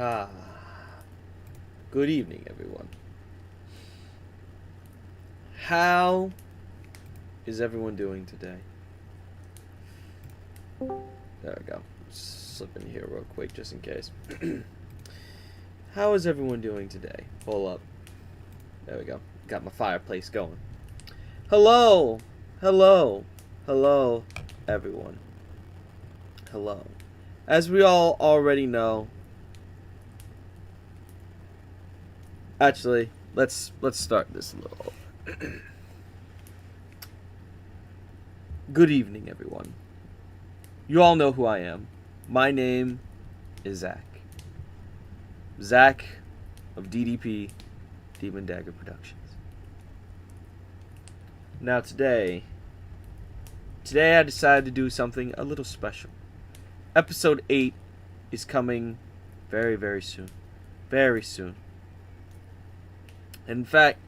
Ah, good evening, everyone. How is everyone doing today? There we go. Slip in here real quick just in case. How is everyone doing today? Pull up. There we go. Got my fireplace going. Hello! Hello! Hello, everyone. Hello. As we all already know, actually, let's start this a little. Good evening, everyone. You all know who I am. My name is Zach. Zach of DDP, Demon Dagger Productions. Now today I decided to do something a little special. Episode 8 is coming very, very soon. Very soon. In fact,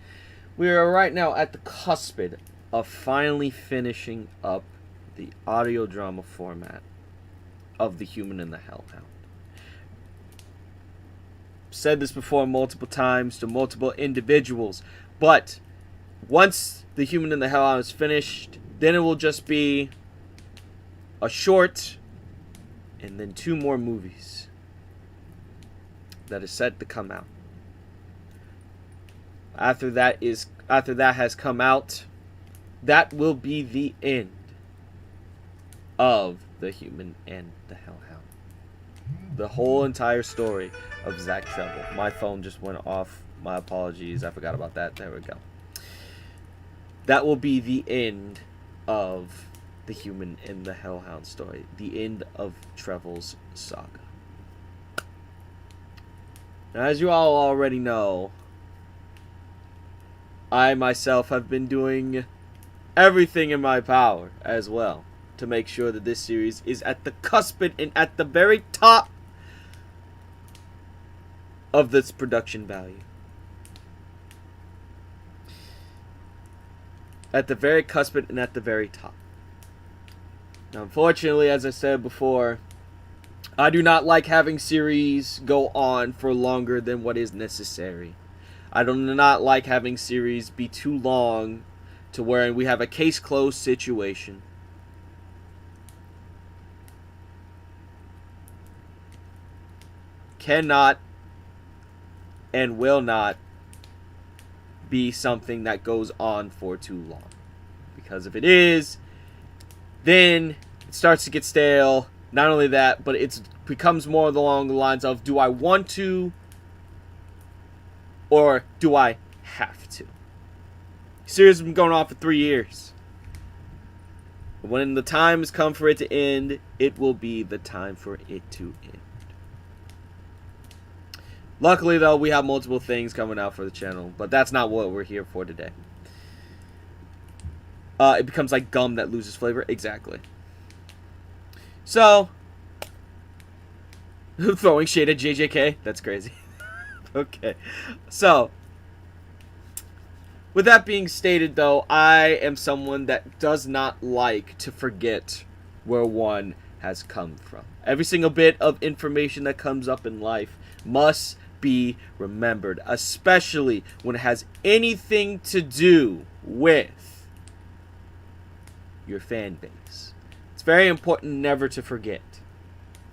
we are right now at the cusp of finally finishing up the audio drama format of The Human and the Hellhound. Said this before multiple times to multiple individuals, but once The Human and the Hellhound is finished, then it will just be a short and then 2 more movies that is set to come out. After that has come out, that will be the end of The Human and the Hellhound. The whole entire story of Zach Treble. My phone just went off. My apologies. I forgot about that. There we go. That will be the end of The Human and the Hellhound story. The end of Treble's saga. Now, as you all already know, I myself have been doing everything in my power as well to make sure that this series is at the cusp and at the very top of this production value. At the very cusp and at the very top. Now, unfortunately, as I said before, I do not like having series go on for longer than what is necessary. I do not like having series be too long to where we have a case closed situation. Cannot and will not be something that goes on for too long. Because if it is, then it starts to get stale. Not only that, but it becomes more along the lines of, do I want to or do I have to? The series has been going on for 3 years. When the time has come for it to end, it will be the time for it to end. Luckily, though, we have multiple things coming out for the channel, but that's not what we're here for today. It becomes like gum that loses flavor. Exactly. So, throwing shade at JJK. That's crazy. Okay. So, with that being stated, though, I am someone that does not like to forget where one has come from. Every single bit of information that comes up in life must be remembered, especially when it has anything to do with your fan base. It's very important never to forget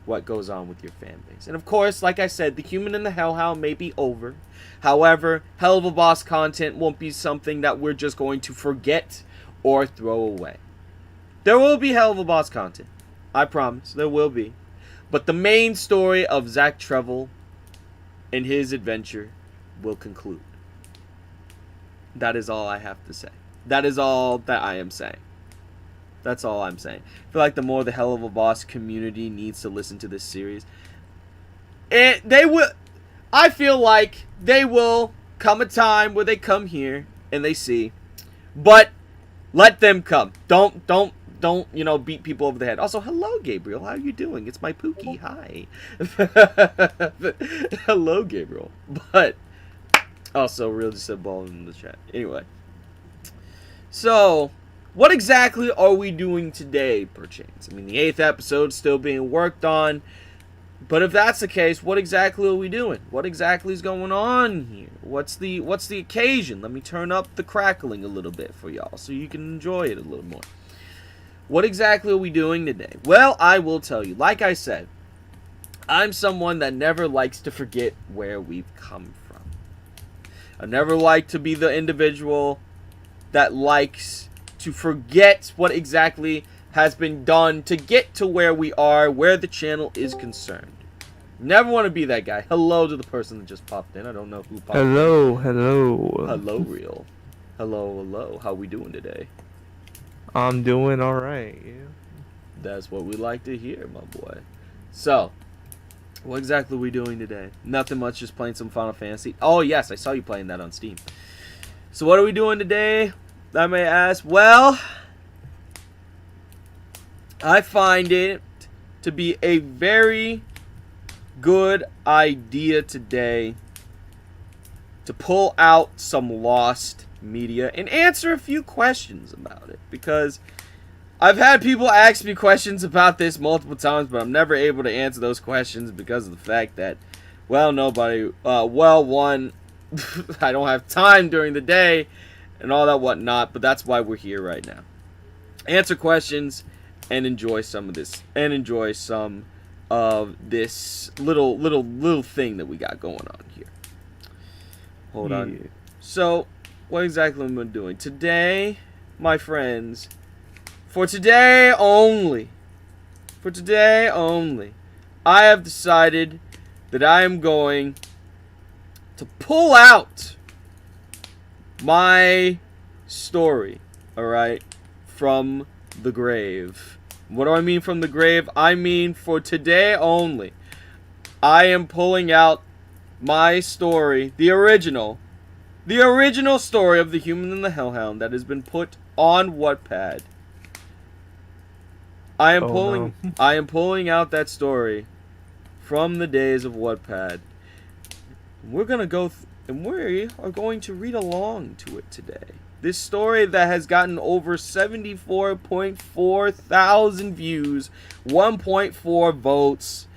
what goes on with your fan base. And of course, like I said, The Human and the Hellhound may be over. However, Helluva Boss content won't be something that we're just going to forget or throw away. There will be Helluva Boss content. I promise, there will be. But the main story of Zach Treble and his adventure will conclude. That is all I have to say. That is all that I am saying. That's all I'm saying. I feel like the more the Helluva Boss community needs to listen to this series, they will. I feel like they will come a time where they come here and they see, but let them come. Don't beat people over the head. Also, hello, Gabriel. How are you doing? It's my Pookie. Hi. Hello, Gabriel. But also, Real just said ball in the chat. Anyway, so what exactly are we doing today, perchance? I mean, the 8th episode is still being worked on. But if that's the case, what exactly are we doing? What exactly is going on here? What's the occasion? Let me turn up the crackling a little bit for y'all so you can enjoy it a little more. What exactly are we doing today? Well, I will tell you. Like I said, I'm someone that never likes to forget where we've come from. I never like to be the individual that likes to forget what exactly has been done to get to where we are, where the channel is concerned. Never want to be that guy. Hello to the person that just popped in. I don't know who popped in. Hello. Hello, real. Hello. How we doing today? I'm doing alright. Yeah. That's what we like to hear, my boy. So, what exactly are we doing today? Nothing much, just playing some Final Fantasy. Oh, yes, I saw you playing that on Steam. So, what are we doing today? I may ask. Well, I find it to be a very good idea today to pull out some lost media and answer a few questions about it, because I've had people ask me questions about this multiple times, but I'm never able to answer those questions because of the fact that, well, one, I don't have time during the day and all that whatnot, but that's why we're here right now. Answer questions and enjoy some of this, and enjoy some of this little thing that we got going on here. Hold on. So, what exactly am I doing today, my friends? For today only, I have decided that I am going to pull out my story, alright, from the grave. What do I mean from the grave? I mean for today only, I am pulling out my story, the original story of The Human and the Hellhound that has been put on Wattpad. I am pulling out that story from the days of Wattpad. We're gonna go and we are going to read along to it today. This story that has gotten over 74.4 thousand views, 1.4 votes,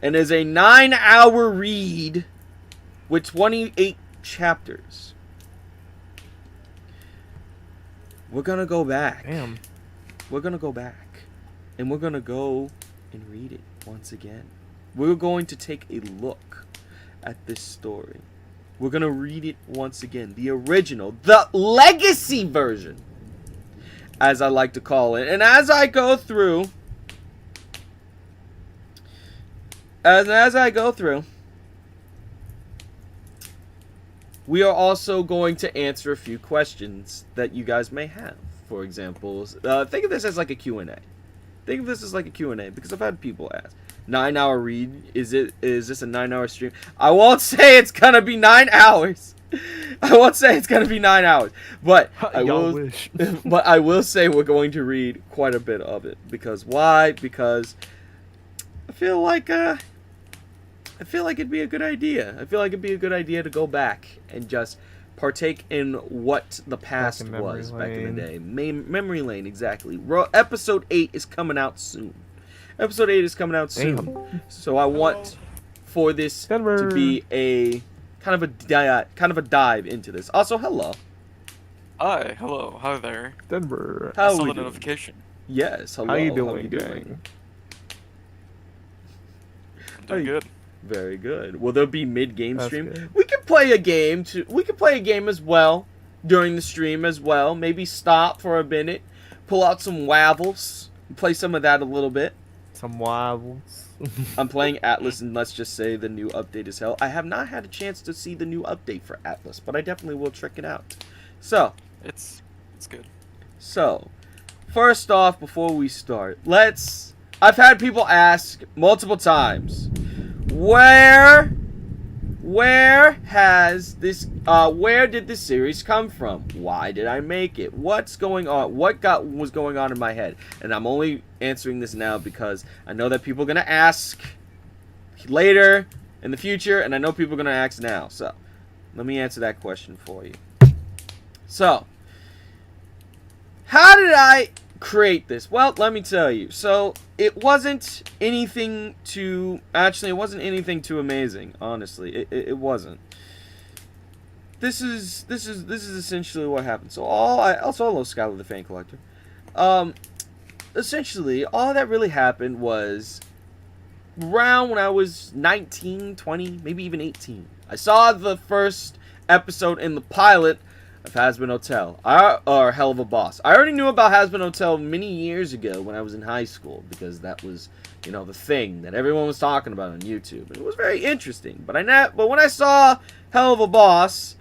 and is a 9-hour read with 28 chapters. We're gonna go back. Damn. We're gonna go back, and we're gonna go and read it once again. We're going to take a look at this story. We're going to read it once again. The original, the legacy version, as I like to call it. And as I go through, we are also going to answer a few questions that you guys may have. For example, think of this as like a Q&A. Think of this as like a Q&A, because I've had people ask. 9-hour read, is this a 9-hour stream? I won't say it's gonna be 9 hours. I won't say it's gonna be 9 hours, but I will. But I will say we're going to read quite a bit of it. Because why? Because I feel like it'd be a good idea. I feel like it'd be a good idea to go back and just partake in what the past was back in the day. Memory lane, exactly. Episode 8 is coming out soon. Episode 8 is coming out soon. Damn. So I want for this to be a kind of a dive into this. Also, hello. Hi, hello, hi there. Denver. How are we doing? Notification. Yes, hello. How you doing, gang? I'm doing good. Very good. Will there be mid-game stream? Good. We could play a game too. We could play a game as well during the stream as well. Maybe stop for a minute, pull out some Wavels, play some of that a little bit. Some Wavels. I'm playing Atlas, and let's just say the new update is hell. I have not had a chance to see the new update for Atlas, but I definitely will check it out. So, it's good. So, first off, before we start, I've had people ask multiple times, where did this series come from? Why did I make it? What's going on? What was going on in my head? And I'm only answering this now because I know that people are going to ask later in the future, and I know people are going to ask now. So, let me answer that question for you. So, how did I create this? Well, let me tell you. So it wasn't anything too. Actually, it wasn't anything too amazing. Honestly, it wasn't. This is essentially what happened. So I'll solo Skylar the Fan Collector. Essentially, all that really happened was around when I was 19, 20, maybe even 18. I saw the first episode in the pilot of Hazbin Hotel, or Helluva Boss. I already knew about Hazbin Hotel many years ago when I was in high school, because that was, you know, the thing that everyone was talking about on YouTube. And it was very interesting. But when I saw Helluva Boss,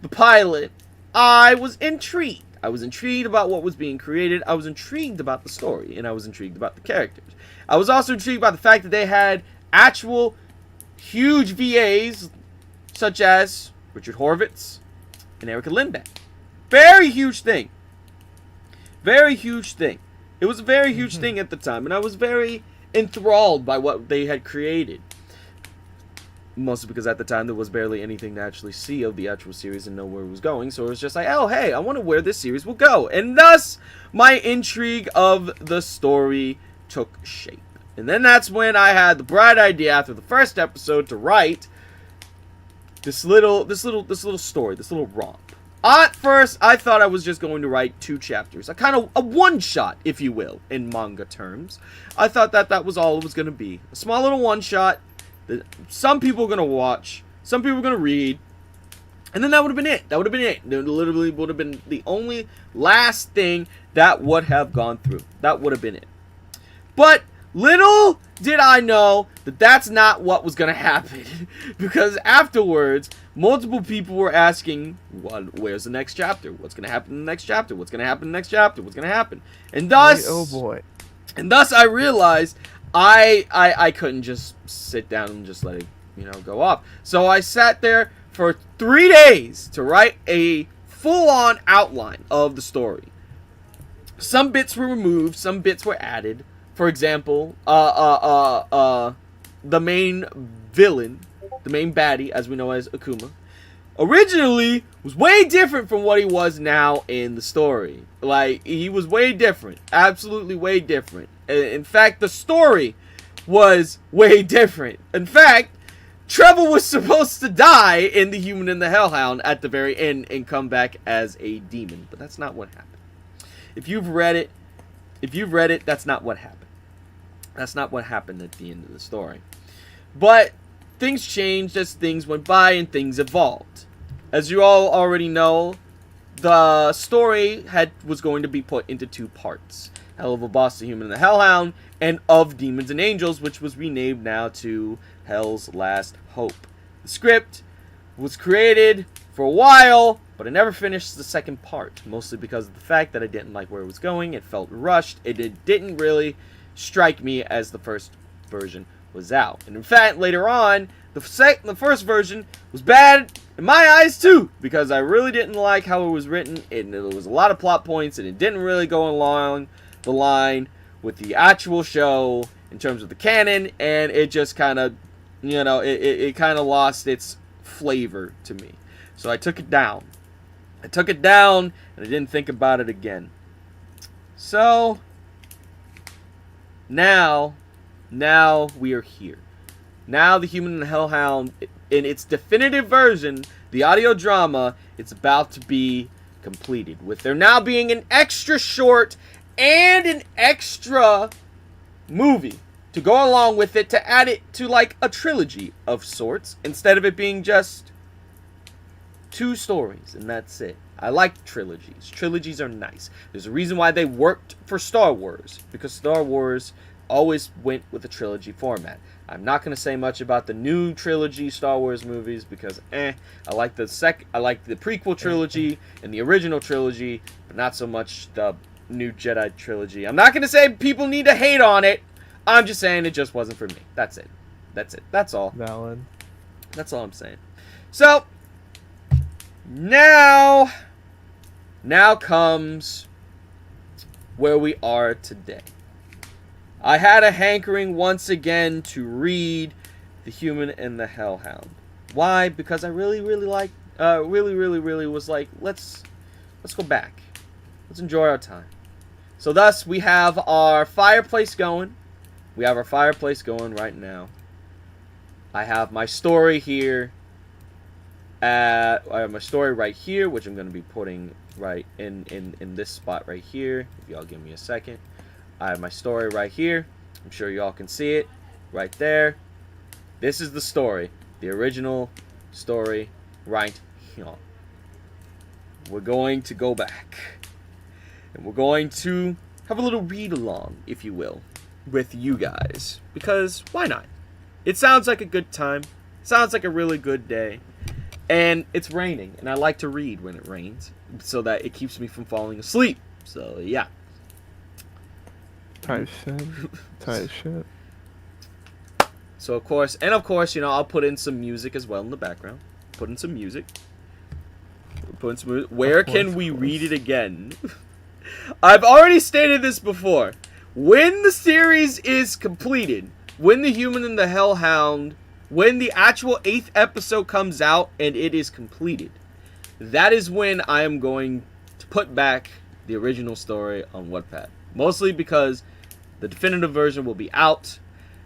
the pilot, I was intrigued. I was intrigued about what was being created. I was intrigued about the story, and I was intrigued about the characters. I was also intrigued by the fact that they had actual huge VAs, such as Richard Horvitz and Erica Lindbeck. Very huge thing. Very huge thing. It was a very huge thing at the time, and I was very enthralled by what they had created. Mostly because at the time there was barely anything to actually see of the actual series and know where it was going. So it was just like, oh, hey, I wonder where this series will go. And thus, my intrigue of the story took shape. And then that's when I had the bright idea after the first episode to write this little story, this little romp. At first, I thought I was just going to write 2 chapters, a one-shot, if you will, in manga terms. I thought that was all it was going to be. A small little one-shot that some people were going to watch, some people were going to read, and then that would have been it. That would have been it. It literally would have been the only last thing that would have gone through. That would have been it. But little did I know that that's not what was going to happen. Because afterwards, multiple people were asking, where's the next chapter? What's going to happen in the next chapter? What's going to happen in the next chapter? What's going to happen? And thus, oh boy. And thus I realized I couldn't just sit down and just let it, go off. So I sat there for 3 days to write a full-on outline of the story. Some bits were removed, some bits were added. For example, the main villain, the main baddie, as we know as Akuma, originally was way different from what he was now in the story. Like, he was way different. Absolutely way different. In fact, the story was way different. In fact, Trevor was supposed to die in The Human and the Hellhound at the very end and come back as a demon. But that's not what happened. If you've read it, that's not what happened. That's not what happened at the end of the story. But things changed as things went by and things evolved. As you all already know, the story was going to be put into 2 parts. Helluva Boss, The Human and the Hellhound, and Of Demons and Angels, which was renamed now to Hell's Last Hope. The script was created for a while, but I never finished the second part, mostly because of the fact that I didn't like where it was going. It felt rushed. It didn't really strike me as the first version was out. And in fact, later on, the first version was bad in my eyes too, because I really didn't like how it was written, and there was a lot of plot points, and it didn't really go along the line with the actual show in terms of the canon, and it just kind of, it kind of lost its flavor to me. So I took it down. And I didn't think about it again. So now we are here. Now The Human and the Hellhound, in its definitive version, the audio drama, it's about to be completed, with there now being an extra short and an extra movie to go along with it, to add it to like a trilogy of sorts, instead of it being just 2 stories and that's it. I like trilogies. Trilogies are nice. There's a reason why they worked for Star Wars, because Star Wars always went with a trilogy format. I'm not going to say much about the new trilogy Star Wars movies, because I like the prequel trilogy and the original trilogy, but not so much the new Jedi trilogy. I'm not going to say people need to hate on it. I'm just saying it just wasn't for me. That's it. That's all. Valid. That's all I'm saying. So now comes where we are today. I had a hankering once again to read The Human and the Hellhound. Why? Because I really was like, let's go back. Let's enjoy our time. So thus, we have our fireplace going. We have our fireplace going right now. I have my story here. I have my story right here, which I'm going to be putting right in this spot right here. If y'all give me a second. I have my story right here. I'm sure y'all can see it right there. This is the story. The original story right here. We're going to go back. And we're going to have a little read along, if you will, with you guys. Because why not? It sounds like a good time. Sounds like a really good day. And it's raining. And I like to read when it rains. So that it keeps me from falling asleep. So, yeah. Tight shit. Tight shit. So, of course, I'll put in some music as well in the background. Put in some music. Where can we read it again? I've already stated this before. When the series is completed, when The Human and the Hellhound, when the actual 8th episode comes out and it is completed, that is when I am going to put back the original story on Wattpad. Mostly because the definitive version will be out,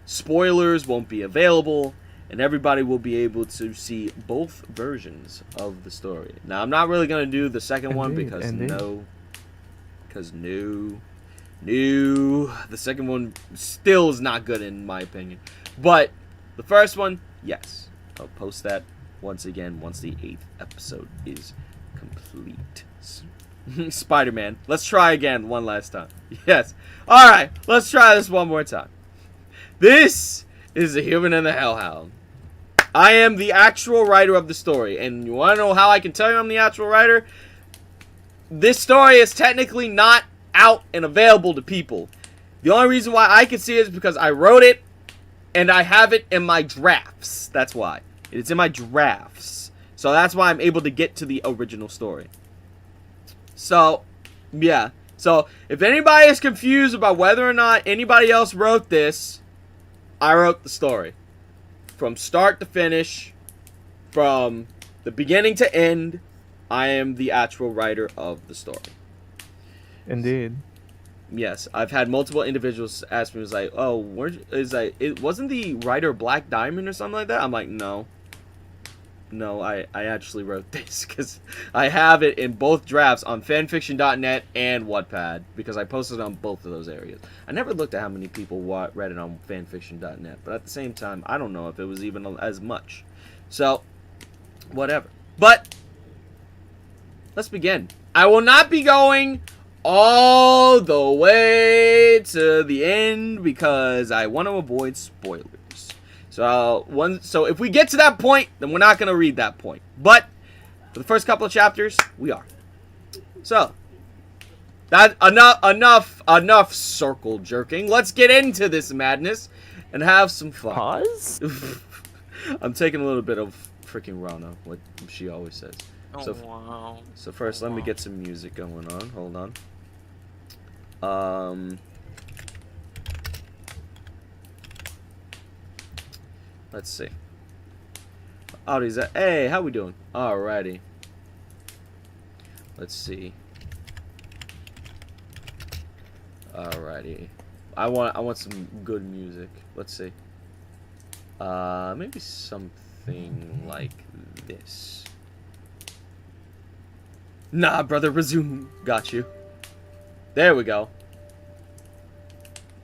spoilers won't be available, and everybody will be able to see both versions of the story. Now, I'm not really going to do the second one because the second one still is not good in my opinion. But the first one, yes. I'll post that once again once the 8th episode is complete. Spider-Man. Let's try again one last time. Yes. Alright, let's try this one more time. This is The Human and the Hellhound. I am the actual writer of the story. And you want to know how I can tell you I'm the actual writer? This story is technically not out and available to people. The only reason why I can see it is because I wrote it and I have it in my drafts. That's why. It's in my drafts. So that's why I'm able to get to the original story. So, yeah. So, if anybody is confused about whether or not anybody else wrote this, I wrote the story. From start to finish, from the beginning to end, I am the actual writer of the story. Indeed. Yes, I've had multiple individuals ask me, was like, oh, wasn't the writer Black Diamond or something like that? I'm like, no. No, I actually wrote this because I have it in both drafts on fanfiction.net and Wattpad because I posted on both of those areas. I never looked at how many people read it on fanfiction.net, but at the same time, I don't know if it was even as much. So, whatever. But, let's begin. I will not be going all the way to the end because I want to avoid spoilers. So if we get to that point, then we're not going to read that point. But for the first couple of chapters, we are. So that enough circle jerking. Let's get into this madness and have some fun. Pause? I'm taking a little bit of freaking Rona, like she always says. Oh, So, wow. so first, let me get some music going on. Hold on. Let's see. Audie's at, hey, how we doing? Alrighty. Let's see. Alrighty. I want some good music. Let's see. Maybe something like this. Nah, brother, resume. Got you. There we go.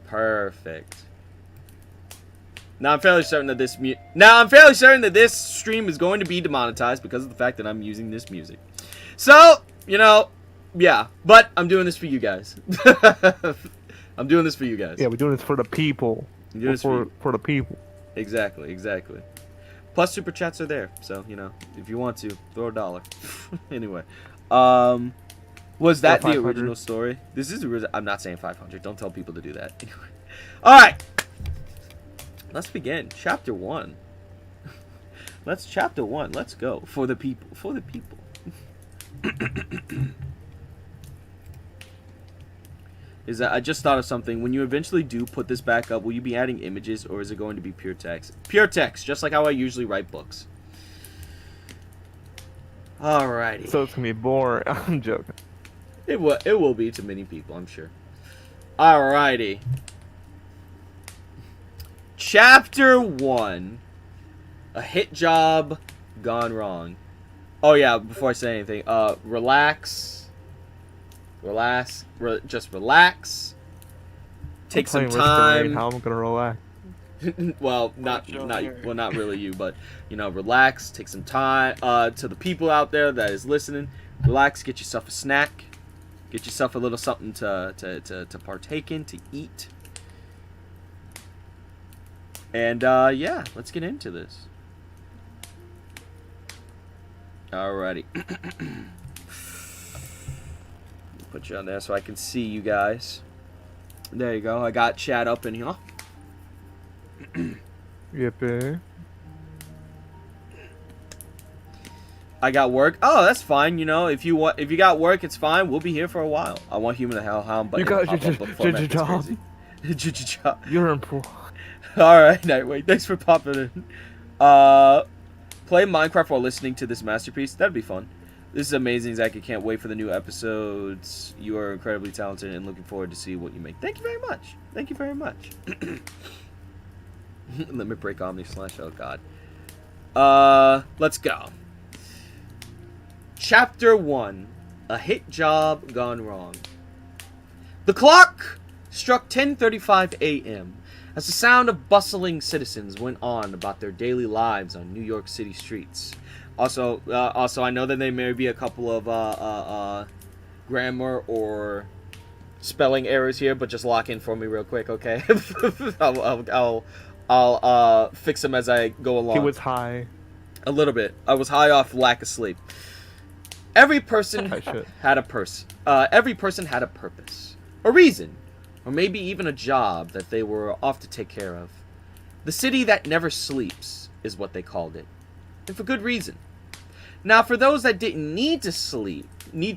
Perfect. Now I'm fairly certain that this stream is going to be demonetized because of the fact that I'm using this music. So, yeah. But I'm doing this for you guys. I'm doing this for you guys. Yeah, we're doing this for the people. I'm doing this for the people. Exactly. Plus super chats are there, so if you want to, throw $1. Anyway, was that the original story? This is the original. I'm not saying 500. Don't tell people to do that. Anyway, all right. Let's begin. Chapter 1. Chapter 1. Let's go. For the people. For the people. Is that I just thought of something. When you eventually do put this back up, will you be adding images or is it going to be pure text? Pure text, just like how I usually write books. Alrighty. So it's gonna be boring. I'm joking. It will be to many people, I'm sure. Alrighty. Chapter 1. A hit job gone wrong. Oh yeah, before I say anything, relax. Just relax. Take some I'm playing Risk and Raid, time. how I'm gonna relax? Well, not really you, but you know, relax. Take some time. To the people out there that is listening, relax. Get yourself a snack. Get yourself a little something to partake in, to eat. And yeah, let's get into this. Alrighty. Put you on there so I can see you guys. There you go. I got chat up in here. Yippee. I got work. Oh, that's fine. You know, if you got work, it's fine. We'll be here for a while. I want human to Hellhound, but You got your job. job. You're employed. All right, Nightwing. Thanks for popping in. Play Minecraft while listening to this masterpiece. That'd be fun. This is amazing, Zach. I can't wait for the new episodes. You are incredibly talented and looking forward to see what you make. Thank you very much. Thank you very much. Let me break Omni Slash. Oh, God. Let's go. Chapter 1. A hit job gone wrong. The clock struck 10:35 a.m. as the sound of bustling citizens went on about their daily lives on New York City streets. Also, I know that there may be a couple of grammar or spelling errors here, but just lock in for me real quick, okay? I'll fix them as I go along. He was high. A little bit. I was high off lack of sleep. Every person had a every person had a purpose, a reason, or maybe even a job that they were off to take care of. The city that never sleeps is what they called it, and for good reason. Now, for those that didn't need to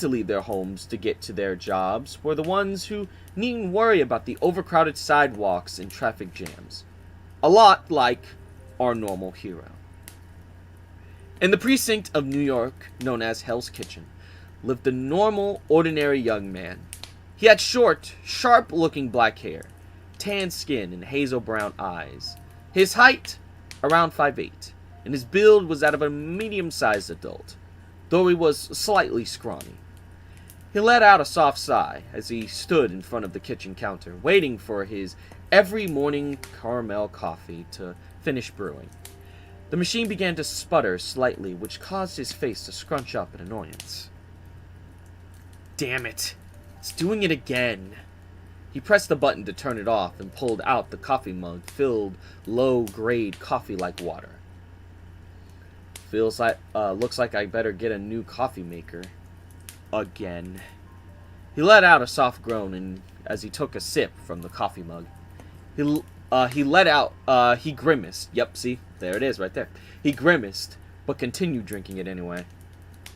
leave their homes to get to their jobs, were the ones who needn't worry about the overcrowded sidewalks and traffic jams. A lot like our normal hero. In the precinct of New York, known as Hell's Kitchen, lived a normal, ordinary young man. He had short, sharp-looking black hair, tan skin, and hazel-brown eyes. His height, around 5'8", and his build was that of a medium-sized adult, though he was slightly scrawny. He let out a soft sigh as he stood in front of the kitchen counter, waiting for his every morning caramel coffee to finish brewing. The machine began to sputter slightly, which caused his face to scrunch up in annoyance. Damn it! It's doing it again! He pressed the button to turn it off and pulled out the coffee mug filled low-grade coffee like water. Looks like I better get a new coffee maker. Again. He let out a soft groan as he took a sip from the coffee mug. He grimaced. Yep, see? There it is, right there. He grimaced, but continued drinking it anyway.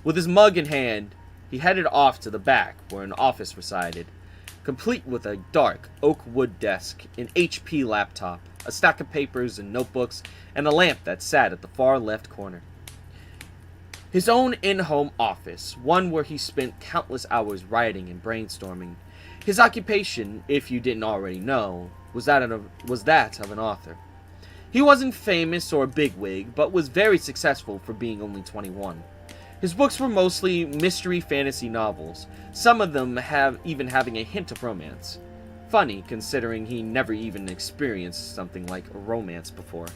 With his mug in hand, he headed off to the back where an office resided, complete with a dark oak wood desk, an HP laptop, a stack of papers and notebooks, and a lamp that sat at the far left corner. His own in-home office, one where he spent countless hours writing and brainstorming. His occupation, if you didn't already know, was that of an author. He wasn't famous or a bigwig, but was very successful for being only 21. His books were mostly mystery fantasy novels, some of them even having a hint of romance. Funny, considering he never even experienced something like a romance before.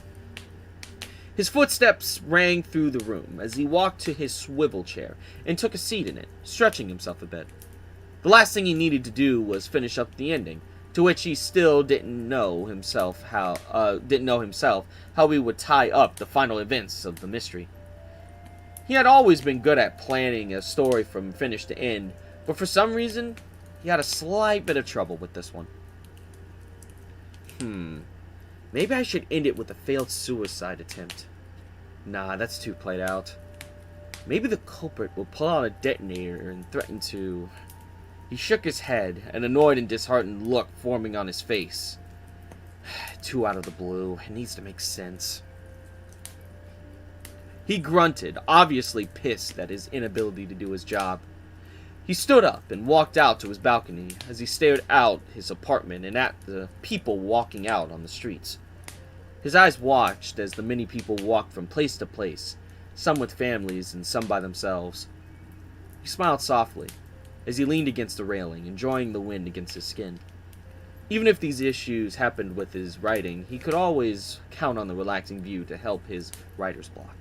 His footsteps rang through the room as he walked to his swivel chair and took a seat in it, stretching himself a bit. The last thing he needed to do was finish up the ending, to which he still didn't know himself how he would tie up the final events of the mystery. He had always been good at planning a story from finish to end, but for some reason, he had a slight bit of trouble with this one. Maybe I should end it with a failed suicide attempt. Nah, that's too played out. Maybe the culprit will pull out a detonator and threaten to... He shook his head, an annoyed and disheartened look forming on his face. Too out of the blue. It needs to make sense. He grunted, obviously pissed at his inability to do his job. He stood up and walked out to his balcony as he stared out his apartment and at the people walking out on the streets. His eyes watched as the many people walked from place to place, some with families and some by themselves. He smiled softly as he leaned against the railing, enjoying the wind against his skin. Even if these issues happened with his writing, he could always count on the relaxing view to help his writer's block.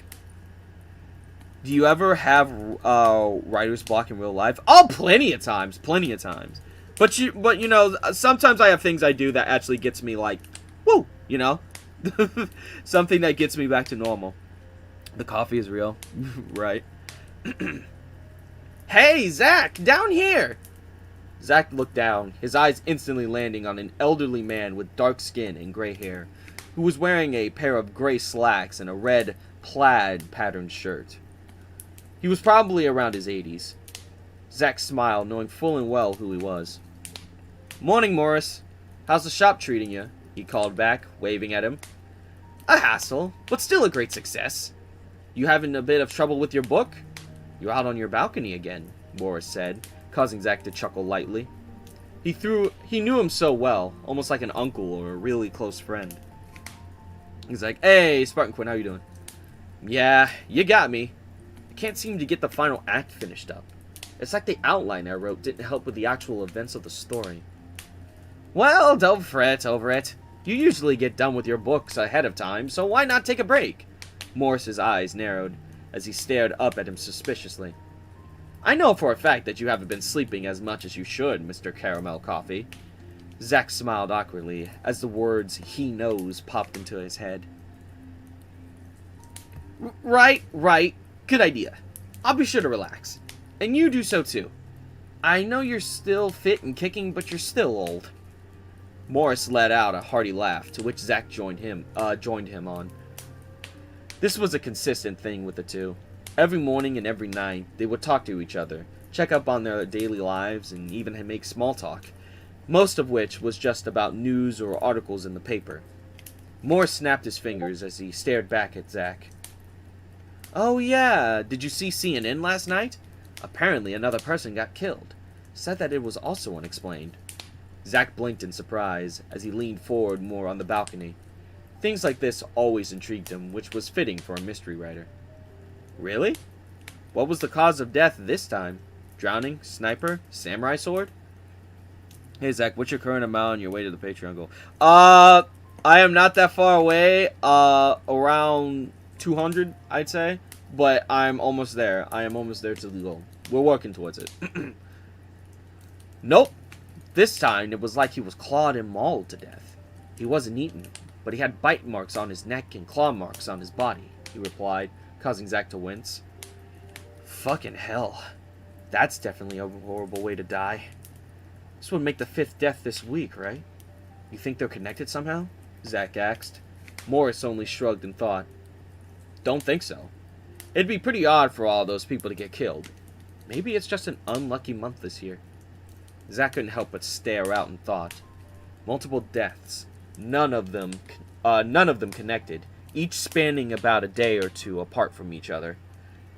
Do you ever have writer's block in real life? Oh, plenty of times. But you know, sometimes I have things I do that actually gets me like, woo, you know? Something that gets me back to normal. The coffee is real, right? Hey, Zach, down here! Zach looked down, his eyes instantly landing on an elderly man with dark skin and gray hair, who was wearing a pair of gray slacks and a red plaid patterned shirt. He was probably around his 80s. Zach smiled, knowing full and well who he was. Morning, Morris. How's the shop treating you? He called back, waving at him. A hassle, but still a great success. You having a bit of trouble with your book? You're out on your balcony again, Morris said, causing Zach to chuckle lightly. He knew him so well, almost like an uncle or a really close friend. He's like, hey, Spartan Quinn, how you doing? Yeah, you got me. Can't seem to get the final act finished up. It's like the outline I wrote didn't help with the actual events of the story. Well, don't fret over it. You usually get done with your books ahead of time, so why not take a break? Morris's eyes narrowed as he stared up at him suspiciously. I know for a fact that you haven't been sleeping as much as you should, Mr. Caramel Coffee. Zach smiled awkwardly as the words "he knows" popped into his head. Right. Good idea. I'll be sure to relax. And you do so too. I know you're still fit and kicking, but you're still old. Morris let out a hearty laugh, to which Zach joined him on. This was a consistent thing with the two. Every morning and every night, they would talk to each other, check up on their daily lives, and even make small talk, most of which was just about news or articles in the paper. Morris snapped his fingers as he stared back at Zach. Oh yeah, did you see CNN last night? Apparently another person got killed. Said that it was also unexplained. Zach blinked in surprise as he leaned forward more on the balcony. Things like this always intrigued him, which was fitting for a mystery writer. Really? What was the cause of death this time? Drowning? Sniper? Samurai sword? Hey Zach, what's your current amount on your way to the Patreon goal? I am not that far away. Around 200, I'd say, but I'm almost there. I am almost there to the goal. We're working towards it. Nope. This time, it was like he was clawed and mauled to death. He wasn't eaten, but he had bite marks on his neck and claw marks on his body, he replied, causing Zach to wince. Fucking hell. That's definitely a horrible way to die. This would make the 5th death this week, right? You think they're connected somehow? Zach asked. Morris only shrugged and thought. Don't think so. It'd be pretty odd for all those people to get killed. Maybe it's just an unlucky month this year. Zach couldn't help but stare out in thought. Multiple deaths, none of them connected, each spanning about a day or two apart from each other.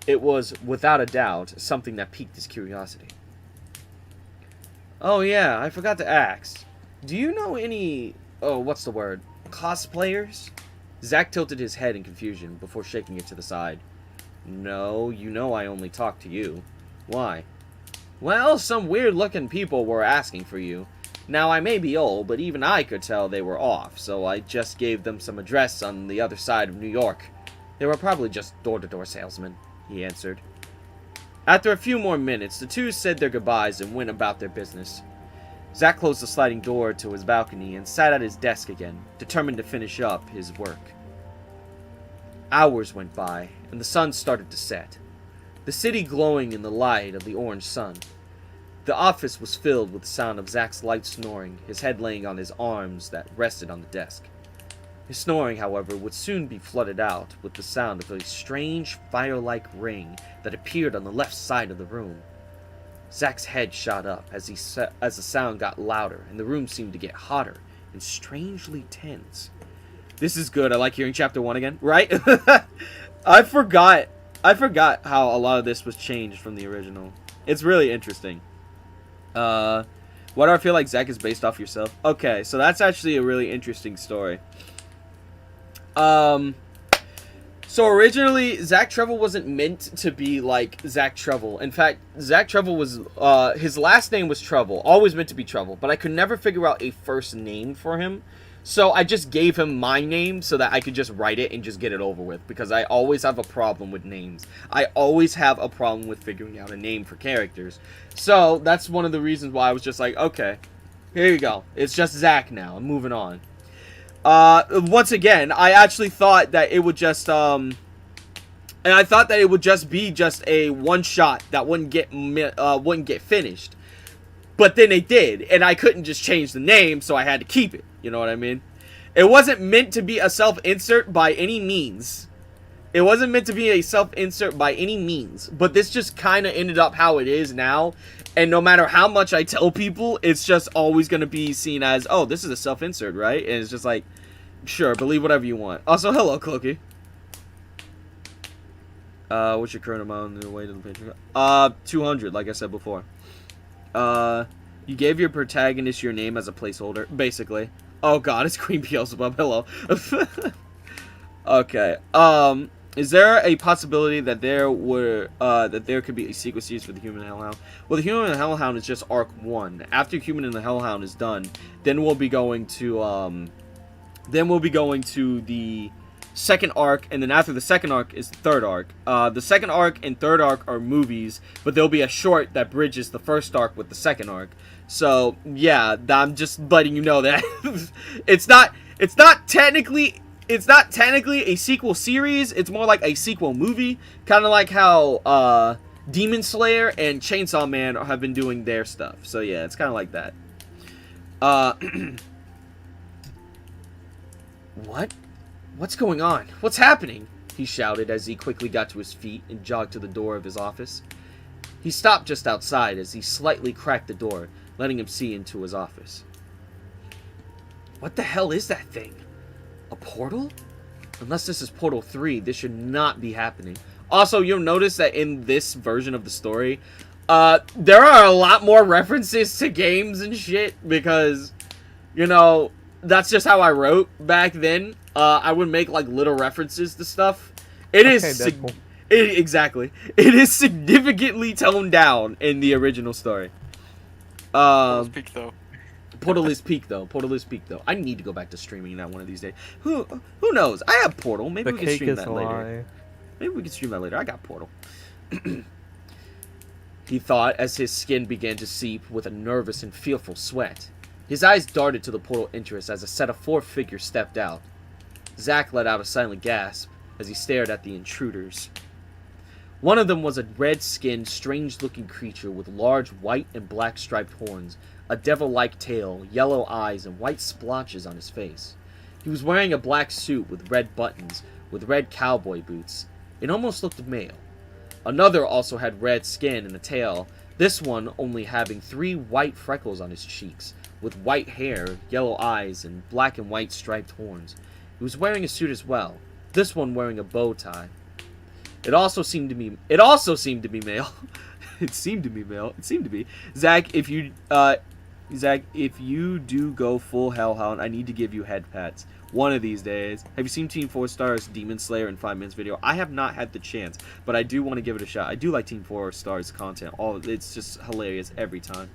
It was, without a doubt, something that piqued his curiosity. Oh yeah, I forgot to ask. Do you know any, cosplayers? Zach tilted his head in confusion before shaking it to the side. No, you know I only talk to you. Why? Well, some weird-looking people were asking for you. Now, I may be old, but even I could tell they were off, so I just gave them some address on the other side of New York. They were probably just door-to-door salesmen, he answered. After a few more minutes, the two said their goodbyes and went about their business. Zach closed the sliding door to his balcony and sat at his desk again, determined to finish up his work. Hours went by, and the sun started to set, the city glowing in the light of the orange sun. The office was filled with the sound of Zach's light snoring, his head laying on his arms that rested on the desk. His snoring, however, would soon be flooded out with the sound of a strange fire-like ring that appeared on the left side of the room. Zach's head shot up as the sound got louder, and the room seemed to get hotter and strangely tense. This is good. I like hearing chapter 1 again, right? I forgot I forgot how a lot of this was changed from the original. It's really interesting. Why do I feel like Zach is based off yourself? Okay, so that's actually a really interesting story. So originally, Zach Trevor wasn't meant to be like Zach Trevor. In fact, Zach Trevor was, his last name was Trevor. Always meant to be Trevor. But I could never figure out a first name for him. So I just gave him my name so that I could just write it and just get it over with. Because I always have a problem with names. I always have a problem with figuring out a name for characters. So that's one of the reasons why I was just like, okay, here you go. It's just Zach now. I'm moving on. Once again, I actually thought that it would just, and I thought that it would just be just a one shot that wouldn't get finished. But then it did, and I couldn't just change the name, so I had to keep it. You know what I mean? It wasn't meant to be a self-insert by any means. It wasn't meant to be a self-insert by any means. But this just kind of ended up how it is now. And no matter how much I tell people, it's just always going to be seen as, oh, this is a self-insert, right? And it's just like, sure, believe whatever you want. Also, hello, Cloaky. What's your current amount on the way to the Patreon? 200, like I said before. You gave your protagonist your name as a placeholder, basically. Oh god, it's Queen Beelzebub, hello. Okay, is there a possibility that there could be a sequel series for the Human and Hellhound? Well, the Human and Hellhound is just Arc 1. After Human and the Hellhound is done, then we'll be going to, the second arc, and then after the second arc is the third arc. The second arc and third arc are movies, but there'll be a short that bridges the first arc with the second arc. So, yeah, I'm just letting you know that it's not technically a sequel series. It's more like a sequel movie, kind of like how Demon Slayer and Chainsaw Man have been doing their stuff. So, yeah, it's kind of like that. What? What's going on? What's happening? He shouted as he quickly got to his feet and jogged to the door of his office. He stopped just outside as he slightly cracked the door, letting him see into his office. What the hell is that thing? A portal? Unless this is Portal 3, this should not be happening. Also, you'll notice that in this version of the story, there are a lot more references to games and shit because, you know, that's just how I wrote back then. I would make like little references to stuff. It is exactly. It is significantly toned down in the original story. Portal's peak though. Portal is peak though. Portal is peak though. I need to go back to streaming that one of these days. Who knows? I have Portal. Maybe we can stream that later. Maybe we can stream that later. I got Portal. He thought as his skin began to seep with a nervous and fearful sweat. His eyes darted to the portal entrance as a set of 4 figures stepped out. Zach let out a silent gasp as he stared at the intruders. One of them was a red-skinned, strange-looking creature with large white and black striped horns, a devil-like tail, yellow eyes, and white splotches on his face. He was wearing a black suit with red buttons, with red cowboy boots. It almost looked male. Another also had red skin and a tail, this one only having 3 white freckles on his cheeks, with white hair, yellow eyes, and black and white striped horns. He was wearing a suit as well, this one wearing a bow tie. It also seemed to be male. It seemed to be male. It seemed to be. Zach, if you do go full Hellhound, I need to give you head pats. One of these days. Have you seen Team 4 Stars Demon Slayer in 5 minutes video? I have not had the chance, but I do want to give it a shot. I do like Team 4 Stars content. It's just hilarious every time.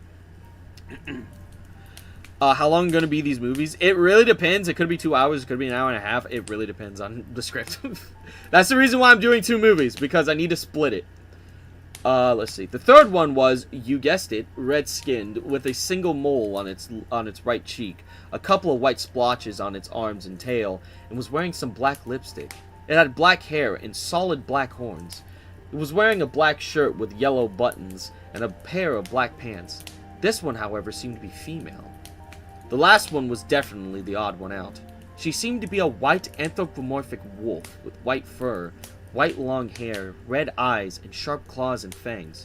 How long are going to be these movies? It really depends. It could be 2 hours. It could be an hour and a half. It really depends on the script. That's the reason why I'm doing 2 movies, because I need to split it. Let's see. The third one was, you guessed it, red-skinned, with a single mole on its right cheek, a couple of white splotches on its arms and tail, and was wearing some black lipstick. It had black hair and solid black horns. It was wearing a black shirt with yellow buttons and a pair of black pants. This one, however, seemed to be female. The last one was definitely the odd one out. She seemed to be a white anthropomorphic wolf with white fur, white long hair, red eyes, and sharp claws and fangs.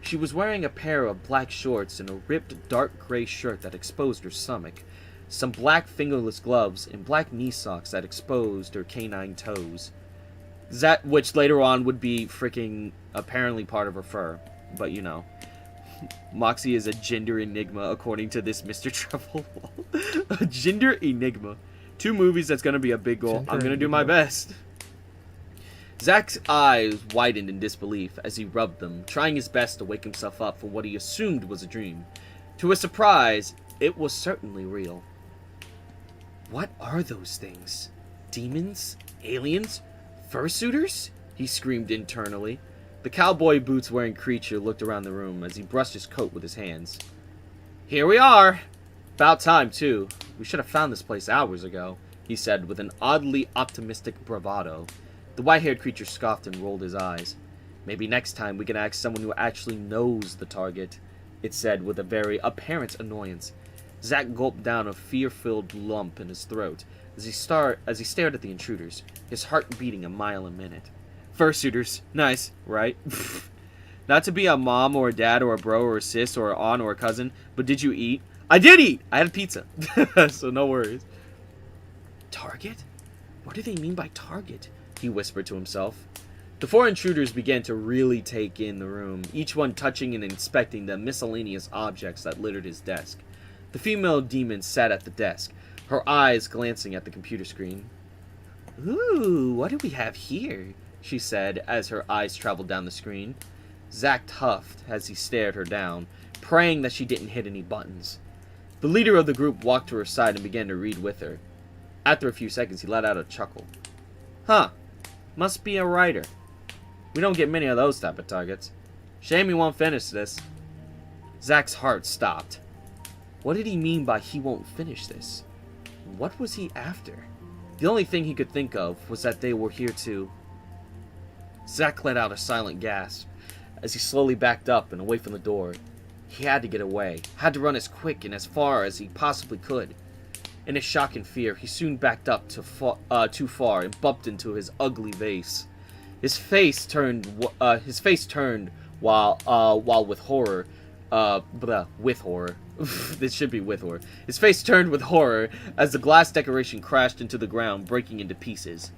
She was wearing a pair of black shorts and a ripped dark gray shirt that exposed her stomach, some black fingerless gloves, and black knee socks that exposed her canine toes. which later on would be freaking apparently part of her fur. But you know, Moxie is a gender enigma according to this Mr. Treble. A gender enigma. 2 movies, that's gonna be a big goal. I'm gonna do my best. Zach's eyes widened in disbelief as he rubbed them, trying his best to wake himself up from what he assumed was a dream. To his surprise, it was certainly real. What are those things? Demons? Aliens? Fursuiters? He screamed internally. The cowboy boots-wearing creature looked around the room as he brushed his coat with his hands. Here we are! About time, too. We should have found this place hours ago, he said with an oddly optimistic bravado. The white-haired creature scoffed and rolled his eyes. Maybe next time we can ask someone who actually knows the target, it said with a very apparent annoyance. Zach gulped down a fear-filled lump in his throat as he stared at the intruders, his heart beating a mile a minute. Fursuiters. Nice, right? Not to be a mom or a dad or a bro or a sis or an aunt or a cousin, but did you eat? I did eat! I had pizza. So no worries. Target? What do they mean by target? He whispered to himself. The 4 intruders began to really take in the room, each one touching and inspecting the miscellaneous objects that littered his desk. The female demon sat at the desk, her eyes glancing at the computer screen. Ooh, what do we have here? She said as her eyes traveled down the screen. Zach huffed as he stared her down, praying that she didn't hit any buttons. The leader of the group walked to her side and began to read with her. After a few seconds, he let out a chuckle. Huh. Must be a writer. We don't get many of those type of targets. Shame he won't finish this. Zach's heart stopped. What did he mean by he won't finish this? What was he after? The only thing he could think of was that they were here to... Zach let out a silent gasp as he slowly backed up and away from the door. He had to get away, had to run as quick and as far as he possibly could. In his shock and fear, he soon backed up too far and bumped into his ugly vase. His face turned while with horror. With horror. This should be with horror. His face turned with horror as the glass decoration crashed into the ground, breaking into pieces.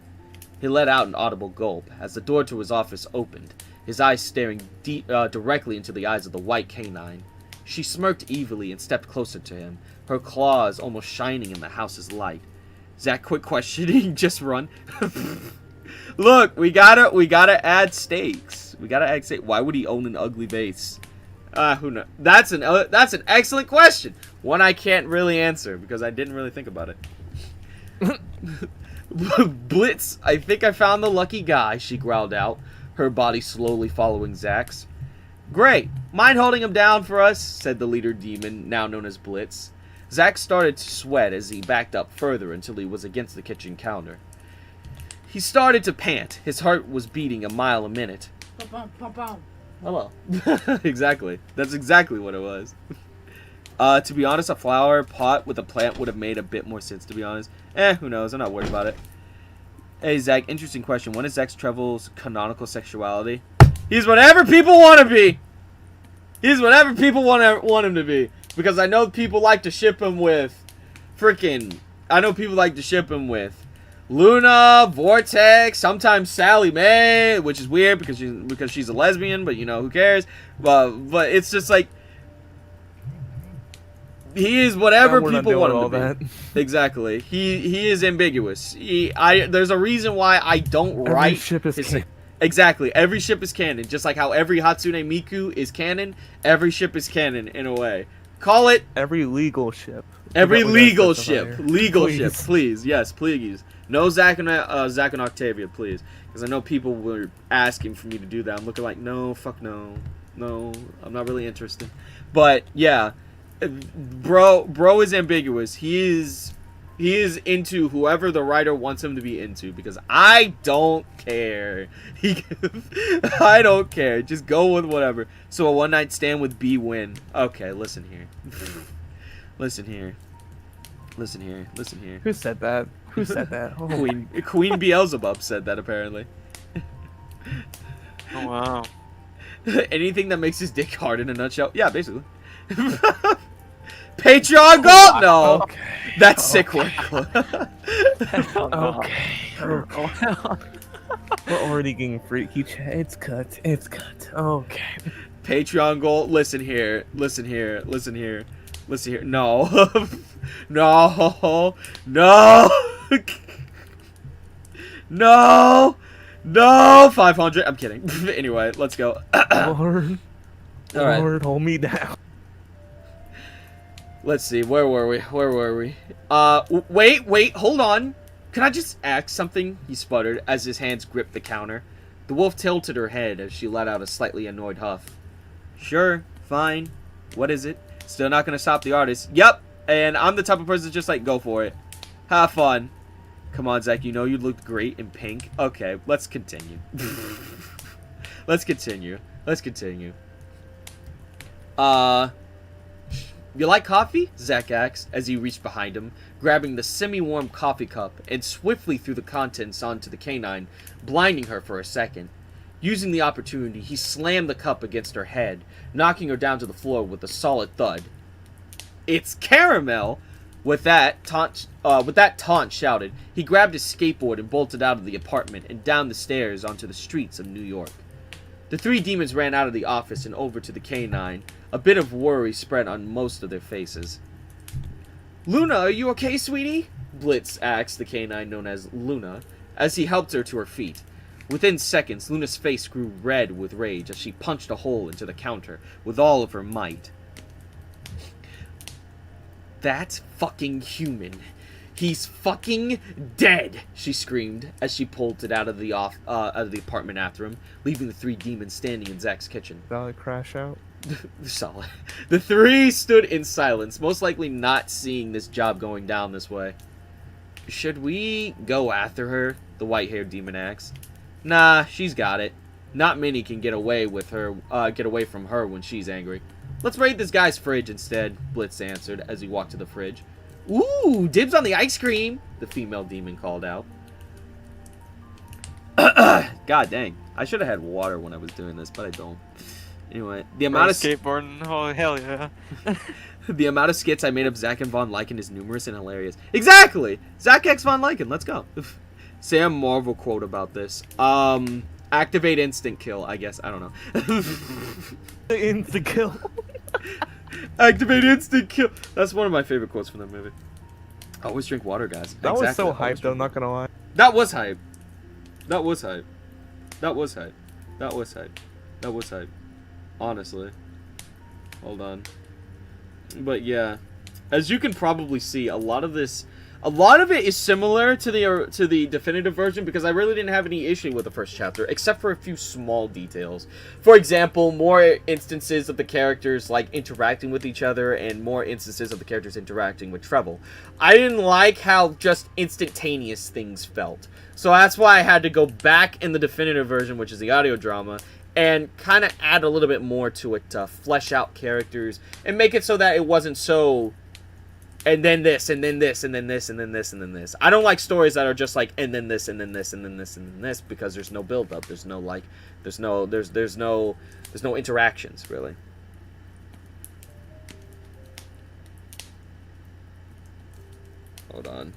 He let out an audible gulp as the door to his office opened, his eyes staring directly into the eyes of the white canine. She smirked evilly and stepped closer to him, her claws almost shining in the house's light. Zach, quick questioning, just run. Look, we gotta add stakes. We gotta add stakes. Why would he own an ugly vase? Who knows? That's an excellent question. One I can't really answer because I didn't really think about it. Blitz, I think I found the lucky guy, she growled out, her body slowly following Zach's. Great. Mind holding him down for us, said the leader demon, now known as Blitz. Zach started to sweat as he backed up further until he was against the kitchen counter. He started to pant. His heart was beating a mile a minute. Hello. Exactly. That's exactly what it was. To be honest, a flower pot with a plant would have made a bit more sense, to be honest. Who knows? I'm not worried about it. Hey, Zach, interesting question. When is Zach Treble's canonical sexuality? He's whatever people want to be. He's whatever people want him to be. Because I know people like to ship him with Luna, Vortex, sometimes Sally Mae, which is weird because she's a lesbian, but you know, who cares? But it's just like he is whatever people want him to be. Exactly. He is ambiguous. There's a reason why I don't write. Every ship is canon. Exactly. Every ship is canon. Just like how every Hatsune Miku is canon, every ship is canon in a way. Call it every legal ship. Every legal ship. Legal ship, please. Yes, please. No Zach and Octavia, please. Because I know people were asking for me to do that. I'm looking like, no, fuck no. No, I'm not really interested. But, yeah. Bro is ambiguous. He is into whoever the writer wants him to be into. Because I don't care. I don't care. Just go with whatever. So a one-night stand with B win. Okay, listen here. Listen here. Who said that? Oh. Queen Beelzebub said that, apparently. Oh, wow. Anything that makes his dick hard in a nutshell. Yeah, basically. Patreon gold? No. Okay. That's sick work. Okay. We're already getting freaky. It's cut. It's cut. Okay. Patreon goal. Listen here. Listen here. Listen here. Listen here. No. No. No. No. No. 500. I'm kidding. Anyway, let's go. Lord. All right. Lord, hold me down. Let's see. Where were we? Where were we? Wait. Hold on. Can I just ask something? He sputtered as his hands gripped the counter. The wolf tilted her head as she let out a slightly annoyed huff. Sure. Fine. What is it? Still not gonna stop the artist. Yep. And I'm the type of person that's just like, go for it. Have fun. Come on, Zach. You know you looked great in pink. Okay, let's continue. Let's continue. Let's continue. You like coffee? Zach asked as he reached behind him, grabbing the semi-warm coffee cup and swiftly threw the contents onto the canine, blinding her for a second. Using the opportunity, he slammed the cup against her head, knocking her down to the floor with a solid thud. It's caramel! With that taunt shouted, he grabbed his skateboard and bolted out of the apartment and down the stairs onto the streets of New York. The three demons ran out of the office and over to the canine. A bit of worry spread on most of their faces. Luna, are you okay, sweetie? Blitz asked the canine known as Luna, as he helped her to her feet. Within seconds, Luna's face grew red with rage as she punched a hole into the counter with all of her might. That's fucking human. He's fucking dead, she screamed as she bolted out of the apartment after him, leaving the three demons standing in Zach's kitchen. Solid crash out. Solid. The three stood in silence, most likely not seeing this job going down this way. Should we go after her? The white-haired demon asked. Nah, she's got it. Not many can get away from her when she's angry. Let's raid this guy's fridge instead, Blitz answered as he walked to the fridge. Ooh, dibs on the ice cream, the female demon called out. God dang. I should have had water when I was doing this, but I don't. Anyway, the amount of skateboarding, oh hell yeah. The amount of skits I made of Zach and Von Lycan is numerous and hilarious. Exactly! Zach X Von Lycan, let's go. Sam Marvel quote about this. Activate instant kill, I guess. I don't know. Instant kill. Activate instant kill. That's one of my favorite quotes from that movie. Always drink water, guys. That exactly. was so hyped, though, not gonna lie. That was hype. That was hype. That was hype. That was hype. That was hype. Honestly. Hold on. But yeah. As you can probably see, a lot of it is similar to the definitive version because I really didn't have any issue with the first chapter, except for a few small details. For example, more instances of the characters like interacting with each other and more instances of the characters interacting with Treble. I didn't like how just instantaneous things felt. So that's why I had to go back in the definitive version, which is the audio drama, and kind of add a little bit more to it to flesh out characters and make it so that it wasn't so... and then this, and then this, and then this, and then this, and then this. I don't like stories that are just like, and then this, and then this, and then this, and then this, because there's no build-up. There's no, like, there's no interactions, really. Hold on.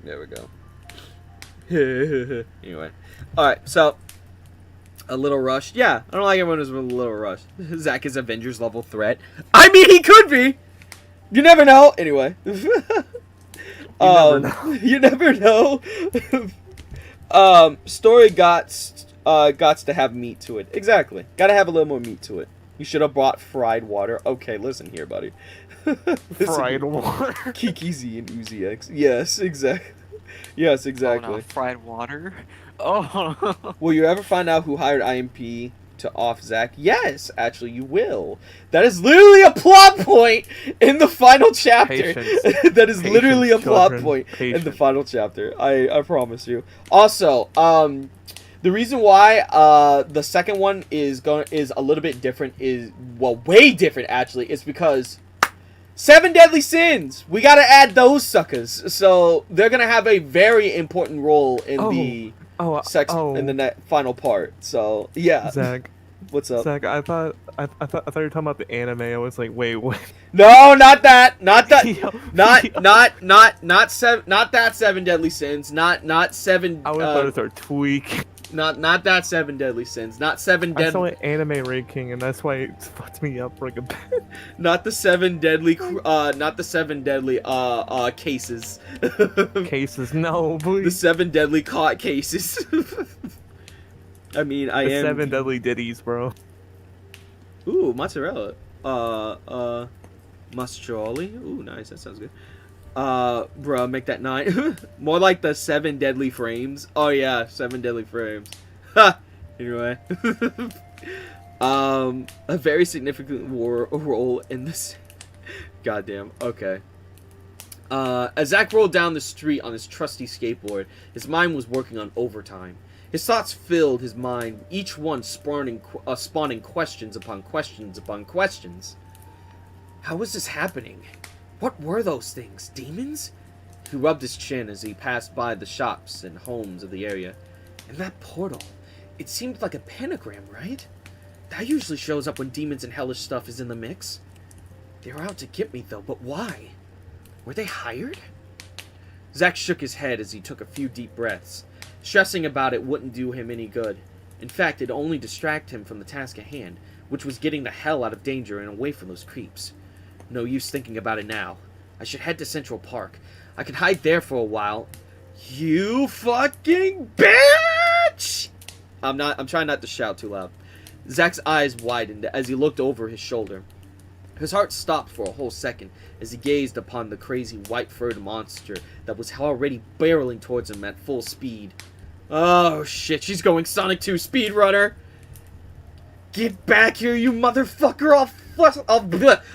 There we go. Anyway. Alright, so a little rushed. Yeah, I don't like everyone who's a little rushed. Zach is Avengers level threat. I mean, he could be! You never know. Anyway. You never know. Story gots to have meat to it. Exactly. Gotta have a little more meat to it. You should have brought fried water. Okay, listen here, buddy. Fried water. Kiki Z and Uzi X. Yes, exactly. Yes, exactly. Oh, no, fried water. Oh. Will you ever find out who hired IMP to off Zach? Yes, actually, you will. That is literally a plot point in the final chapter. That is literally a plot point in the final chapter. I promise you. Also, the reason why the second one is a little bit different is, well, way different actually, is because 7 deadly sins. We gotta add those suckers. So they're gonna have a very important role in the final part. So yeah. Zach, What's up? Zach, I thought you were talking about the anime. I was like, wait, what? No, not that. Not that. Yo, not yo. not that seven deadly sins. Not seven. I would have thought it was tweak. Not that seven deadly sins. Not seven I saw deadly. an anime ranking, and that's why it fucked me up like a bit. Not the seven deadly. Not the seven deadly. Cases. Cases, no, The please. seven deadly caught cases. I mean, I The am. 7 deadly ditties, bro. Ooh, mozzarella. Mastrolli. Ooh, nice. That sounds good. Bruh, make that 9. More like the 7 deadly frames. Oh yeah, 7 deadly frames. Ha. Anyway. A very significant role in this. Goddamn. Okay. As Zach rolled down the street on his trusty skateboard, his mind was working on overtime. His thoughts filled his mind, each one spawning questions upon questions upon questions. How was this happening? What were those things? Demons? He rubbed his chin as he passed by the shops and homes of the area. And that portal, it seemed like a pentagram, right? That usually shows up when demons and hellish stuff is in the mix. They were out to get me though, but why? Were they hired? Zach shook his head as he took a few deep breaths. Stressing about it wouldn't do him any good. In fact, it'd only distract him from the task at hand, which was getting the hell out of danger and away from those creeps. No use thinking about it now. I should head to Central Park. I could hide there for a while. You fucking bitch! I'm trying not to shout too loud. Zach's eyes widened as he looked over his shoulder. His heart stopped for a whole second as he gazed upon the crazy white-furred monster that was already barreling towards him at full speed. Oh shit, she's going Sonic 2 speedrunner! Get back here, you motherfucker!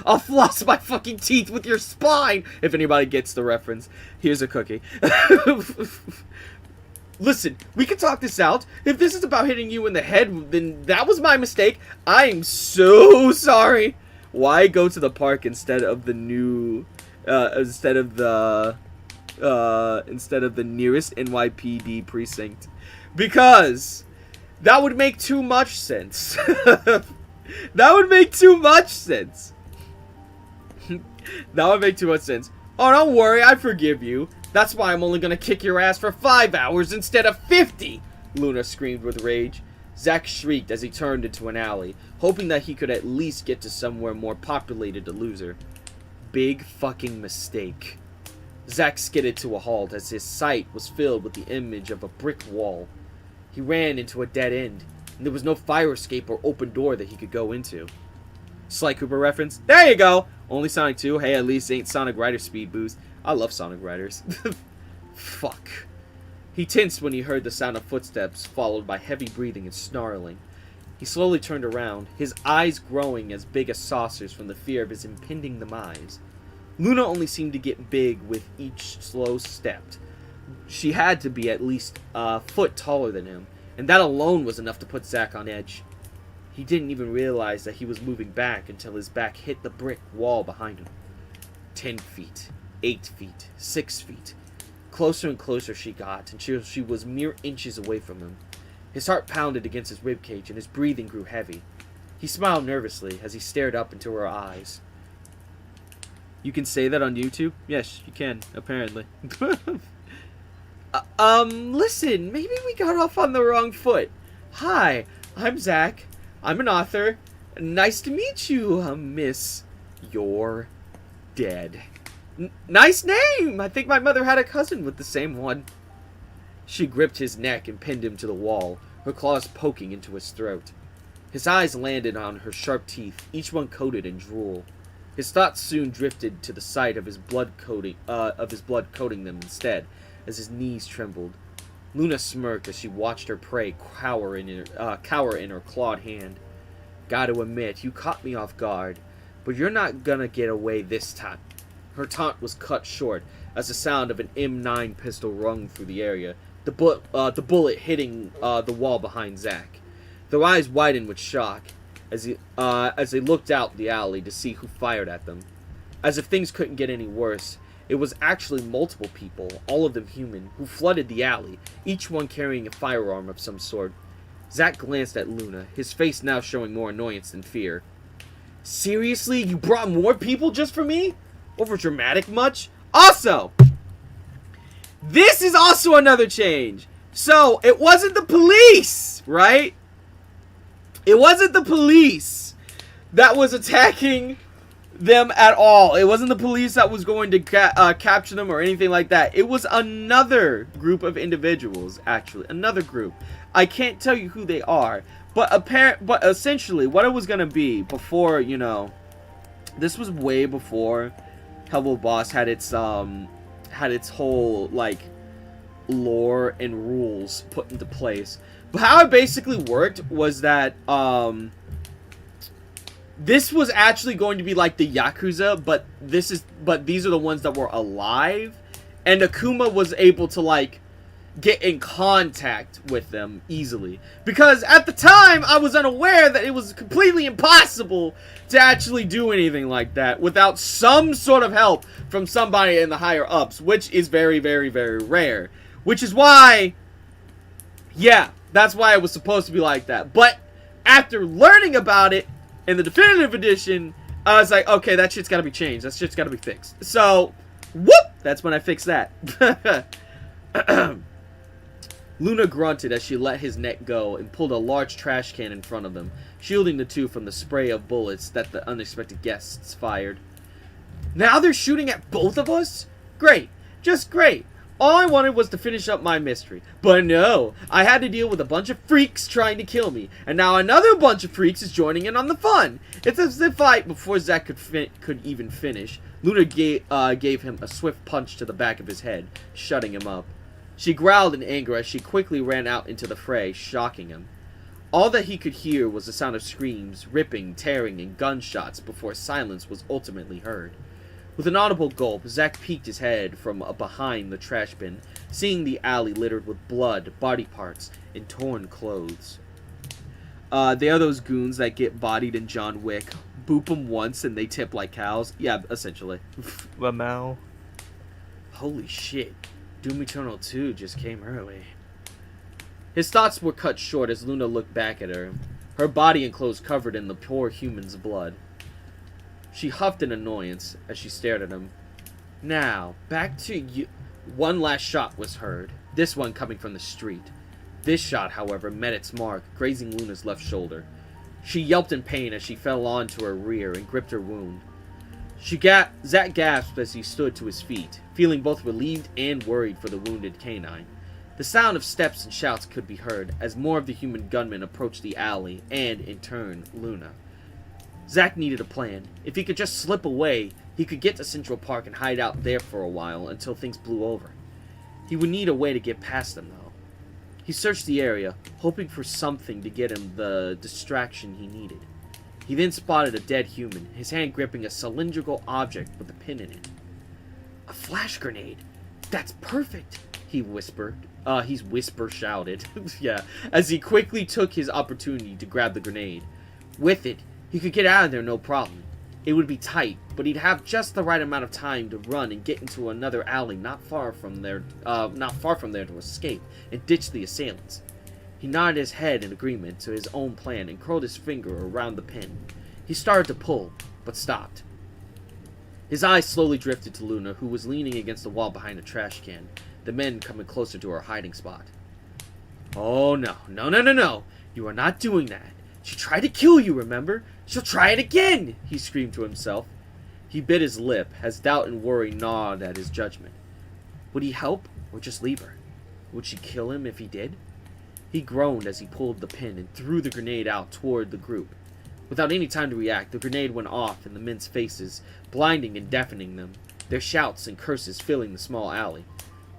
I'll floss my fucking teeth with your spine! If anybody gets the reference, here's a cookie. Listen, we can talk this out. If this is about hitting you in the head, then that was my mistake. I am so sorry. Why go to the park instead of the nearest NYPD precinct? Because that would make too much sense. That would make too much sense. That would make too much sense. Oh, don't worry, I forgive you. That's why I'm only gonna kick your ass for 5 hours instead of 50! Luna screamed with rage. Zach shrieked as he turned into an alley, hoping that he could at least get to somewhere more populated to lose her. Big fucking mistake. Zach skidded to a halt as his sight was filled with the image of a brick wall. He ran into a dead end, and there was no fire escape or open door that he could go into. Sly Cooper reference. There you go! Only Sonic 2. Hey, at least ain't Sonic Rider speed boost. I love Sonic Riders. Fuck. He tensed when he heard the sound of footsteps, followed by heavy breathing and snarling. He slowly turned around, his eyes growing as big as saucers from the fear of his impending demise. Luna only seemed to get big with each slow step. She had to be at least a foot taller than him, and that alone was enough to put Zach on edge. He didn't even realize that he was moving back until his back hit the brick wall behind him. 10 feet, 8 feet, 6 feet. Closer and closer she got, until she was mere inches away from him. His heart pounded against his ribcage, and his breathing grew heavy. He smiled nervously as he stared up into her eyes. You can say that on YouTube? Yes, you can, apparently. Listen, maybe we got off on the wrong foot. Hi, I'm Zach. I'm an author. Nice to meet you, miss. You're dead. Nice name! I think my mother had a cousin with the same one. She gripped his neck and pinned him to the wall, her claws poking into his throat. His eyes landed on her sharp teeth, each one coated in drool. His thoughts soon drifted to the sight of his blood coating them instead, as his knees trembled. Luna smirked as she watched her prey cower in her clawed hand. Gotta admit, you caught me off guard, but you're not gonna get away this time. Her taunt was cut short as the sound of an M9 pistol rung through the area, the bullet hitting the wall behind Zach. Their eyes widened with shock as they looked out the alley to see who fired at them. As if things couldn't get any worse, it was actually multiple people, all of them human, who flooded the alley, each one carrying a firearm of some sort. Zack glanced at Luna, his face now showing more annoyance than fear. Seriously? You brought more people just for me? Over dramatic much? Also, this is also another change. So, it wasn't the police, right? It wasn't the police that was attacking them at all. It wasn't the police that was going to capture them or anything like that. It was another group of individuals, actually. Another group. I can't tell you who they are. But essentially, what it was going to be before, you know, this was way before Helluva Boss had its whole, like, lore and rules put into place. But how it basically worked was that, this was actually going to be like the Yakuza, but these are the ones that were alive, and Akuma was able to, like, get in contact with them easily. Because at the time, I was unaware that it was completely impossible to actually do anything like that without some sort of help from somebody in the higher ups, which is very, very, very rare. Which is why, yeah, that's why it was supposed to be like that. But after learning about it in the definitive edition, I was like, okay, that shit's gotta be changed. That shit's gotta be fixed. So, whoop! That's when I fixed that. Luna grunted as she let his neck go and pulled a large trash can in front of them, shielding the two from the spray of bullets that the unexpected guests fired. Now they're shooting at both of us? Great. Just great. All I wanted was to finish up my mystery. But no, I had to deal with a bunch of freaks trying to kill me, and now another bunch of freaks is joining in on the fun. It's as if before Zack could even finish, Luna gave him a swift punch to the back of his head, shutting him up. She growled in anger as she quickly ran out into the fray, shocking him. All that he could hear was the sound of screams, ripping, tearing, and gunshots before silence was ultimately heard. With an audible gulp, Zack peeked his head from behind the trash bin, seeing the alley littered with blood, body parts, and torn clothes. They are those goons that get bodied in John Wick. Boop them once and they tip like cows. Yeah, essentially. Lamau. Holy shit. Doom Eternal 2 just came early. His thoughts were cut short as Luna looked back at her, her body and clothes covered in the poor human's blood. She huffed in annoyance as she stared at him. Now, back to you. One last shot was heard, this one coming from the street. This shot, however, met its mark, grazing Luna's left shoulder. She yelped in pain as she fell onto her rear and gripped her wound. Zack gasped as he stood to his feet, feeling both relieved and worried for the wounded canine. The sound of steps and shouts could be heard as more of the human gunmen approached the alley and, in turn, Luna. Zack needed a plan. If he could just slip away, he could get to Central Park and hide out there for a while until things blew over. He would need a way to get past them, though. He searched the area, hoping for something to get him the distraction he needed. He then spotted a dead human, his hand gripping a cylindrical object with a pin in it. A flash grenade! That's perfect! He whispered. He's whisper-shouted. Yeah, as he quickly took his opportunity to grab the grenade. With it, he could get out of there no problem. It would be tight, but he'd have just the right amount of time to run and get into another alley not far from there to escape and ditch the assailants. He nodded his head in agreement to his own plan and curled his finger around the pin. He started to pull, but stopped. His eyes slowly drifted to Luna, who was leaning against the wall behind a trash can, the men coming closer to her hiding spot. Oh no, no, no, no, no! You are not doing that! She tried to kill you, remember? She'll try it again! He screamed to himself. He bit his lip as doubt and worry gnawed at his judgment. Would he help, or just leave her? Would she kill him if he did? He groaned as he pulled the pin and threw the grenade out toward the group. Without any time to react, the grenade went off in the men's faces, blinding and deafening them, their shouts and curses filling the small alley.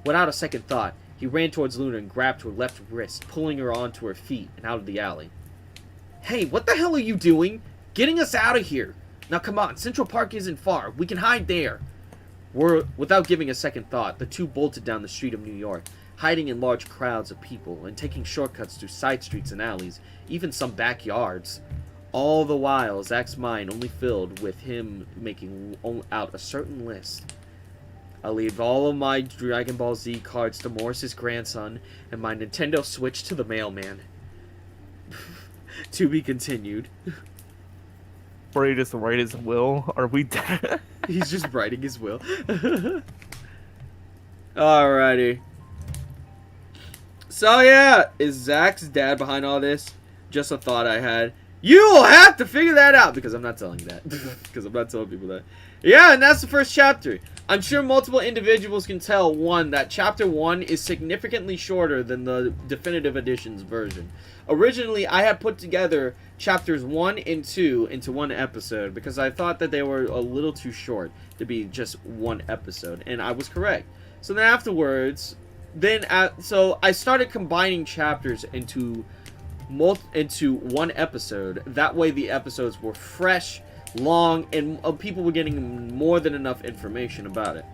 Without a second thought, he ran towards Luna and grabbed her left wrist, pulling her onto her feet and out of the alley. Hey, what the hell are you doing? Getting us out of here! Now come on, Central Park isn't far. We can hide there. Without giving a second thought, the two bolted down the street of New York, hiding in large crowds of people and taking shortcuts through side streets and alleys, even some backyards. All the while, Zack's mind only filled with him making out a certain list. I'll leave all of my Dragon Ball Z cards to Morris's grandson and my Nintendo Switch to the mailman. To be continued. Or he just write his will? Are we dead? He's just writing his will. Alrighty. So yeah, is Zach's dad behind all this? Just a thought I had. You'll have to figure that out, because I'm not telling you that. Because I'm not telling people that. Yeah, and that's the first chapter. I'm sure multiple individuals can tell, one, that chapter 1 is significantly shorter than the definitive edition's version. Originally, I had put together chapters 1 and 2 into one episode because I thought that they were a little too short to be just one episode, and I was correct. So then afterwards, so I started combining chapters into one episode. That way the episodes were fresh, long, and people were getting more than enough information about it.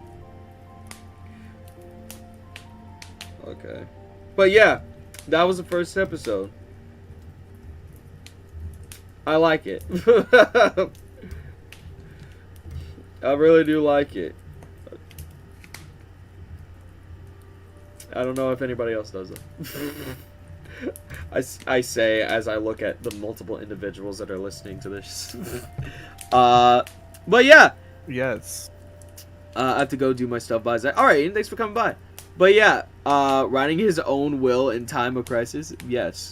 Okay. But yeah, that was the first episode. I like it. I really do like it. I don't know if anybody else does it. I say as I look at the multiple individuals that are listening to this. But yeah. Yes. I have to go do my stuff by Zach. Alright, Ian, thanks for coming by. But yeah, writing his own will in time of crisis. Yes.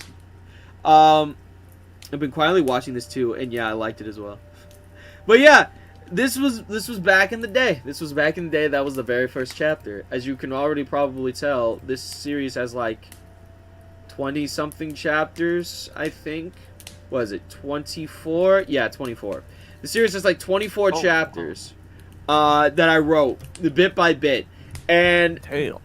I've been quietly watching this too, and yeah, I liked it as well. But yeah, this was back in the day. This was back in the day. That was the very first chapter. As you can already probably tell, this series has like 20-something chapters, I think. What is it, 24? Yeah, 24. The series has like 24 chapters that I wrote, bit by bit. And Damn.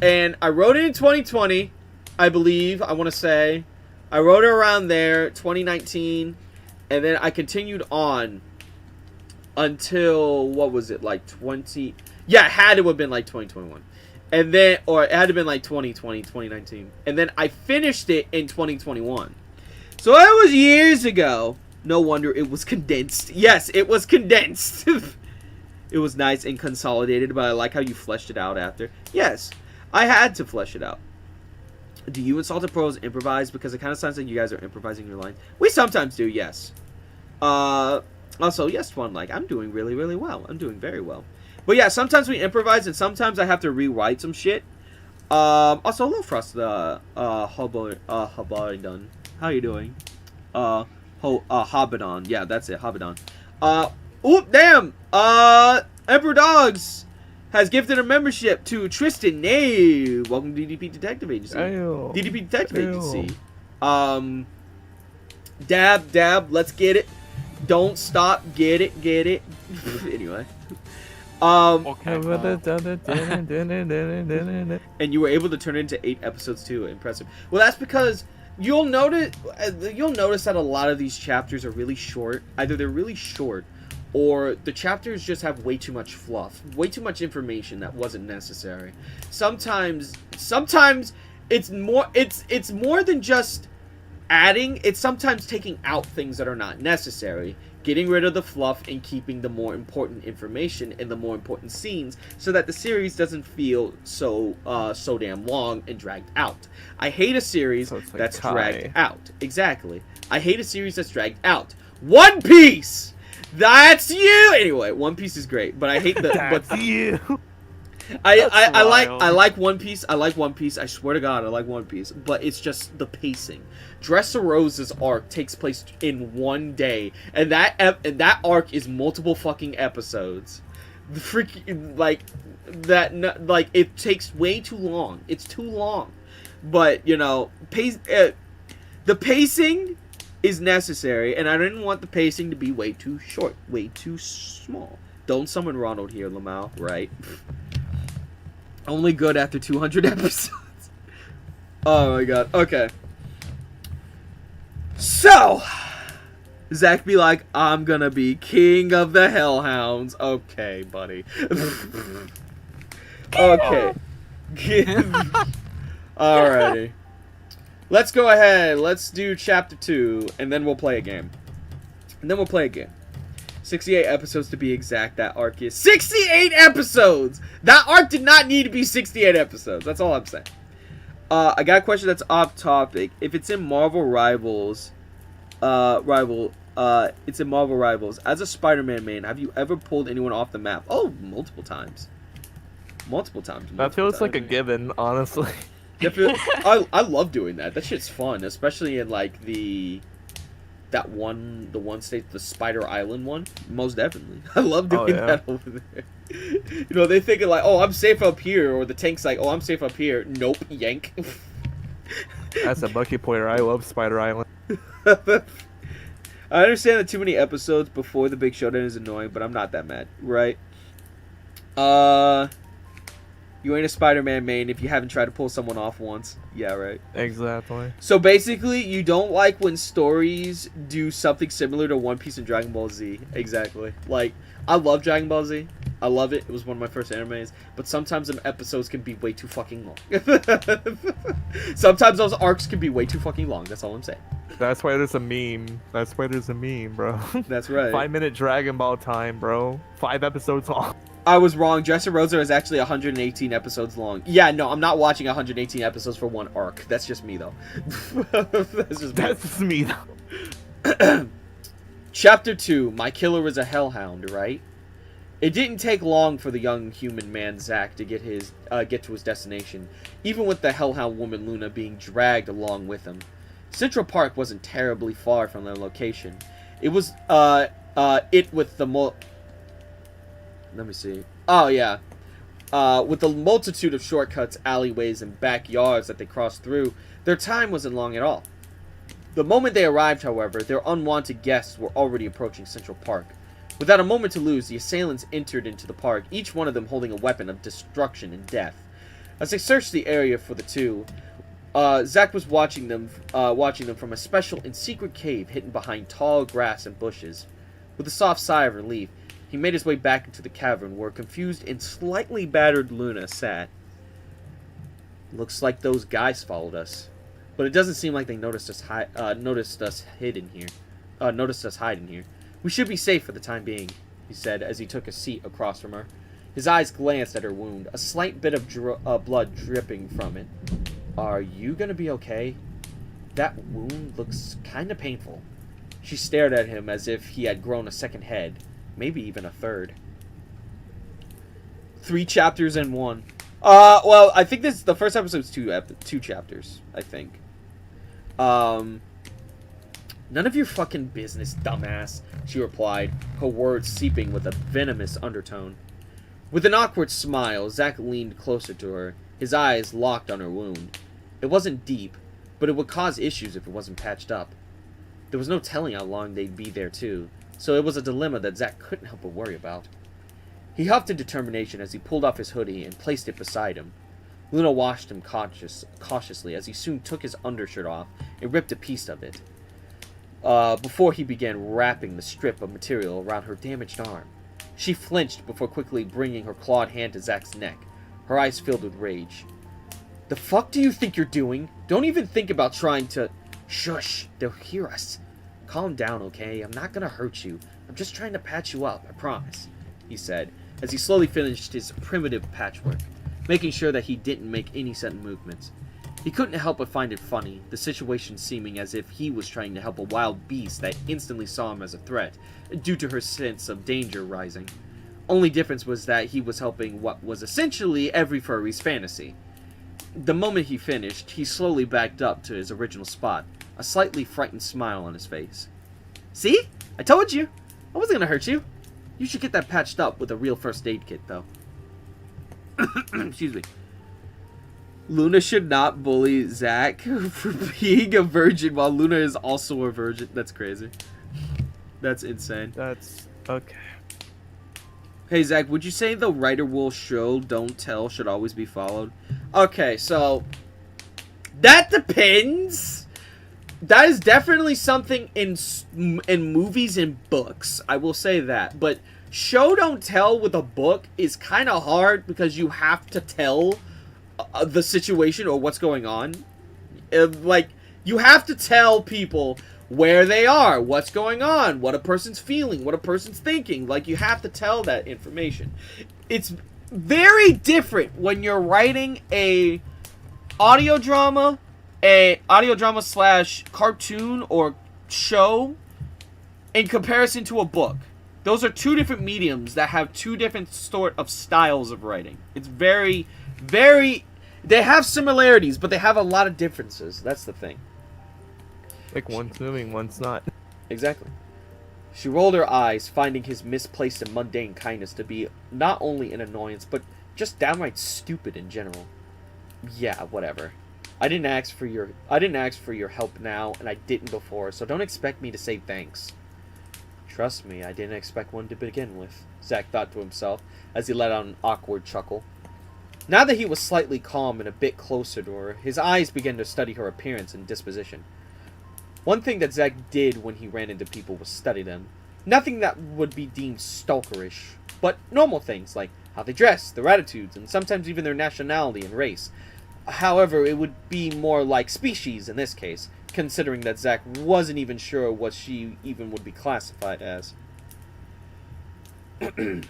and I wrote it in 2020, I believe, I want to say. I wrote it around there, 2019, and then I continued on until, what was it, like 20... Yeah, it had to have been like 2021. And then, or it had to have been like 2020, 2019. And then I finished it in 2021. So it was years ago. No wonder it was condensed. Yes, it was condensed. It was nice and consolidated, but I like how you fleshed it out after. Yes, I had to flesh it out. Do you and Salted Pros improvise? Because it kind of sounds like you guys are improvising your lines. We sometimes do, yes. Also, yes, one, like, I'm doing really, really well. I'm doing very well. But yeah, sometimes we improvise, and sometimes I have to rewrite some shit. Also, hello, Frost, Habadon. How you doing? Habadon. Yeah, that's it, Habadon. Oop, damn! Emperor Dogs has gifted a membership to Tristan. Hey, welcome to DDP Detective Agency. Ayo. DDP Detective Agency. Dab, let's get it. Don't stop, get it. Anyway. Okay. And you were able to turn it into 8 episodes too. Impressive. Well, that's because you'll notice that a lot of these chapters are really short. Either they're really short, or the chapters just have way too much fluff, way too much information that wasn't necessary. Sometimes it's more than just adding. It's sometimes taking out things that are not necessary, getting rid of the fluff and keeping the more important information and the more important scenes, so that the series doesn't feel so damn long and dragged out. I hate a series that's dragged out. Exactly. I hate a series that's dragged out. One Piece. That's you. Anyway, One Piece is great, but I hate the. That's you. I like One Piece. I like One Piece. I swear to God, I like One Piece. But it's just the pacing. Dressrosa's arc takes place in one day, and that arc is multiple fucking episodes. The freaking it takes way too long. It's too long. But you know, the pacing is necessary, and I didn't want the pacing to be way too short, way too small. Don't summon Ronald here, Lamau, right? Only good after 200 episodes. Oh my god. Okay. So, Zach be like, I'm gonna be king of the Hellhounds. Okay, buddy. Okay. Alrighty. Let's go ahead. Let's do chapter 2, and then we'll play a game. 68 episodes to be exact. That arc is 68 episodes! That arc did not need to be 68 episodes. That's all I'm saying. I got a question that's off topic. If it's in Marvel Rivals, it's in Marvel Rivals. As a Spider-Man main, have you ever pulled anyone off the map? Oh, multiple times. That feels like a given, honestly. I love doing that. That shit's fun, especially in like the one state, the Spider Island one. Most definitely, I love doing that over there. You know, they think like, oh, I'm safe up here, or the tank's like, oh, I'm safe up here. Nope, yank. That's a Bucky pointer. I love Spider Island. I understand that too many episodes before the big showdown is annoying, but I'm not that mad, right? You ain't a Spider-Man main if you haven't tried to pull someone off once. Yeah, right. Exactly. So basically, you don't like when stories do something similar to One Piece and Dragon Ball Z. Exactly. Like, I love Dragon Ball Z. I love it. It was one of my first animes. But sometimes them episodes can be way too fucking long. Sometimes those arcs can be way too fucking long. That's all I'm saying. That's why there's a meme. That's why there's a meme, bro. That's right. 5-minute Dragon Ball time, bro. 5 episodes long. I was wrong. Dressrosa is actually 118 episodes long. Yeah, no, I'm not watching 118 episodes for one arc. That's just me, though. That's me, though. Chapter 2. My killer is a Hellhound, right? It didn't take long for the young human man, Zack, to get to his destination, even with the Hellhound woman, Luna, being dragged along with him. Central Park wasn't terribly far from their location. It was, with the Let me see. Oh, yeah. With the multitude of shortcuts, alleyways, and backyards that they crossed through, their time wasn't long at all. The moment they arrived, however, their unwanted guests were already approaching Central Park. Without a moment to lose, the assailants entered into the park, each one of them holding a weapon of destruction and death. As they searched the area for the two, Zack was watching them from a special and secret cave hidden behind tall grass and bushes. With a soft sigh of relief, he made his way back into the cavern where a confused and slightly battered Luna sat. Looks like those guys followed us, but it doesn't seem like they noticed us hiding here. We should be safe for the time being, he said as he took a seat across from her. His eyes glanced at her wound, a slight bit of blood dripping from it. Are you gonna be okay? That wound looks kinda painful. She stared at him as if he had grown a second head. Maybe even a third. 3 chapters in 1. Well, I think the first episode's 2 chapters, I think. None of your fucking business, dumbass, she replied, her words seeping with a venomous undertone. With an awkward smile, Zack leaned closer to her, his eyes locked on her wound. It wasn't deep, but it would cause issues if it wasn't patched up. There was no telling how long they'd be there, too, so it was a dilemma that Zack couldn't help but worry about. He huffed in determination as he pulled off his hoodie and placed it beside him. Luna watched him cautiously as he soon took his undershirt off and ripped a piece of it, before he began wrapping the strip of material around her damaged arm. She flinched before quickly bringing her clawed hand to Zack's neck, her eyes filled with rage. The fuck do you think you're doing? Don't even think about trying to... Shush, they'll hear us. Calm down, okay? I'm not gonna hurt you. I'm just trying to patch you up, I promise, he said, as he slowly finished his primitive patchwork, making sure that he didn't make any sudden movements. He couldn't help but find it funny, the situation seeming as if he was trying to help a wild beast that instantly saw him as a threat, due to her sense of danger rising. Only difference was that he was helping what was essentially every furry's fantasy. The moment he finished, he slowly backed up to his original spot, a slightly frightened smile on his face. See? I told you! I wasn't gonna hurt you. You should get that patched up with a real first aid kit, though. Excuse me. Luna should not bully Zack for being a virgin while Luna is also a virgin. That's crazy. That's insane. That's... okay. Hey, Zack, would you say the writer will show, don't tell, should always be followed? Okay, so... that depends. That is definitely something in movies and books. I will say that. But show, don't tell with a book is kind of hard because you have to tell the situation or what's going on. Like, you have to tell people where they are, what's going on, what a person's feeling, what a person's thinking. Like, you have to tell that information. It's very different when you're writing a audio drama slash cartoon or show in comparison to a book. Those are two different mediums that have two different sort of styles of writing. It's very, very... They have similarities, but they have a lot of differences. That's the thing. Like one's moving, one's not. Exactly. She rolled her eyes, finding his misplaced and mundane kindness to be not only an annoyance, but just downright stupid in general. Yeah, whatever. I didn't ask for your help now, and I didn't before, so don't expect me to say thanks. Trust me, I didn't expect one to begin with, Zack thought to himself, as he let out an awkward chuckle. Now that he was slightly calm and a bit closer to her, his eyes began to study her appearance and disposition. One thing that Zack did when he ran into people was study them. Nothing that would be deemed stalkerish, but normal things like how they dress, their attitudes, and sometimes even their nationality and race. However, it would be more like species in this case, considering that Zack wasn't even sure what she even would be classified as. You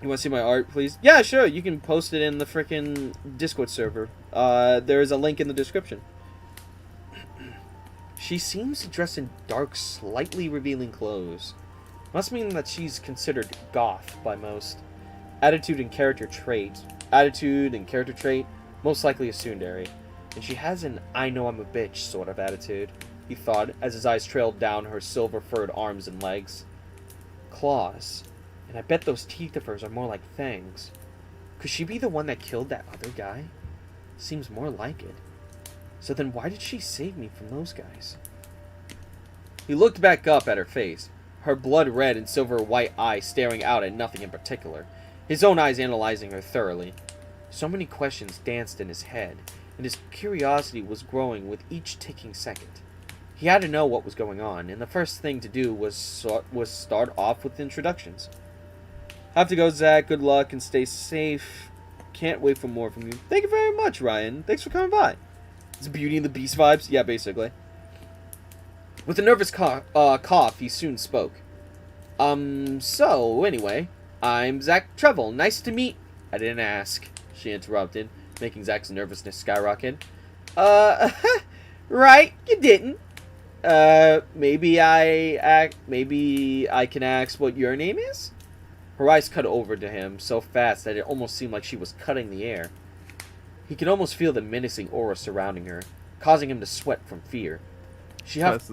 want to see my art, please? Yeah, sure. You can post it in the frickin' Discord server. There is a link in the description. She seems to dress in dark, slightly revealing clothes. Must mean that she's considered goth by most. Attitude and character trait, most likely a tsundere. And she has an I know I'm a bitch sort of attitude, he thought, as his eyes trailed down her silver-furred arms and legs. Claws. And I bet those teeth of hers are more like fangs. Could she be the one that killed that other guy? Seems more like it. So then why did she save me from those guys? He looked back up at her face, her blood-red and silver-white eyes staring out at nothing in particular, his own eyes analyzing her thoroughly. So many questions danced in his head, and his curiosity was growing with each ticking second. He had to know what was going on, and the first thing to do was start off with introductions. Have to go, Zack. Good luck and stay safe. Can't wait for more from you. Thank you very much, Ryan. Thanks for coming by. It's Beauty and the Beast vibes? Yeah, basically. With a nervous cough, he soon spoke. So, anyway, I'm Zack Trevel. Nice to meet... I didn't ask, she interrupted, making Zack's nervousness skyrocket. Right, you didn't. Maybe I can ask what your name is? Her eyes cut over to him so fast that it almost seemed like she was cutting the air. He could almost feel the menacing aura surrounding her, causing him to sweat from fear. She huffed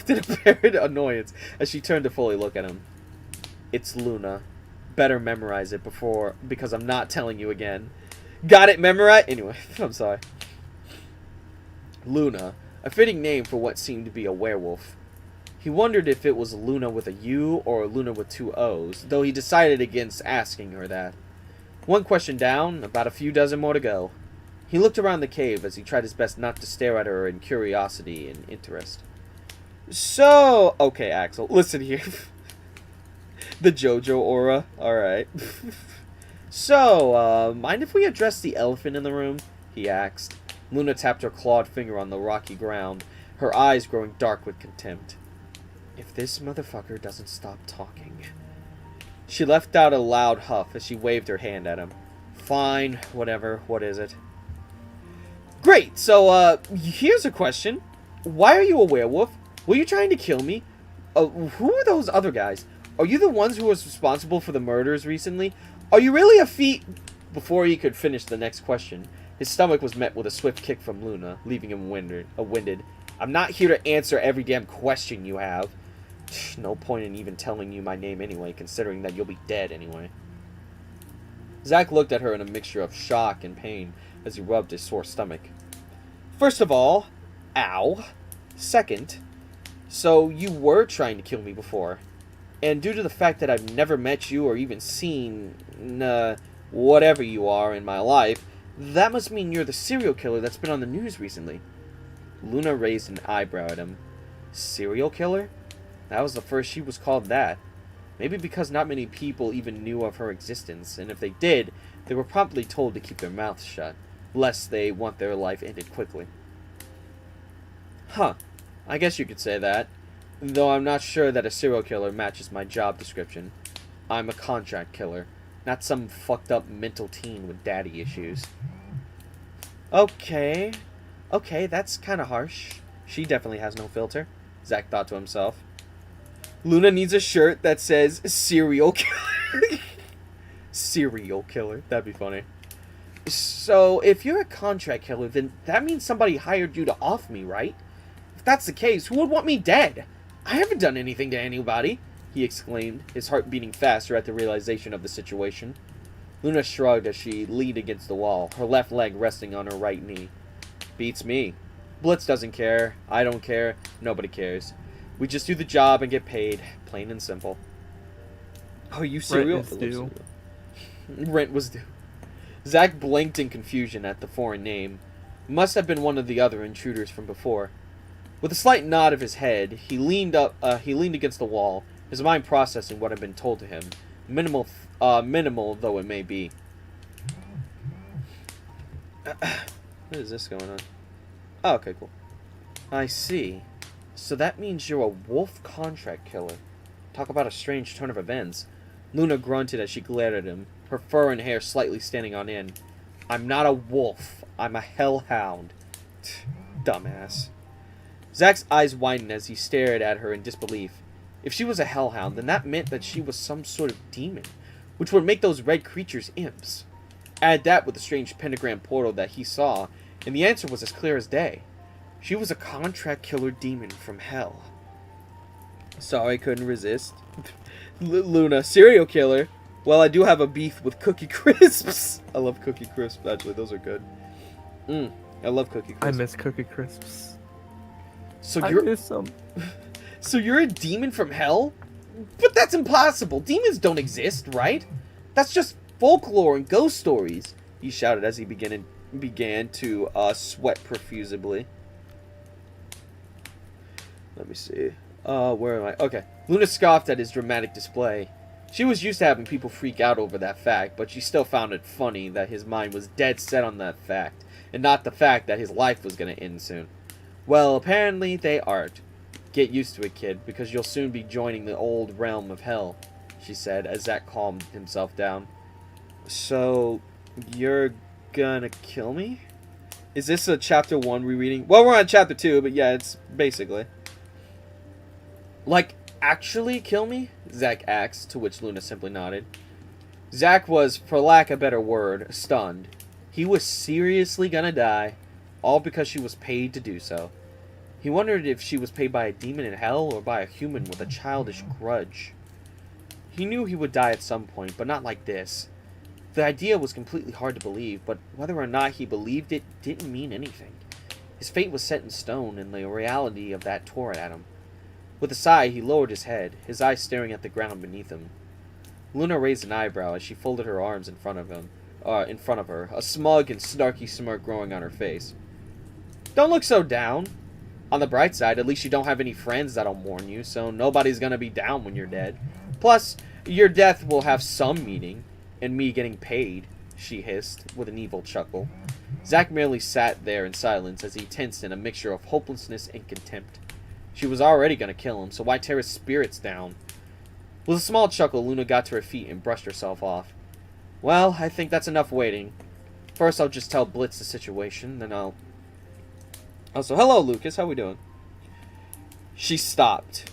in apparent annoyance as she turned to fully look at him. It's Luna. Better memorize it because I'm not telling you again. Got it memorized? Anyway, I'm sorry. Luna, a fitting name for what seemed to be a werewolf. He wondered if it was Luna with a U or Luna with 2 O's, though he decided against asking her that. One question down, about a few dozen more to go. He looked around the cave as he tried his best not to stare at her in curiosity and interest. So, okay, Axel, listen here. The JoJo aura, alright. So, mind if we address the elephant in the room? He asked. Luna tapped her clawed finger on the rocky ground, her eyes growing dark with contempt. If this motherfucker doesn't stop talking... She left out a loud huff as she waved her hand at him. Fine, whatever, what is it? Great, so, here's a question. Why are you a werewolf? Were you trying to kill me? Who are those other guys? Are you the ones who was responsible for the murders recently? Are you really a feat... Before he could finish the next question, his stomach was met with a swift kick from Luna, leaving him winded. I'm not here to answer every damn question you have. No point in even telling you my name anyway, considering that you'll be dead anyway. Zack looked at her in a mixture of shock and pain as he rubbed his sore stomach. First of all, ow. Second, so you were trying to kill me before. And due to the fact that I've never met you or even seen, whatever you are in my life, that must mean you're the serial killer that's been on the news recently. Luna raised an eyebrow at him. Serial killer? That was the first she was called that. Maybe because not many people even knew of her existence, and if they did, they were promptly told to keep their mouths shut, lest they want their life ended quickly. Huh. I guess you could say that. Though I'm not sure that a serial killer matches my job description. I'm a contract killer, not some fucked up mental teen with daddy issues. Okay. Okay, that's kind of harsh. She definitely has no filter, Zach thought to himself. Luna needs a shirt that says serial killer. Serial killer. That'd be funny. So, if you're a contract killer, then that means somebody hired you to off me, right? If that's the case, who would want me dead? I haven't done anything to anybody, he exclaimed, his heart beating faster at the realization of the situation. Luna shrugged as she leaned against the wall, her left leg resting on her right knee. Beats me. Blitz doesn't care. I don't care. Nobody cares. We just do the job and get paid. Plain and simple. Oh, you serial? Rent is due. Rent was due. Zach blinked in confusion at the foreign name. Must have been one of the other intruders from before. With a slight nod of his head, he leaned against the wall, his mind processing what had been told to him, minimal though it may be. What is this going on? Oh, okay, cool. I see. So that means you're a wolf contract killer. Talk about a strange turn of events. Luna grunted as she glared at him, her fur and hair slightly standing on end. I'm not a wolf. I'm a hellhound. Dumbass. Zach's eyes widened as he stared at her in disbelief. If she was a hellhound, then that meant that she was some sort of demon, which would make those red creatures imps. Add that with the strange pentagram portal that he saw, and the answer was as clear as day. She was a contract killer demon from hell. Sorry, couldn't resist. Luna, serial killer. Well, I do have a beef with Cookie Crisps. I love Cookie Crisps, actually. Those are good. I love Cookie Crisps. I miss Cookie Crisps. So I you're miss them. So you're a demon from hell? But that's impossible. Demons don't exist, right? That's just folklore and ghost stories, he shouted as he began to sweat profusely. Let me see. Where am I? Okay. Luna scoffed at his dramatic display. She was used to having people freak out over that fact, but she still found it funny that his mind was dead set on that fact, and not the fact that his life was going to end soon. Well, apparently they aren't. Get used to it, kid, because you'll soon be joining the old realm of hell, she said, as Zach calmed himself down. So, you're gonna kill me? Is this a chapter 1 rereading? Well, we're on chapter 2, but yeah, it's basically. Like, actually kill me? Zach asked, to which Luna simply nodded. Zach was, for lack of a better word, stunned. He was seriously gonna die, all because she was paid to do so. He wondered if she was paid by a demon in hell or by a human with a childish grudge. He knew he would die at some point, but not like this. The idea was completely hard to believe, but whether or not he believed it didn't mean anything. His fate was set in stone, and the reality of that tore at him. With a sigh, he lowered his head, his eyes staring at the ground beneath him. Luna raised an eyebrow as she folded her arms in front of her, a smug and snarky smirk growing on her face. Don't look so down. On the bright side, at least you don't have any friends that'll mourn you, so nobody's gonna be down when you're dead. Plus, your death will have some meaning, and me getting paid, she hissed, with an evil chuckle. Zach merely sat there in silence as he tensed in a mixture of hopelessness and contempt. She was already gonna kill him, so why tear his spirits down? With a small chuckle, Luna got to her feet and brushed herself off. Well, I think that's enough waiting. First, I'll just tell Blitz the situation, then I'll... Also, hello, Lucas. How we doing? She stopped,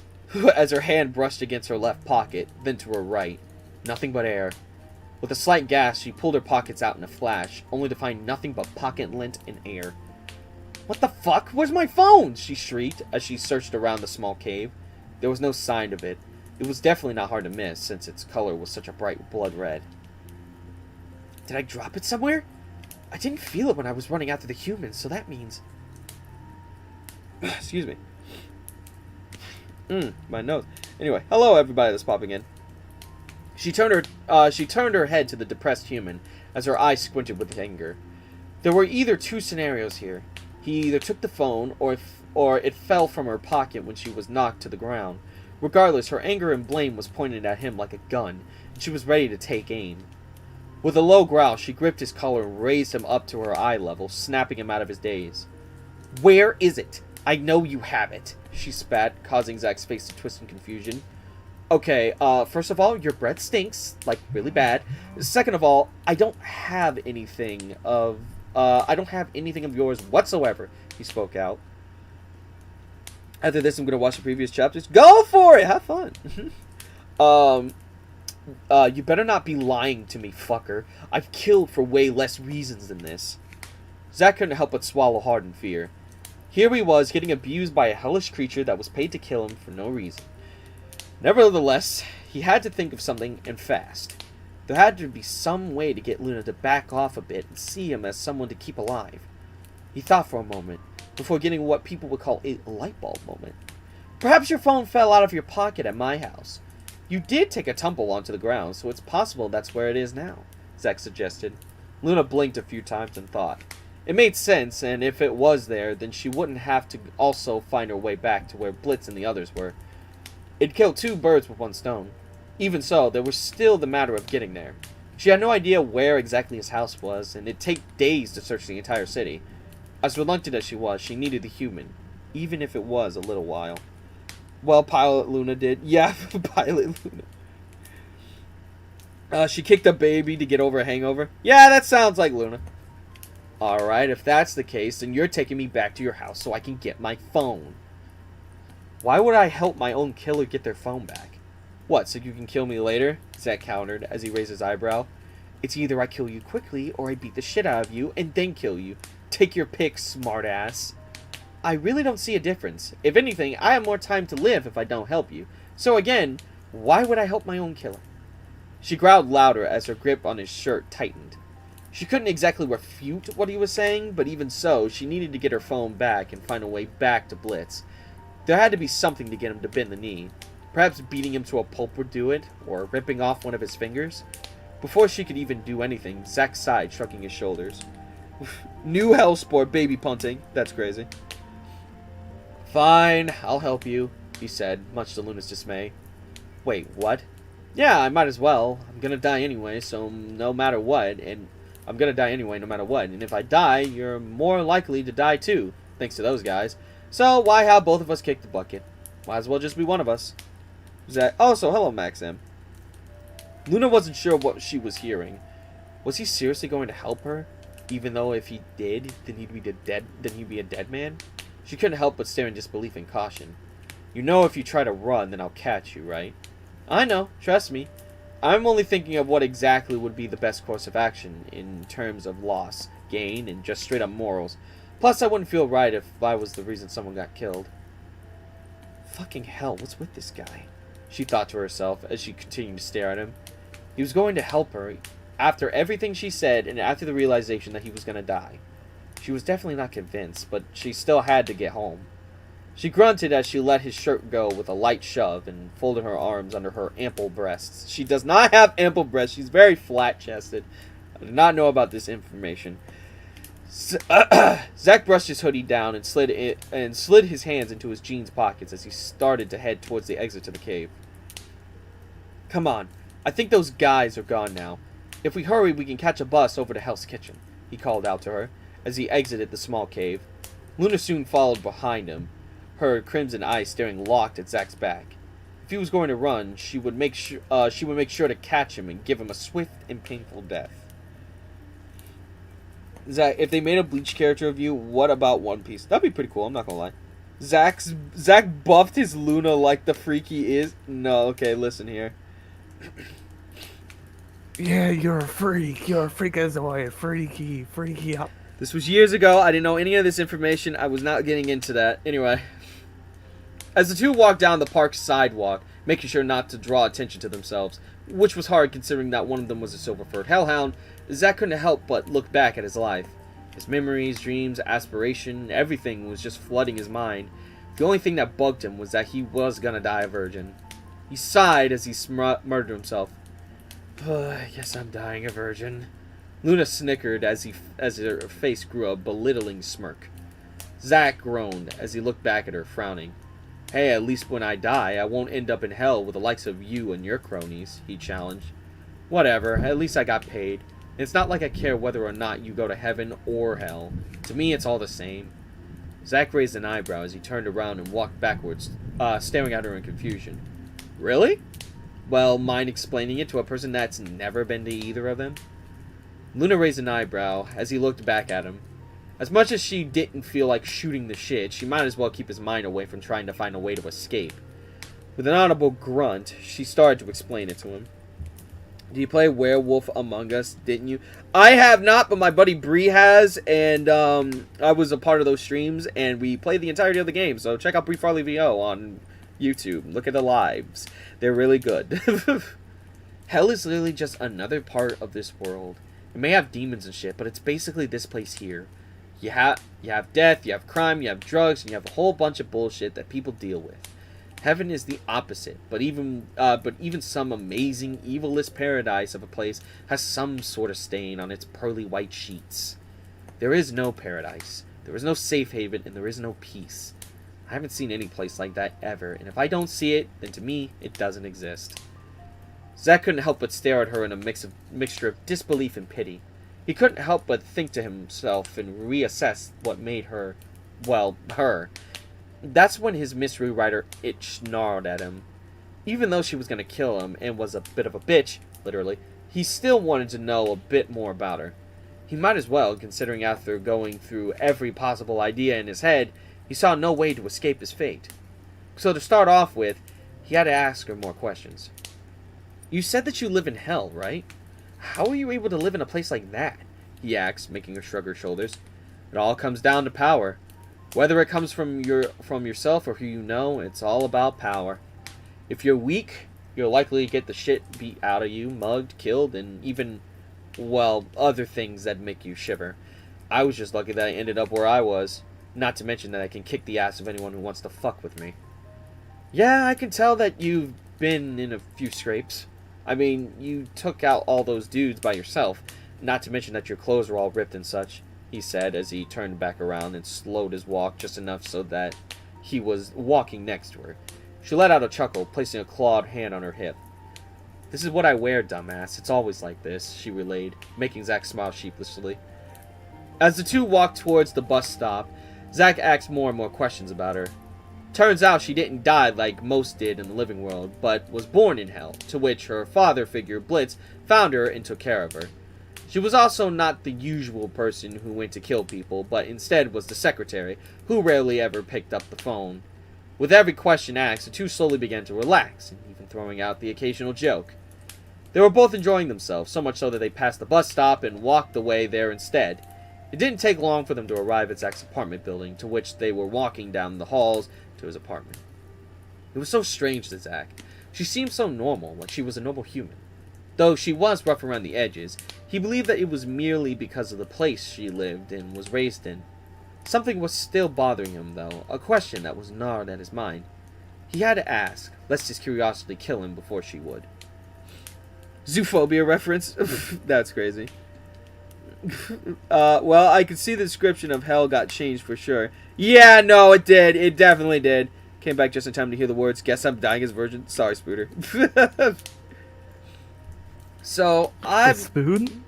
as her hand brushed against her left pocket, then to her right. Nothing but air. With a slight gasp, she pulled her pockets out in a flash, only to find nothing but pocket lint and air. What the fuck? Where's my phone? She shrieked, as she searched around the small cave. There was no sign of it. It was definitely not hard to miss, since its color was such a bright blood red. Did I drop it somewhere? I didn't feel it when I was running after the humans, so that means... Excuse me. My nose. Anyway, hello everybody that's popping in. She turned her head to the depressed human as her eyes squinted with anger. There were either two scenarios here. He either took the phone or it fell from her pocket when she was knocked to the ground. Regardless, her anger and blame was pointed at him like a gun, and she was ready to take aim. With a low growl, she gripped his collar and raised him up to her eye level, snapping him out of his daze. Where is it? I know you have it, she spat, causing Zach's face to twist in confusion. Okay, first of all, your breath stinks, like, really bad. Second of all, I don't have anything of I don't have anything of yours whatsoever, he spoke out. After this, I'm going to watch the previous chapters. Go for it! Have fun! You better not be lying to me, fucker. I've killed for way less reasons than this. Zack couldn't help but swallow hard in fear. Here he was, getting abused by a hellish creature that was paid to kill him for no reason. Nevertheless, he had to think of something, and fast. There had to be some way to get Luna to back off a bit and see him as someone to keep alive. He thought for a moment, before getting what people would call a light bulb moment. Perhaps your phone fell out of your pocket at my house. You did take a tumble onto the ground, so it's possible that's where it is now, Zack suggested. Luna blinked a few times and thought. It made sense, and if it was there, then she wouldn't have to also find her way back to where Blitz and the others were. It'd kill 2 birds with 1 stone. Even so, there was still the matter of getting there. She had no idea where exactly his house was, and it'd take days to search the entire city. As reluctant as she was, she needed the human, even if it was a little while. Well, Pilot Luna did. Yeah, Pilot Luna. She kicked a baby to get over a hangover. Yeah, that sounds like Luna. Alright, if that's the case, then you're taking me back to your house so I can get my phone. Why would I help my own killer get their phone back? What, so you can kill me later? Zack countered as he raised his eyebrow. It's either I kill you quickly or I beat the shit out of you and then kill you. Take your pick, smartass. I really don't see a difference. If anything, I have more time to live if I don't help you. So again, why would I help my own killer? She growled louder as her grip on his shirt tightened. She couldn't exactly refute what he was saying, but even so, she needed to get her phone back and find a way back to Blitz. There had to be something to get him to bend the knee. Perhaps beating him to a pulp would do it, or ripping off one of his fingers. Before she could even do anything, Zack sighed, shrugging his shoulders. New hell sport, baby punting. That's crazy. Fine, I'll help you, he said, much to Luna's dismay. Wait, what? Yeah, I might as well. I'm gonna die anyway, so no matter what, and I'm gonna die anyway no matter what, and if I die, you're more likely to die too, thanks to those guys. So why have both of us kick the bucket? Might as well just be one of us. Zack, oh, so hello, Maxim. Luna wasn't sure what she was hearing. Was he seriously going to help her? Even though if he did, then he'd be a dead man? She couldn't help but stare in disbelief and caution. You know if you try to run, then I'll catch you, right? I know, trust me. I'm only thinking of what exactly would be the best course of action in terms of loss, gain, and just straight up morals. Plus, I wouldn't feel right if I was the reason someone got killed. Fucking hell, what's with this guy? She thought to herself as she continued to stare at him. He was going to help her after everything she said and after the realization that he was going to die. She was definitely not convinced, but she still had to get home. She grunted as she let his shirt go with a light shove and folded her arms under her ample breasts. She does not have ample breasts. She's very flat-chested. I did not know about this information. Zack brushed his hoodie down and slid his hands into his jeans pockets as he started to head towards the exit to the cave. Come on. I think those guys are gone now. If we hurry, we can catch a bus over to Hell's Kitchen, he called out to her as he exited the small cave. Luna soon followed behind him, her crimson eyes staring locked at Zack's back. If he was going to run, she would make sure to catch him and give him a swift and painful death. Zack, if they made a Bleach character of you, what about One Piece? That'd be pretty cool, I'm not gonna lie. Zack buffed his Luna like the freak he is. No, okay, listen here. Yeah, you're a freak. You're a freak as a freaky up. This was years ago. I didn't know any of this information. I was not getting into that. Anyway. As the two walked down the park's sidewalk, making sure not to draw attention to themselves, which was hard considering that one of them was a silver-furred hellhound, Zack couldn't help but look back at his life. His memories, dreams, aspiration, everything was just flooding his mind. The only thing that bugged him was that he was gonna die a virgin. He sighed as he murmured to himself, I guess I'm dying a virgin. Luna snickered as her face grew a belittling smirk. Zack groaned as he looked back at her, frowning. Hey, at least when I die, I won't end up in hell with the likes of you and your cronies, he challenged. Whatever, at least I got paid. It's not like I care whether or not you go to heaven or hell. To me, it's all the same. Zack raised an eyebrow as he turned around and walked backwards, staring at her in confusion. Really? Well, mind explaining it to a person that's never been to either of them? Luna raised an eyebrow as he looked back at him. As much as she didn't feel like shooting the shit, she might as well keep his mind away from trying to find a way to escape. With an audible grunt, she started to explain it to him. "Do you play Werewolf Among Us, didn't you?" I have not, but my buddy Bree has, and I was a part of those streams, and we played the entirety of the game, so check out Bree Farley VO on YouTube. Look at the lives. They're really good. Hell is literally just another part of this world. It may have demons and shit, but it's basically this place here. You have death, you have crime, you have drugs, and you have a whole bunch of bullshit that people deal with. Heaven is the opposite, but even some amazing, evilless paradise of a place has some sort of stain on its pearly white sheets. There is no paradise, there is no safe haven, and there is no peace. I haven't seen any place like that ever, and if I don't see it, then to me, it doesn't exist. Zack couldn't help but stare at her in a mixture of disbelief and pity. He couldn't help but think to himself and reassess what made her, well, her. That's when his mystery writer itch snarled at him. Even though she was going to kill him and was a bit of a bitch, literally, he still wanted to know a bit more about her. He might as well, considering after going through every possible idea in his head, he saw no way to escape his fate. So to start off with, he had to ask her more questions. "You said that you live in hell, right? How are you able to live in a place like that?" he asked, making her shrug her shoulders. "It all comes down to power. Whether it comes from yourself or who you know, it's all about power. If you're weak, you're likely to get the shit beat out of you, mugged, killed, and even, well, other things that make you shiver. I was just lucky that I ended up where I was. Not to mention that I can kick the ass of anyone who wants to fuck with me." "Yeah, I can tell that you've been in a few scrapes. I mean, you took out all those dudes by yourself, not to mention that your clothes were all ripped and such," he said as he turned back around and slowed his walk just enough so that he was walking next to her. She let out a chuckle, placing a clawed hand on her hip. "This is what I wear, dumbass. It's always like this," she relayed, making Zack smile sheepishly. As the two walked towards the bus stop, Zack asked more and more questions about her. Turns out she didn't die like most did in the living world, but was born in hell, to which her father figure, Blitz, found her and took care of her. She was also not the usual person who went to kill people, but instead was the secretary, who rarely ever picked up the phone. With every question asked, the two slowly began to relax, and even throwing out the occasional joke. They were both enjoying themselves, so much so that they passed the bus stop and walked away there instead. It didn't take long for them to arrive at Zack's apartment building, to which they were walking down the halls to his apartment. It was so strange to Zack. She seemed so normal, like she was a normal human. Though she was rough around the edges, he believed that it was merely because of the place she lived and was raised in. Something was still bothering him, though, a question that was gnawed at his mind. He had to ask, lest his curiosity kill him before she would. Zoophobia reference? That's crazy. Well, I could see the description of hell got changed for sure. Yeah, no, it did. It definitely did. Came back just in time to hear the words, "Guess I'm dying as virgin." Sorry, Spooter. So, Spoon?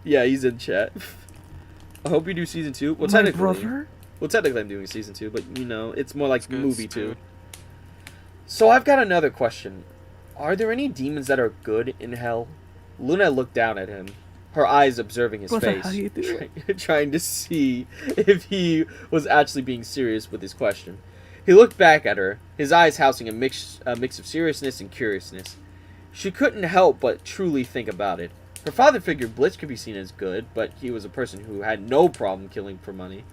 Yeah, he's in chat. I hope you do season 2. Well, My technically, brother? I'm doing season 2, but, you know, it's more like Good, movie Spoon. 2. So, I've got another question. Are there any demons that are good in hell? Luna looked down at him, her eyes observing his Brother, face, how do you do it? trying to see if he was actually being serious with his question. He looked back at her, his eyes housing a mix of seriousness and curiousness. She couldn't help but truly think about it. Her father figured Blitz could be seen as good, but he was a person who had no problem killing for money.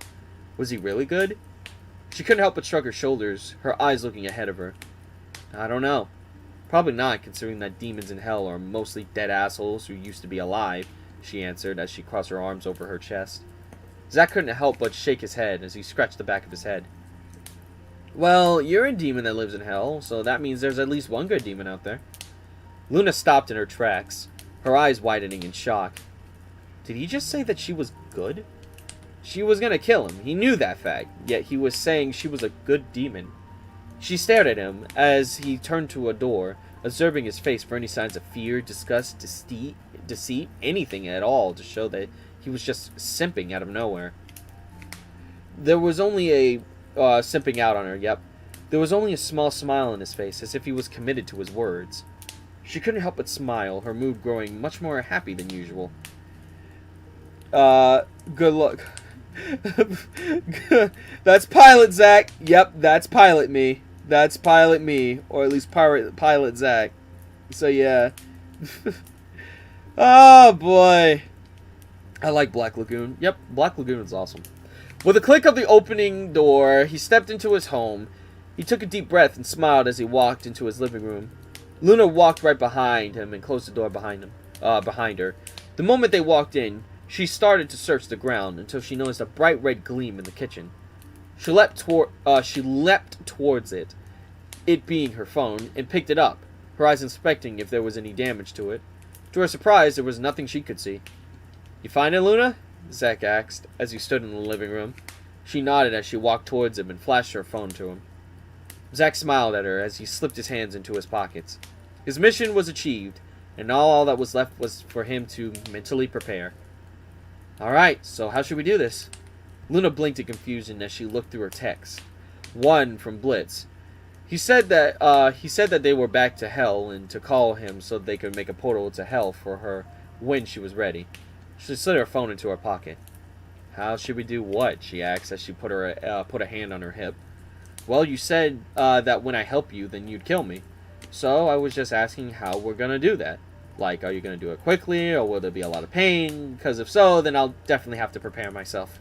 Was he really good? She couldn't help but shrug her shoulders, her eyes looking ahead of her. I don't know. Probably not, considering that demons in hell are mostly dead assholes who used to be alive, she answered as she crossed her arms over her chest. Zack couldn't help but shake his head as he scratched the back of his head. Well, you're a demon that lives in hell, so that means there's at least one good demon out there. Luna stopped in her tracks, her eyes widening in shock. Did he just say that she was good? She was gonna kill him, he knew that fact, yet he was saying she was a good demon. She stared at him as he turned to a door, observing his face for any signs of fear, disgust, deceit, anything at all to show that he was just simping out of nowhere. There was only a simping out on her, yep. There was only a small smile on his face, as if he was committed to his words. She couldn't help but smile, her mood growing much more happy than usual. Good luck. That's Pilot Zach. Yep, that's Pilot me. That's Pilot me. Or at least Pilot Zach. So, yeah. Oh, boy. I like Black Lagoon. Yep, Black Lagoon is awesome. With a click of the opening door, he stepped into his home. He took a deep breath and smiled as he walked into his living room. Luna walked right behind him and closed the door behind her. The moment they walked in, she started to search the ground until she noticed a bright red gleam in the kitchen. She leapt towards it, it being her phone, and picked it up, her eyes inspecting if there was any damage to it. To her surprise, there was nothing she could see. "You find it, Luna?" Zach asked, as he stood in the living room. She nodded as she walked towards him and flashed her phone to him. Zach smiled at her as he slipped his hands into his pockets. His mission was achieved, and all that was left was for him to mentally prepare. "Alright, so how should we do this?" Luna blinked in confusion as she looked through her texts. One from Blitz. He said that they were back to Hell and to call him so they could make a portal to Hell for her when she was ready. She slid her phone into her pocket. "How should we do what?" she asked as she put a hand on her hip. "Well, you said that when I help you, then you'd kill me. So I was just asking how we're gonna do that. Like, are you gonna do it quickly, or will there be a lot of pain? Because if so, then I'll definitely have to prepare myself."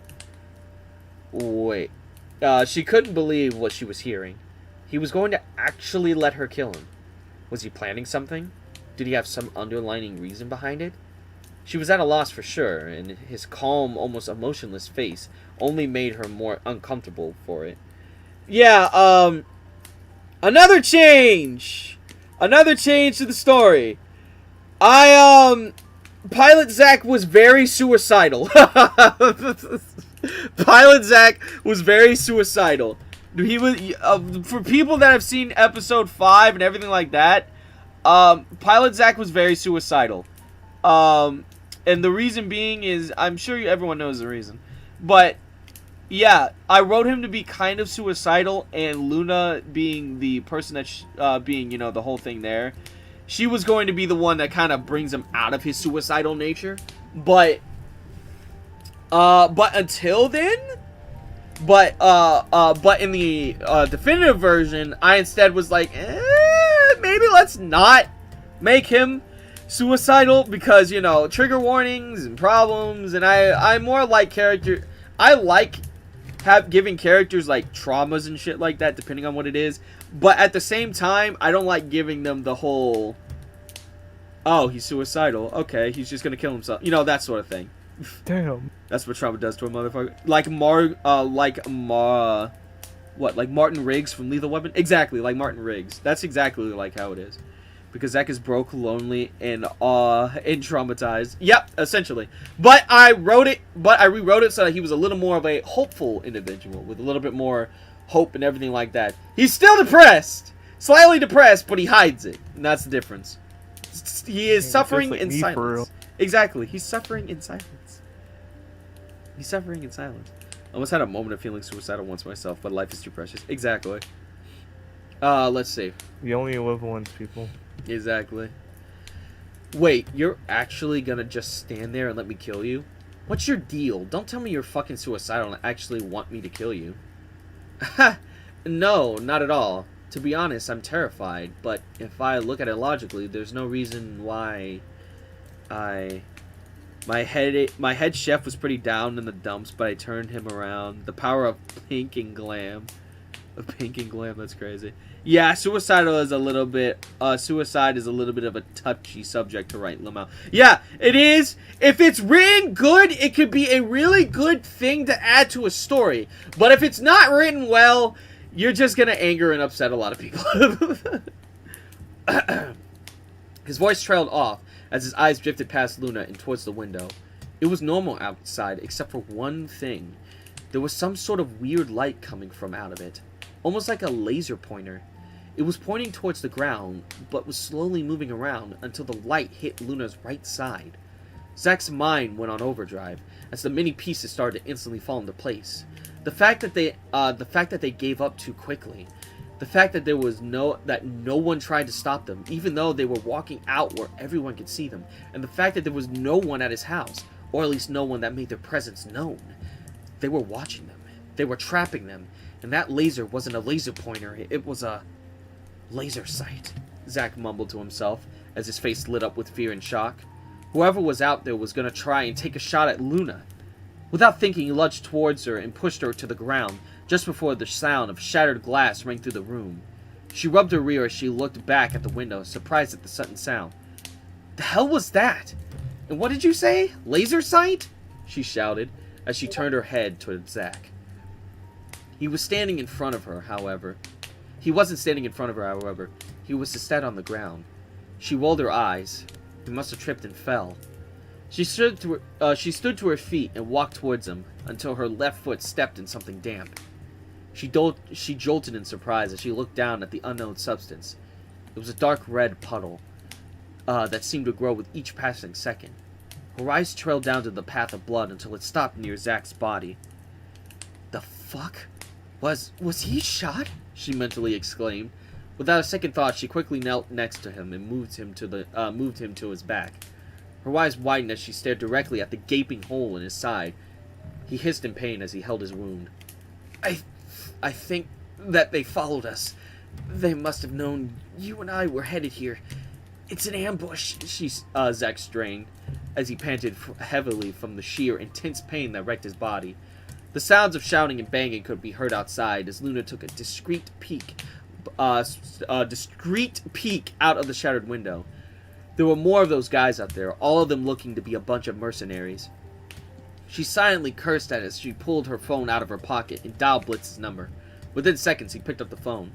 Wait. She couldn't believe what she was hearing. He was going to actually let her kill him. Was he planning something? Did he have some underlying reason behind it? She was at a loss for sure, and his calm, almost emotionless face only made her more uncomfortable for it. Yeah, another change! Another change to the story. Pilot Zach was very suicidal. Pilot Zach was very suicidal. He was, for people that have seen episode 5 and everything like that, Pilot Zach was very suicidal. And the reason being is, I'm sure everyone knows the reason. But, yeah, I wrote him to be kind of suicidal, and Luna being the person that, being, you know, the whole thing there, she was going to be the one that kind of brings him out of his suicidal nature. But until then, but in the definitive version, I instead was like, maybe let's not make him suicidal, because, you know, trigger warnings and problems, and I more like character. I like giving characters like traumas and shit like that, depending on what it is. But at the same time, I don't like giving them the whole, oh, he's suicidal, okay, he's just gonna kill himself, you know, that sort of thing. Damn. That's what trauma does to a motherfucker. Like Martin Riggs from Lethal Weapon. Exactly, like Martin Riggs. That's exactly like how it is. Because Zach is broke, lonely, and traumatized. Yep, essentially. But I rewrote it so that he was a little more of a hopeful individual with a little bit more hope and everything like that. He's still depressed, slightly depressed, but he hides it, and that's the difference. He is suffering in silence. Exactly, he's suffering in silence. He's suffering in silence. I almost had a moment of feeling suicidal once myself, but life is too precious. Exactly. Let's see. You only live once, people. Exactly. Wait, you're actually gonna just stand there and let me kill you? What's your deal? Don't tell me you're fucking suicidal and actually want me to kill you. Ha! No, not at all. To be honest, I'm terrified, but if I look at it logically, there's no reason why My head chef was pretty down in the dumps, but I turned him around. The power of pink and glam. That's crazy. Yeah, suicide is a little bit of a touchy subject to write Lamau. Yeah, it is. If it's written good, it could be a really good thing to add to a story. But if it's not written well, you're just gonna anger and upset a lot of people. His voice trailed off as his eyes drifted past Luna and towards the window. It was normal outside, except for one thing. There was some sort of weird light coming from out of it, almost like a laser pointer. It was pointing towards the ground, but was slowly moving around until the light hit Luna's right side. Zach's mind went on overdrive as the many pieces started to instantly fall into place. The fact that they gave up too quickly, the fact that no one tried to stop them, even though they were walking out where everyone could see them, and the fact that there was no one at his house. Or at least no one that made their presence known. They were watching them. They were trapping them. And that laser wasn't a laser pointer. It was a laser sight. Zack mumbled to himself as his face lit up with fear and shock. Whoever was out there was going to try and take a shot at Luna. Without thinking, he lunged towards her and pushed her to the ground just before the sound of shattered glass rang through the room. She rubbed her rear as she looked back at the window, surprised at the sudden sound. The hell was that? And what did you say? Laser sight? She shouted as she turned her head toward Zack. He was standing in front of her, however. He wasn't standing in front of her, however. He was instead on the ground. She rolled her eyes. He must have tripped and fell. She stood to her feet and walked towards him until her left foot stepped in something damp. She jolted in surprise as she looked down at the unknown substance. It was a dark red puddle that seemed to grow with each passing second. Her eyes trailed down to the path of blood until it stopped near Zack's body. The fuck? Was he shot? She mentally exclaimed. Without a second thought, she quickly knelt next to him and moved him to his back. Her eyes widened as she stared directly at the gaping hole in his side. He hissed in pain as he held his wound. I think that they followed us. They must have known you and I were headed here. It's an ambush, Zack strained, as he panted heavily from the sheer, intense pain that wrecked his body. The sounds of shouting and banging could be heard outside as Luna took a discreet peek out of the shattered window. There were more of those guys out there, all of them looking to be a bunch of mercenaries. She silently cursed at as she pulled her phone out of her pocket and dialed Blitz's number. Within seconds, he picked up the phone.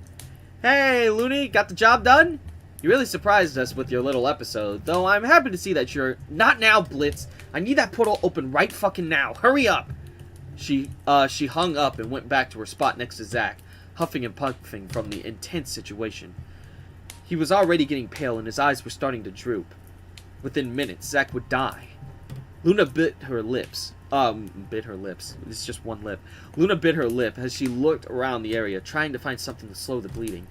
Hey, Looney, got the job done? You really surprised us with your little episode, though I'm happy to see that you're... Not now, Blitz. I need that portal open right fucking now. Hurry up! She hung up and went back to her spot next to Zack, huffing and puffing from the intense situation. He was already getting pale and his eyes were starting to droop. Within minutes, Zack would die. Luna bit her lips. It's just one lip. Luna bit her lip as she looked around the area, trying to find something to slow the bleeding.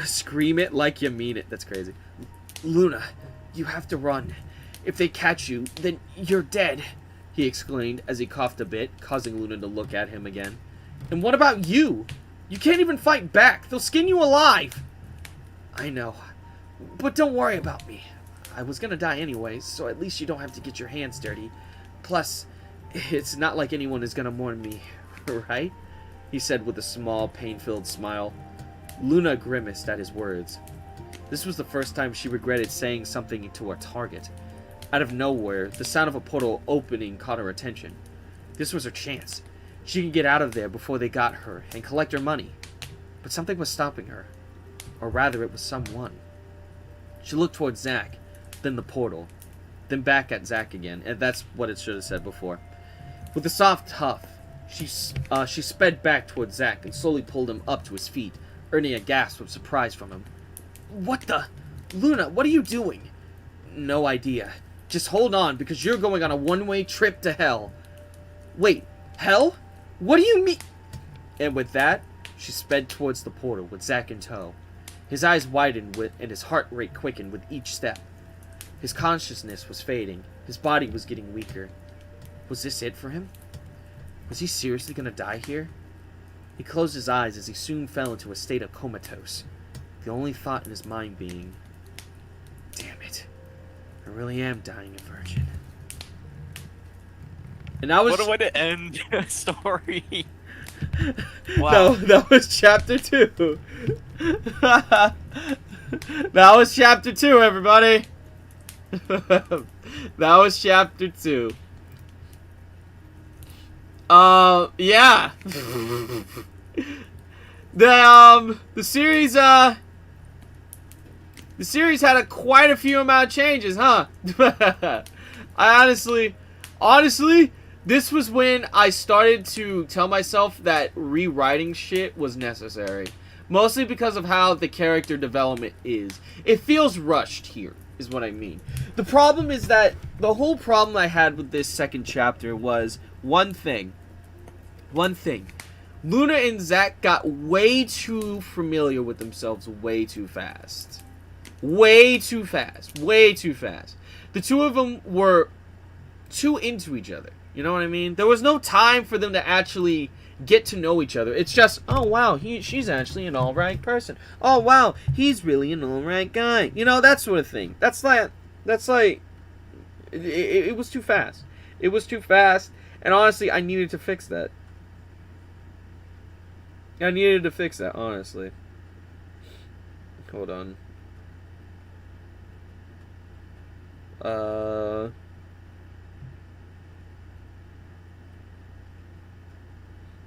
Scream it like you mean it. That's crazy. Luna, you have to run. If they catch you, then you're dead, he exclaimed as he coughed a bit, causing Luna to look at him again. And what about you? You can't even fight back. They'll skin you alive. I know. But don't worry about me. I was gonna die anyway, so at least you don't have to get your hands dirty. Plus, it's not like anyone is gonna mourn me, right? He said with a small, pain-filled smile. Luna grimaced at his words. This was the first time she regretted saying something to her target. Out of nowhere, the sound of a portal opening caught her attention. This was her chance. She could get out of there before they got her and collect her money. But something was stopping her. Or rather, it was someone. She looked towards Zack, then the portal, then back at Zack again, and that's what it should have said before. With a soft huff, she sped back towards Zack and slowly pulled him up to his feet, earning a gasp of surprise from him. What the? Luna, what are you doing? No idea. Just hold on, because you're going on a one-way trip to hell. Wait, hell? What do you mean? And with that, she sped towards the portal with Zack in tow. His eyes widened and his heart rate quickened with each step. His consciousness was fading. His body was getting weaker. Was this it for him? Was he seriously going to die here? He closed his eyes as he soon fell into a state of comatose, the only thought in his mind being, damn it, I really am dying a virgin. And I was... What a way to end a story. Wow. No, that was chapter 2. That was chapter 2, everybody. That was chapter 2. Yeah. The series had quite a few amount of changes, huh? I honestly, this was when I started to tell myself that rewriting shit was necessary. Mostly because of how the character development is. It feels rushed here, is what I mean. The problem is that the whole problem I had with this second chapter was one thing. Luna and Zack got way too familiar with themselves way too fast. Way too fast. The two of them were too into each other. You know what I mean? There was no time for them to actually get to know each other. It's just, oh wow, she's actually an alright person. Oh wow, he's really an alright guy. You know, that sort of thing. That's like it was too fast. It was too fast, and honestly, I needed to fix that. I needed to fix that, honestly. Hold on.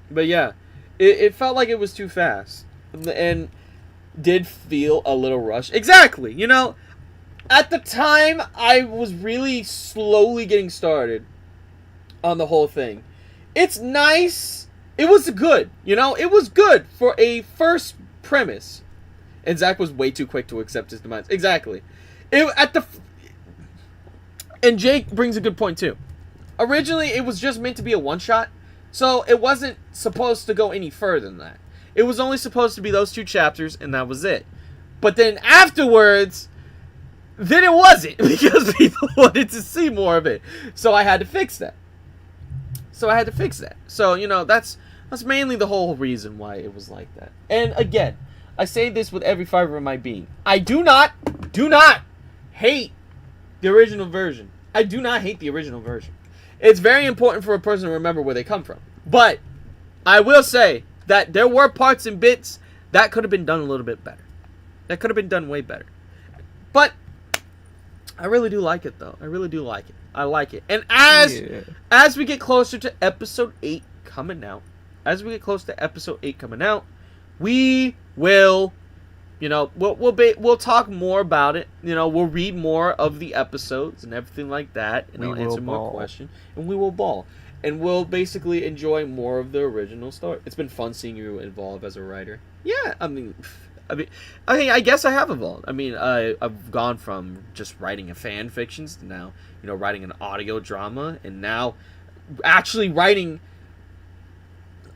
But yeah, it felt like it was too fast, and did feel a little rushed. Exactly, you know, at the time I was really slowly getting started on the whole thing. It's nice. It was good, you know, it was good for a first premise. And Zach was way too quick to accept his demise. Exactly. And Jake brings a good point too. Originally, it was just meant to be a one-shot, so it wasn't supposed to go any further than that. It was only supposed to be those 2 chapters, and that was it. But then afterwards, then it wasn't, because people wanted to see more of it. So I had to fix that. So, you know, that's mainly the whole reason why it was like that. And again, I say this with every fiber of my being. I do not hate the original version. I do not hate the original version. It's very important for a person to remember where they come from. But I will say that there were parts and bits that could have been done a little bit better. That could have been done way better. But I really do like it, though. I really do like it. I like it. And as we get closer to episode 8 coming out, we will, you know, we'll talk more about it. You know, we'll read more of the episodes and everything like that, and I'll answer more questions, and we will ball, and we'll basically enjoy more of the original story. It's been fun seeing you evolve as a writer. Yeah, I guess I have evolved. I mean, I've gone from just writing a fan fictions to now, you know, writing an audio drama, and now actually writing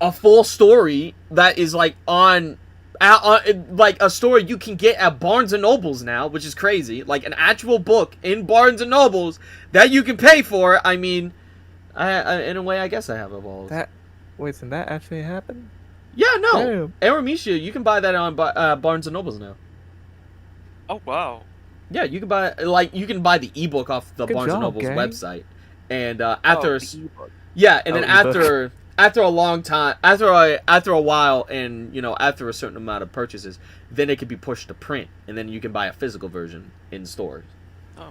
a full story that is like like a story you can get at Barnes and Nobles now, which is crazy. Like an actual book in Barnes and Nobles that you can pay for. I mean, I in a way, I guess I have evolved. Wait, so that actually happened? Yeah, no. Aramisha, you can buy that on Barnes and Nobles now. Oh wow. Yeah, you can buy the ebook off the Barnes and Nobles website, and after a long time, after a while, and you know, after a certain amount of purchases, then it can be pushed to print, and then you can buy a physical version in stores. Oh.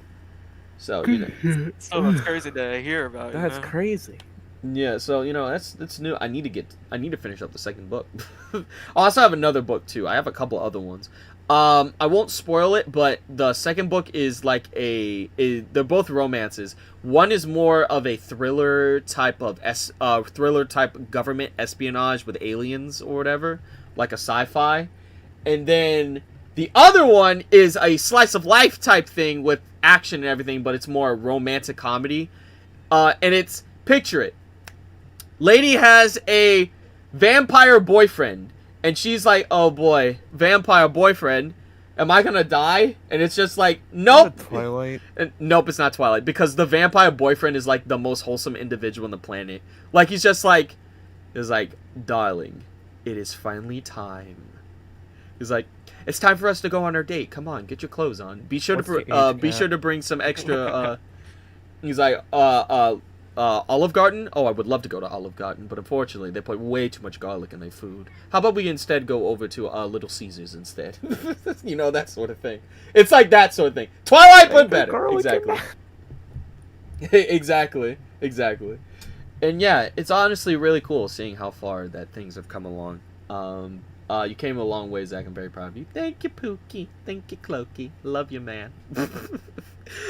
So you know, that's crazy to hear about. That's crazy. Yeah, so you know, that's new. I need to finish up the second book. I also have another book too. I have a couple other ones. I won't spoil it, but the second book is like they're both romances. One is more of a thriller type government espionage with aliens or whatever, like a sci-fi. And then the other one is a slice of life type thing with action and everything, but it's more romantic comedy. And it's, picture it. Lady has a vampire boyfriend, and she's like, oh boy, vampire boyfriend, am I gonna die? And it's just like, nope. Twilight? Nope, it's not Twilight, because the vampire boyfriend is like the most wholesome individual on the planet. Like, he's just like, darling, it is finally time. He's like, it's time for us to go on our date. Come on, get your clothes on. Be sure to bring some extra. He's like, Olive Garden? Oh, I would love to go to Olive Garden, but unfortunately, they put way too much garlic in their food. How about we instead go over to Little Caesars instead? You know, that sort of thing. It's like that sort of thing. Twilight, but better. Exactly. Exactly. And yeah, it's honestly really cool seeing how far that things have come along. You came a long way, Zach. I'm very proud of you. Thank you, Pookie. Thank you, Clokey. Love you, man.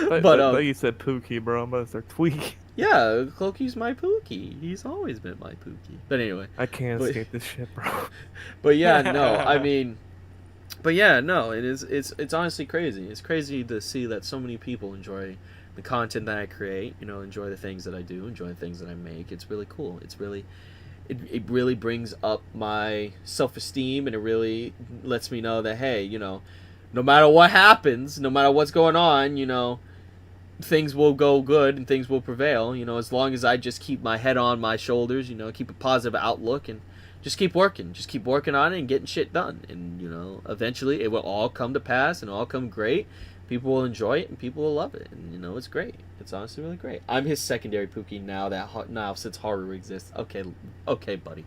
but you said Pookie, bro. I'm about to start tweaking. Yeah, Clokey's my Pookie. He's always been my Pookie. But anyway. I can't escape this shit, bro. But yeah, no, I mean... But yeah, no, it's honestly crazy. It's crazy to see that so many people enjoy the content that I create, you know, enjoy the things that I do, enjoy the things that I make. It's really cool. It's really... It really brings up my self-esteem, and it really lets me know that, hey, you know, no matter what happens, no matter what's going on, you know, things will go good and things will prevail, you know, as long as I just keep my head on my shoulders, you know, keep a positive outlook and just keep working on it and getting shit done. And, you know, eventually it will all come to pass and all come great. People will enjoy it and people will love it. And, you know, it's great. It's honestly really great. I'm his secondary Pookie now since horror exists. Okay, buddy.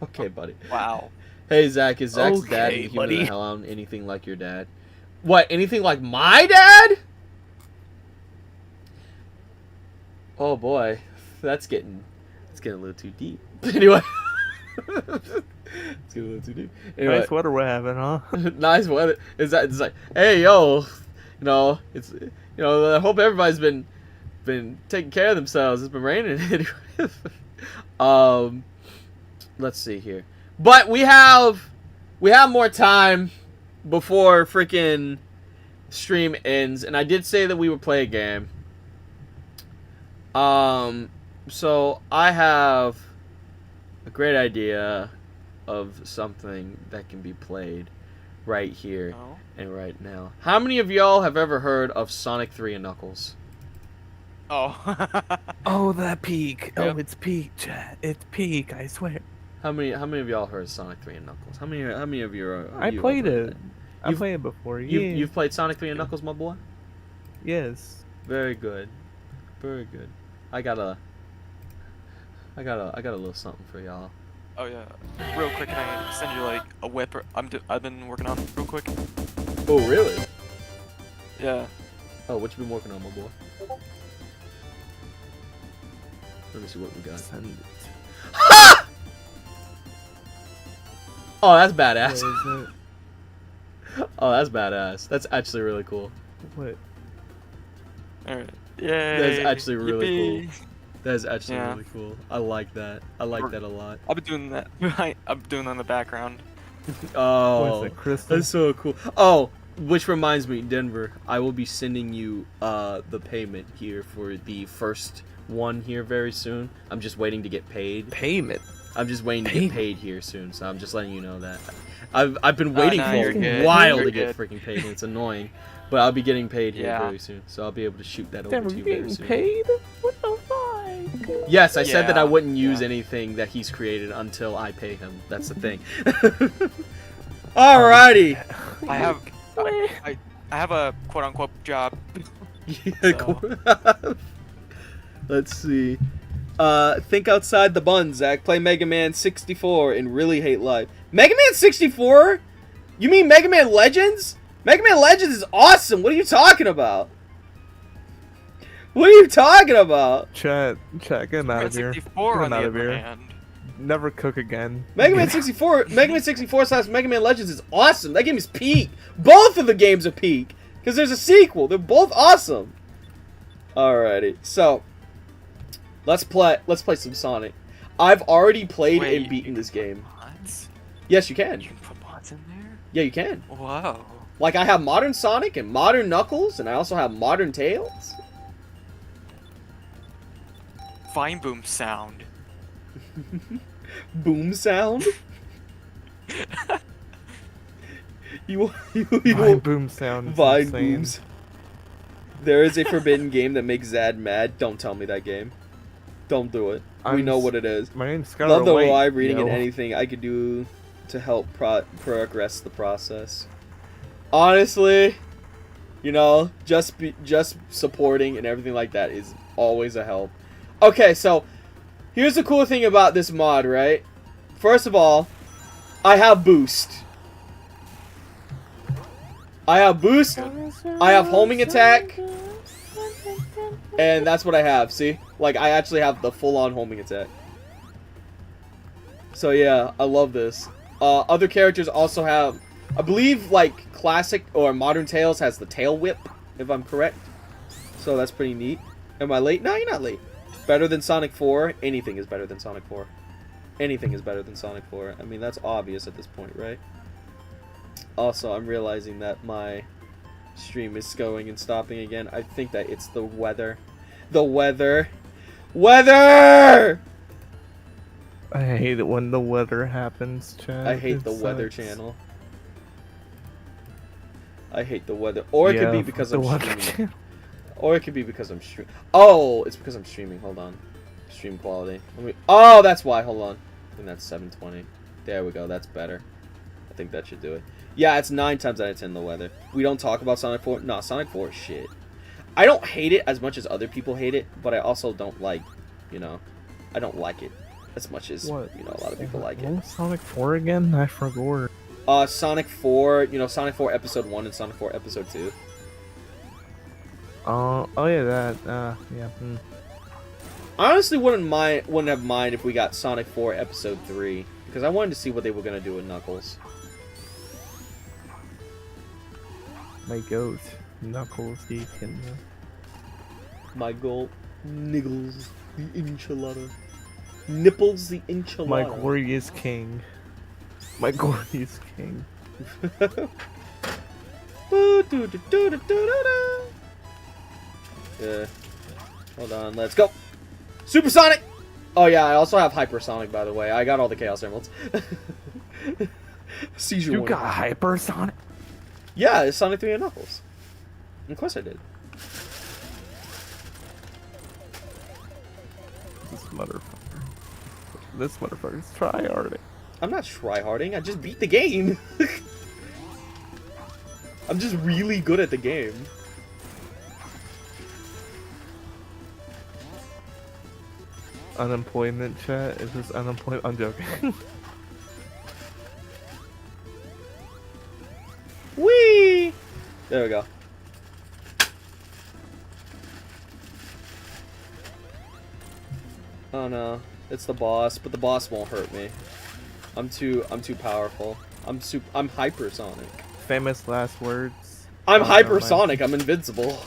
Okay, buddy. Wow. Hey, Zach, is Zach's Okay, dad in Human buddy. Hellhound anything like your dad? What, anything like my dad? Oh boy, that's getting a little too deep. Anyway, it's getting a little too deep. Anyway, Nice weather we're having, huh? nice weather. It's like, hey yo, you know, I hope everybody's been taking care of themselves. It's been raining. Anyway. Let's see here, but we have more time before freaking stream ends, and I did say that we would play a game. So I have a great idea of something that can be played right here and right now. How many of y'all have ever heard of Sonic 3 and Knuckles? Oh. Oh, that peak. Yep. Oh, it's peak, chat. It's peak, I swear. How many of y'all heard Sonic 3 and Knuckles? How many of you are I you played have heard it. that? I played it before. Yeah. You've played Sonic 3 and Knuckles, my boy? Yes. Very good. Very good. I got a little something for y'all. Oh yeah. Real quick, can I send you like a whip? I've been working on real quick. Oh, really? Yeah. Oh, what you been working on, my boy? Let me see what we got. Send it. Oh, that's badass. What is it? Oh, that's badass. That's actually really cool. What? Alright. Yay. That's actually really Yippee. cool. That is actually Yeah. really cool. I like that. I like that a lot. I've been doing that. I'm doing that in the background. Oh, What is it, Crystal? that's so cool. Oh, which reminds me, Denver, I will be sending you the payment here for the first one here very soon. I'm just waiting to get paid. Payment. I'm just waiting to get paid here soon, so I'm just letting you know that. I've been waiting nah, for you're a good. while You're to get good. freaking paid, and it's annoying. But I'll be getting paid here Yeah. very soon, so I'll be able to shoot that over Damn, to we're you very getting soon. paid? What the fuck? Yes, I said that I Yeah, wouldn't use yeah. anything that he's created until I pay him. That's the thing. Alrighty. I have a quote unquote job. Yeah, cool. Let's see. Think outside the bun, Zach. Play Mega Man 64 and really hate life. Mega Man 64? You mean Mega Man Legends? Mega Man Legends is awesome. What are you talking about? What are you talking about? Chat, get him out of here. 64 Get on him the out of other here. hand. Never cook again. Mega Man 64 / Mega Man Legends is awesome. That game is peak. Both of the games are peak. Because there's a sequel. They're both awesome. Alrighty. So, let's play some Sonic. I've already played Wait, and beaten this game. Mods? Yes, you can. You can put mods in there? Yeah, you can. Whoa. Like, I have modern Sonic and modern Knuckles, and I also have modern Tails. Fine boom sound. Boom sound. you My boom sound is Vine insane. booms. There is a forbidden game that makes Zad mad. Don't tell me that game. Don't do it. We know what it is. My name's Skylar Love the White, live reading and yo. anything I could do to help progress the process. Honestly, you know, just supporting and everything like that is always a help. Okay, so here's the cool thing about this mod, right? First of all, I have boost. I have boost. I have homing attack. And that's what I have, see? Like, I actually have the full-on homing attack. So, yeah, I love this. Other characters also have... I believe, like, classic or modern Tails has the tail whip, if I'm correct. So, that's pretty neat. Am I late? No, you're not late. Better than Sonic 4? Anything is better than Sonic 4. Anything is better than Sonic 4. I mean, that's obvious at this point, right? Also, I'm realizing that my stream is going and stopping again. I think that it's the weather. The weather. Weather! I hate it when the weather happens, chat. I hate It the weather sucks. channel. I hate the weather. Or it could be Yeah, because the I'm weather streaming. channel. Or it could be because I'm streaming. Oh, it's because I'm streaming. Hold on. Stream quality. Oh, that's why. Hold on. I think that's 720. There we go. That's better. I think that should do it. Yeah, it's 9 times out of 10 the weather. We don't talk about Sonic 4. No, Sonic 4 is shit. I don't hate it as much as other people hate it, but I also don't like, you know, I don't like it as much as, What? you know, a lot of people like What it. was Sonic 4 again? I forgot. Sonic 4, you know, Sonic 4 Episode 1 and Sonic 4 Episode 2. Oh yeah, that. Yeah. I honestly wouldn't have mind if we got Sonic 4 Episode 3, because I wanted to see what they were gonna do with Knuckles. My goat, Knuckles, he can. My goal, Niggles, the enchilada. Nipples, the enchilada. My glorious king. My glorious king. Yeah. Hold on, let's go. Supersonic! Oh yeah, I also have Hypersonic, by the way. I got all the Chaos Emeralds. Seizure You warning. got hypersonic? Yeah, it's Sonic 3 and Knuckles. Of course I did. This motherfucker's tryharding. I'm not tryharding, I just beat the game. I'm just really good at the game. Unemployment chat? Is this unemployment? I'm joking. Whee! There we go. Oh no, it's the boss, but the boss won't hurt me. I'm too powerful. I'm hypersonic. Famous last words. I'm Oh, never mind. hypersonic. I'm invincible.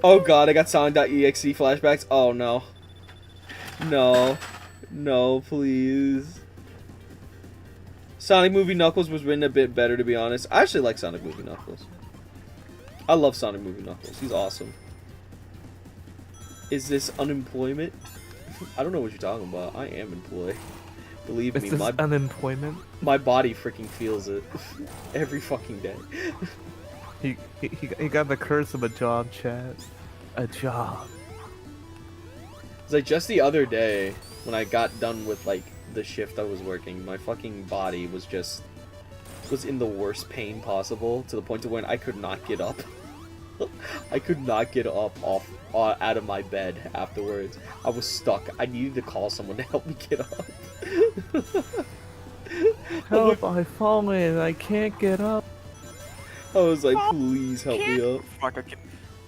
Oh god, I got Sonic.exe flashbacks. Oh no. No. No, please. Sonic Movie Knuckles was written a bit better, to be honest. I actually like Sonic Movie Knuckles. I love Sonic Movie Knuckles. He's awesome. Is this unemployment? I don't know what you're talking about. I am employed. Believe Is me, this unemployment? my body freaking feels it. Every fucking day. He got the curse of a job, chat. A job. It's like just the other day when I got done with like the shift I was working, my fucking body was in the worst pain possible, to the point to when I could not get up. I could not get up out of my bed afterwards. I was stuck. I needed to call someone to help me get up. Help! I've fallen. I can't get up. I was like, please help me up. Fuck,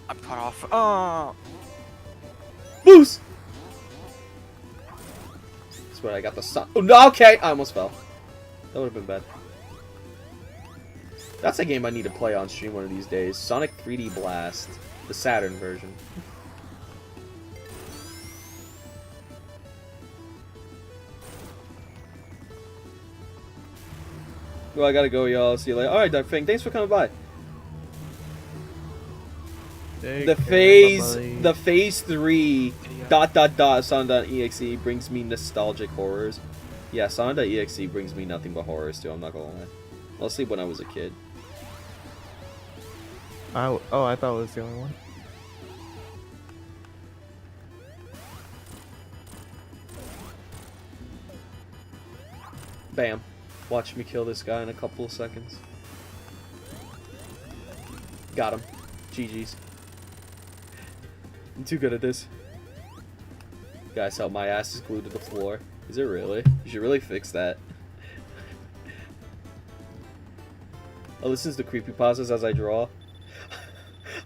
I'm cut off. Oh. Boost! That's where I got the sun. Oh, no, okay! I almost fell. That would have been bad. That's a game I need to play on stream one of these days. Sonic 3D Blast. The Saturn version. Well, I gotta go, y'all. See you later. Alright, Dark Fang, thanks for coming by. The phase 3 ... Sonic.exe brings me nostalgic horrors. Yeah, Sonic.exe brings me nothing but horrors too, I'm not gonna lie. Mostly when I was a kid. I thought it was the only one. Bam. Watch me kill this guy in a couple of seconds. Got him. GG's. I'm too good at this. Guys, help, my ass is glued to the floor. Is it really? You should really fix that. I listen to creepypastas as I draw.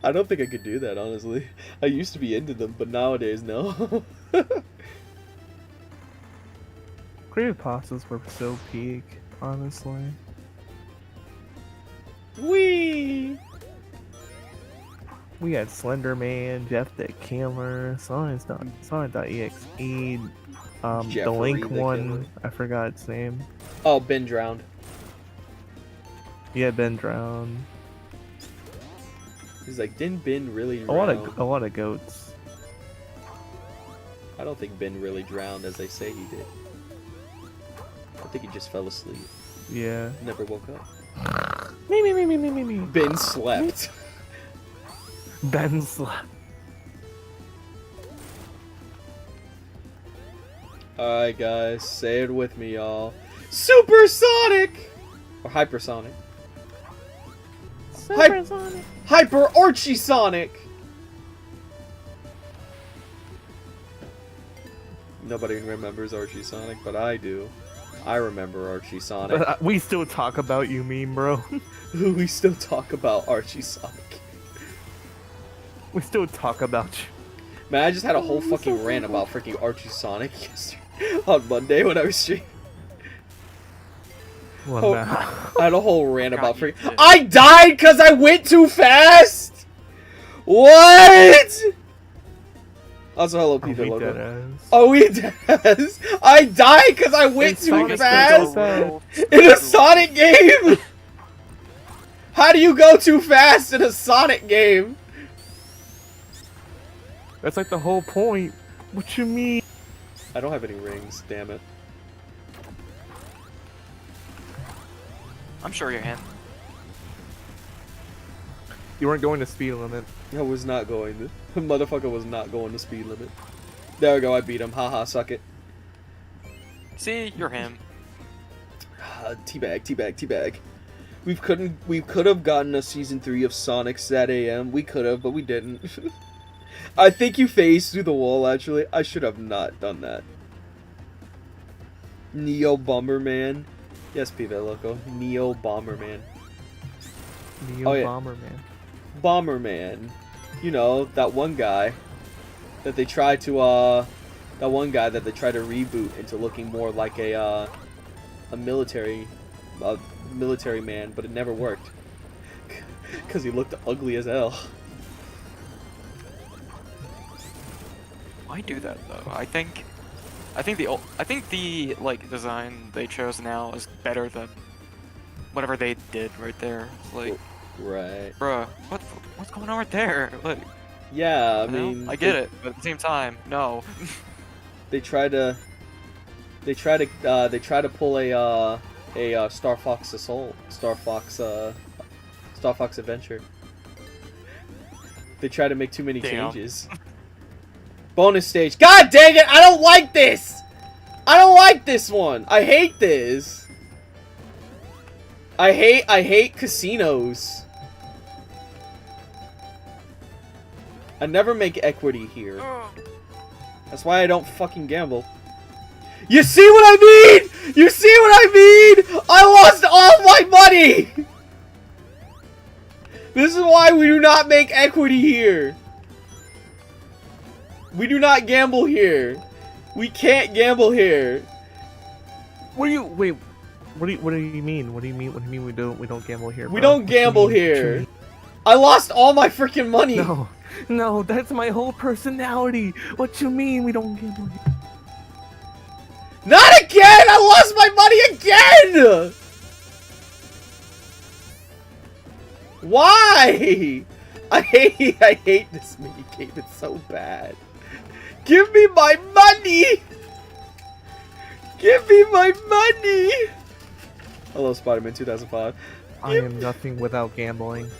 I don't think I could do that, honestly. I used to be into them, but nowadays, no. Creepypastas were so peak, honestly. Whee! We had Slender Man, Jeff the Killer, Sonic.exe, the Jeffrey Link the one, Killer. I forgot its name. Oh, Ben drowned. Yeah, Ben drowned. He's like, didn't Ben really A drown? lot of goats. I don't think Ben really drowned as they say he did. I think he just fell asleep. Yeah. Never woke up. Me. Been slept. Ben slept. Alright, guys, say it with me, y'all. Supersonic! Or hypersonic. Supersonic. Hyper Archie Sonic! Nobody remembers Archie Sonic, but I do. I remember Archie Sonic. But we still talk about you, meme, bro. We still talk about Archie Sonic. We still talk about you. Man, I just had a whole fucking rant about freaking Archie Sonic yesterday on Monday when I was streaming. Well, Oh, nah. I had a whole rant about you freaking. did. I died because I went too fast. What? Also, hello, people. Loco. Oh, we dead. I died because I went It's too Sonic fast Fast. in a Sonic game. How do you go too fast in a Sonic game? That's like the whole point. What you mean? I don't have any rings. Damn it. I'm sure you're him. You weren't going to speed limit. I was not going to. The motherfucker was not going to speed limit. There we go. I beat him. Haha. Suck it. See, you're him. Teabag. We could have gotten a season 3 of Sonic Sat AM. We could have, but we didn't. I think you phased through the wall. Actually, I should have not done that. Neo Bomberman. Yes, Pive Loco. Neo Bomberman. Neo Oh, yeah. Bomberman. Bomberman. You know, that one guy that they tried to reboot into looking more like a military man, but it never worked. Cuz he looked ugly as hell. Why do that though? I think the like design they chose now is better than whatever they did right there. Like, Right. bruh, what's going on right there? Like, Yeah, I you know? mean, I get it, but at the same time, no. they try to pull a Star Fox Assault, Star Fox Adventure. They try to make too many Damn. changes. Bonus stage. God dang it! I don't like this. I don't like this one. I hate this. I hate casinos. I never make equity here. That's why I don't fucking gamble. You see what I mean? You see what I mean? I lost all my money! This is why we do not make equity here. We do not gamble here. We can't gamble here. What do you wait? What do you mean? What do you mean we don't gamble here? We bro? don't What you gamble mean? What you here. mean? I lost all my freaking money. No, that's my whole personality. What you mean we don't gamble here? Not again! I lost my money again! Why? I hate this mini game. It's so bad. Give me my money! Give me my money! Hello, Spider-Man 2005. I am nothing without gambling.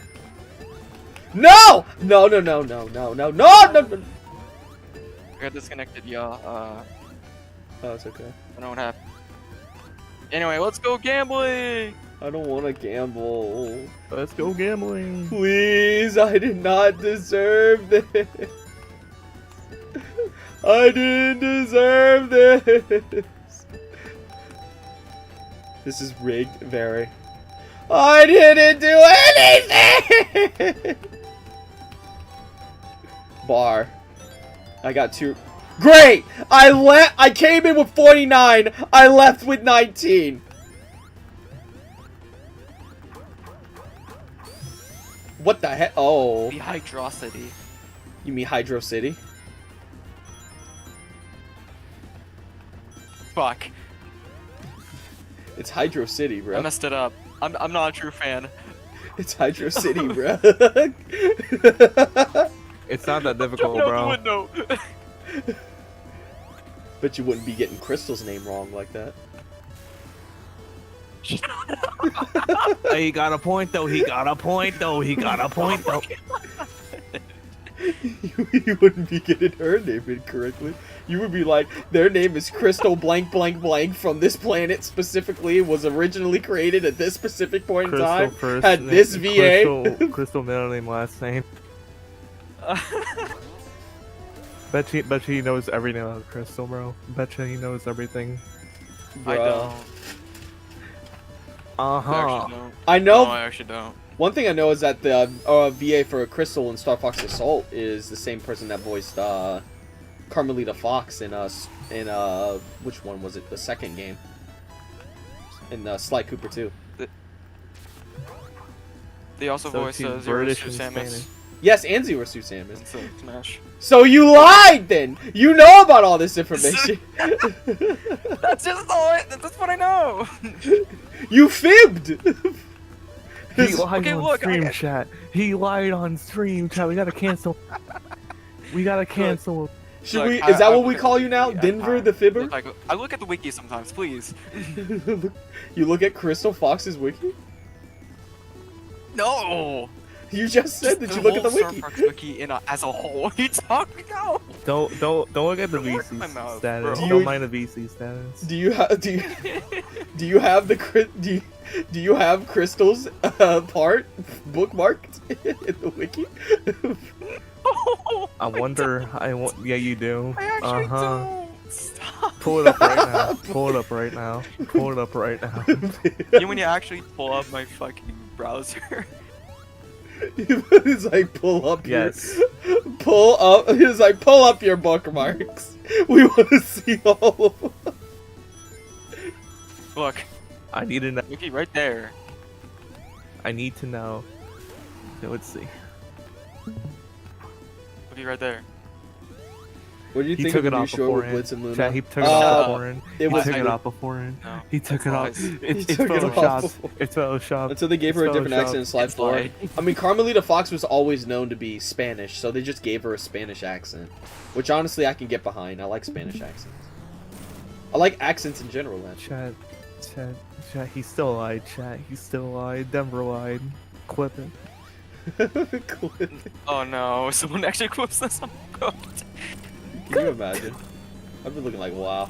No! No! I got disconnected, y'all. Oh, it's okay. I don't know what happened. Anyway, let's go gambling! I don't want to gamble. Let's go gambling. Please, I did not deserve this. I didn't deserve this. This is rigged, very. I didn't do anything! Bar. I got 2. Great! I came in with 49. I left with 19. What the heck? Oh. The Hydrocity. You mean Hydro City? Fuck. It's Hydro City, bro. I messed it up. I'm not a true fan. It's Hydro City, bro. It's not that difficult, Jump bro. out the window. Bet you wouldn't be getting Crystal's name wrong like that. He got a point though. He got a point though. He got a point though. You wouldn't be getting her name incorrectly. You would be like, their name is Crystal blank blank blank from this planet specifically, was originally created at this specific point in time, had this VA. Crystal middle name, last name. Bet you he knows every name of Crystal, bro. Bet you he knows everything. I don't. Uh-huh. I know. No, I actually don't. One thing I know is that the VA for Crystal in Star Fox Assault is the same person that voiced Carmelita Fox in which one was it? The second game. In Sly Cooper 2. They also voiced Zero Suit Samus. Yes, and Zero Suit Samus. In Smash. So you lied then! You know about all this information. That's what I know. You fibbed! He lied on stream chat. He lied on stream chat. We gotta cancel. We gotta cancel. Should we? Is that what we call you now? Denver the Fibber? I look at the wiki sometimes, please. You look at Crystal Fox's wiki? No! You just said that you look at the wiki. Wiki as a whole. You talking about? Don't look at the VC status. Don't mind the VC status. Do you have do you have Crystal's part bookmarked in the wiki? I wonder. Yeah, you do. I actually don't. Stop. Pull it up right now. Pull it up right now. Pull it up right now. You know when you actually pull up my fucking browser? It's like pull up. Yes. Pull up. It's like pull up your bookmarks. We want to see all of them. Look. I need to know. Wiki right there. I need to know. Okay, let's see. Wiki right there. What do you think of the new show with Blitz and Luna? Chat, he took it off beforehand. He took it off beforehand. No, he took it off. It's took it off Photoshopped. It's Photoshopped. Until they gave her a different accent in Slide 4. I mean, Carmelita Fox was always known to be Spanish, so they just gave her a Spanish accent. Which, honestly, I can get behind. I like Spanish accents. I like accents in general, man. Chat, he still lied, chat. He still lied. Denver lied. Clip it. Clip it. Oh no, someone actually clips this on code. Can you imagine? I've been looking like, wow.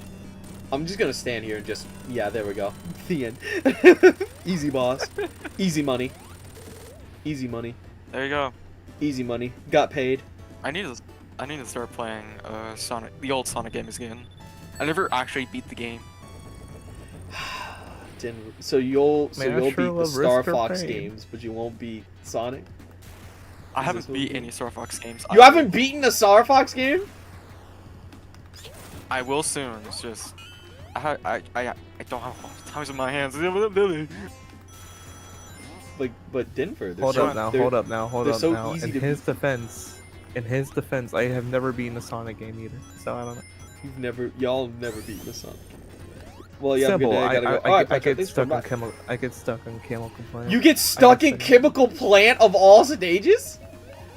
I'm just gonna stand here and just, yeah, there we go. The end. Easy, boss. Easy money. Easy money. There you go. Easy money. Got paid. I need to start playing the old Sonic games again. I never actually beat the game. So you'll beat sure the Star Fox games, but you won't beat Sonic? I haven't beat any Star Fox games. You haven't beaten a Star Fox game? I will soon. It's just I don't have times in my hands. But Denver. Hold up now. So easy in his defense, I have never beaten a Sonic game either. So I don't know. Y'all have never beaten a Sonic game. Well, yeah, Simple. I gotta go. I get stuck on Chemical Plant. You get stuck in Chemical Plant of all stages?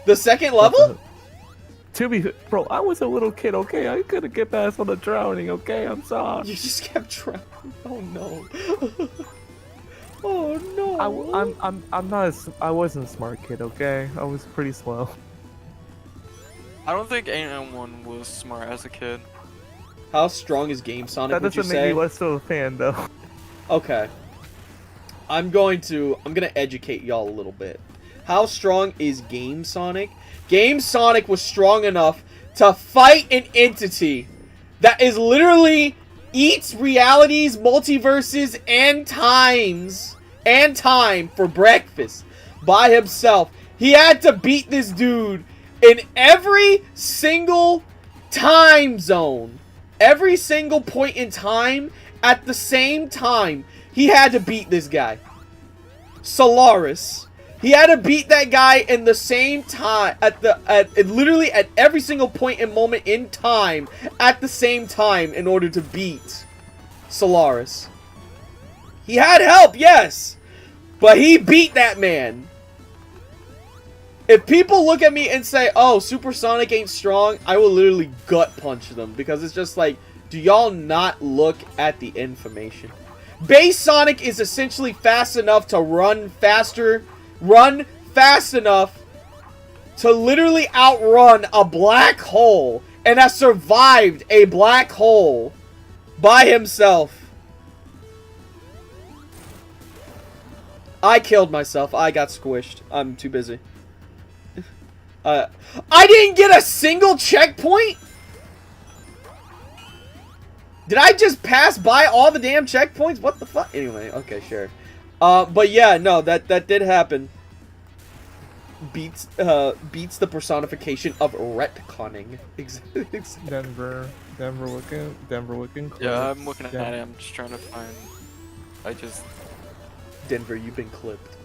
The second level? Bro, I was a little kid, okay? I couldn't get past on the drowning, okay? I'm sorry. You just kept drowning. Oh no. Oh no. I wasn't a smart kid, okay? I was pretty slow. I don't think anyone was smart as a kid. How strong is Game Sonic? That doesn't make me less of a fan, though. Okay. I'm gonna educate y'all a little bit. How strong is Game Sonic? Game Sonic was strong enough to fight an entity that is literally eats realities, multiverses, and time for breakfast by himself. He had to beat this dude in every single time zone. Every single point in time, at the same time, he had to beat this guy. Solaris. He had to beat that guy in the same time, literally at every single point and moment in time, at the same time, in order to beat Solaris. He had help, yes, but he beat that man. If people look at me and say, oh, Supersonic ain't strong, I will literally gut punch them. Because it's just like, do y'all not look at the information? Base Sonic is essentially fast enough to run fast enough to literally outrun a black hole, and has survived a black hole by himself. I killed myself. I got squished. I'm too busy. I didn't get a single checkpoint? Did I just pass by all the damn checkpoints? What the fuck? Anyway, okay, sure. But yeah, no, that did happen. Beats the personification of retconning. Denver looking close. Yeah, I'm looking at it. I'm just trying to find. Denver, you've been clipped.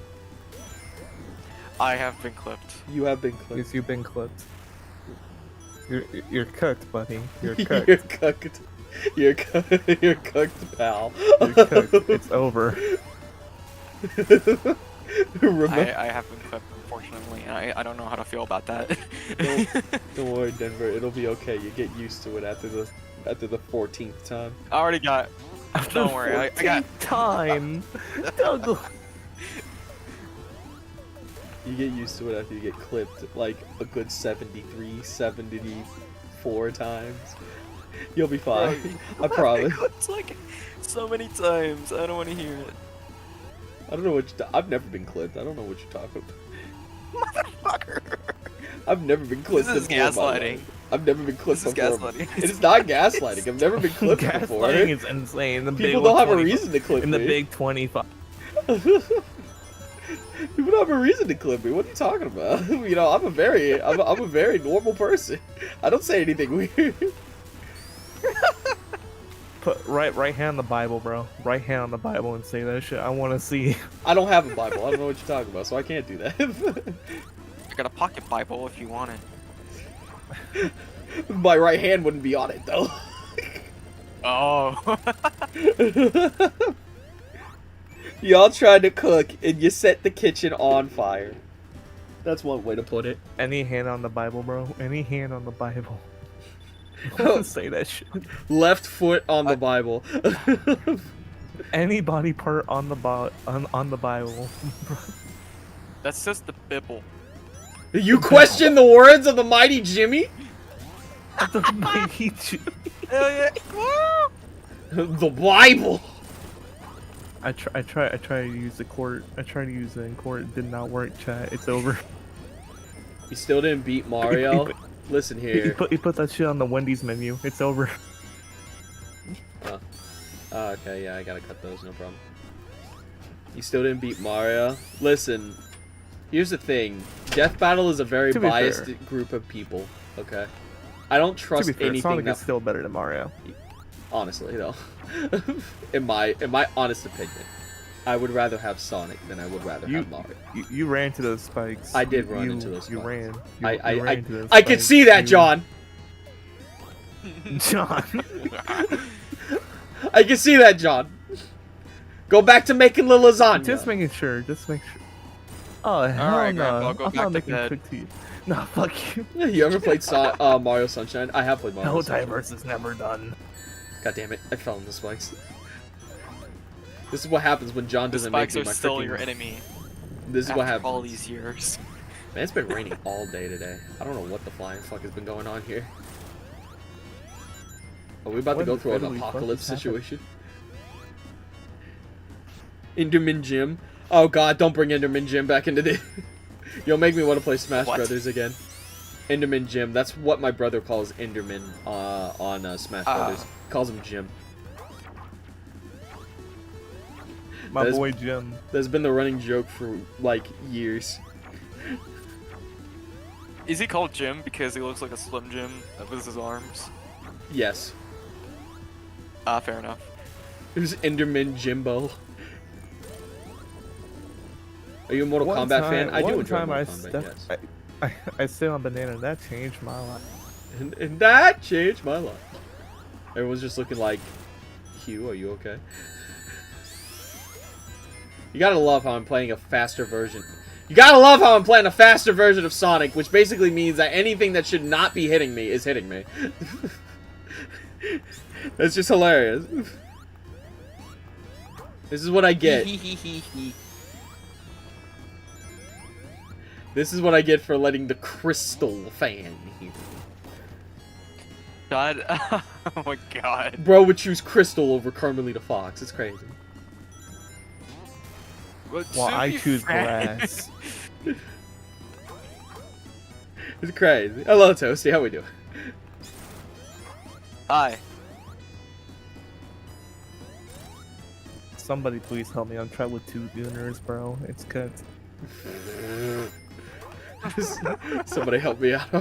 I have been clipped. You have been clipped. Yes, you've been clipped. You're cooked, buddy. You're cooked. You're cooked. You're cooked, pal. You're cooked. It's over. I have been clipped, unfortunately, and I don't know how to feel about that. Don't worry, Denver. It'll be okay. You get used to it after the 14th time. I already got. Don't worry, I got time. Douglas. You get used to it after you get clipped like a good 73, 74 times. You'll be fine. I promise. It's like so many times. I don't want to hear it. I don't know what I've never been clipped. I don't know what you're talking about. Motherfucker. I've never been clipped. This is gaslighting. I've never been clipped This is before. gaslighting. It is not gaslighting. I've never been clipped before. Gaslighting is insane. The People big don't have a 25 reason to clip in me. the big 25. People don't have a reason to clip me. What are you talking about? You know, I'm a very normal person. I don't say anything weird. Put right hand on the Bible, bro. Right hand on the Bible and say that shit. I want to see. I don't have a Bible. I don't know what you're talking about, so I can't do that. I got a pocket Bible if you want it. My right hand wouldn't be on it though. Oh. Y'all tried to cook and you set the kitchen on fire. That's one way to put it. Any hand on the Bible, bro. Any hand on the Bible. Don't say that shit. Left foot on the Bible. Any body part on the Bible. That's just the Bible. You question the words of the mighty Jimmy? The mighty Jimmy. Hell yeah. The Bible. I try to use the court. I tried to use it in court. It did not work, chat. It's over. You still didn't beat Mario? Listen here. He put that shit on the Wendy's menu. It's over. Okay, yeah, I gotta cut those, no problem. You still didn't beat Mario? Listen, here's the thing. Death Battle is a very biased group of people, okay? I don't trust to be fair, anything Sonic that... is still better than Mario. Honestly, though. in my honest opinion. I would rather have Sonic than I would rather have Mario. You ran into those spikes. I did run into those spikes. You ran. I could see that, John! John. I can see that, John. Go back to making the lasagna. Just making sure. Just make sure. Oh, hell Alright, no. Grandpa, go I'm back not to making bed. cook to you. Nah, fuck you. You ever played Mario Sunshine? I have played Mario Sunshine. Diverse is never done. God damn it, I fell in the spikes. This is what happens when John The doesn't make spikes me are my still freaking... your enemy. This is what happens. All these years. Man, it's been raining all day today. I don't know what the flying fuck has been going on here. Are we about to go through an apocalypse situation? Enderman Jim. Oh god, don't bring Enderman Jim back into the... You'll make me want to play Smash Brothers again. Enderman Jim. That's what my brother calls Enderman on Smash Brothers. Calls him Jim. My boy Jim. That's been the running joke for like years. Is he called Jim because he looks like a Slim Jim with his arms? Yes. Fair enough. It was Enderman Jimbo. Are you a Mortal Kombat fan? I do enjoy Mortal Kombat, yes. I sit on banana. That changed my life. And that changed my life. Everyone's just looking like, Hugh, are you okay? You gotta love how I'm playing a faster version. You gotta love how I'm playing a faster version of Sonic, which basically means that anything that should not be hitting me is hitting me. That's just hilarious. This is what I get. This is what I get for letting the crystal fan here. God. Oh my god. Bro would choose Crystal over Carmelita Fox. It's crazy. Well, I choose grass. It's crazy. Hello, Toasty. How we doing? Hi. Somebody please help me. I'm trapped with 2 gooners, bro. It's good. Somebody help me out.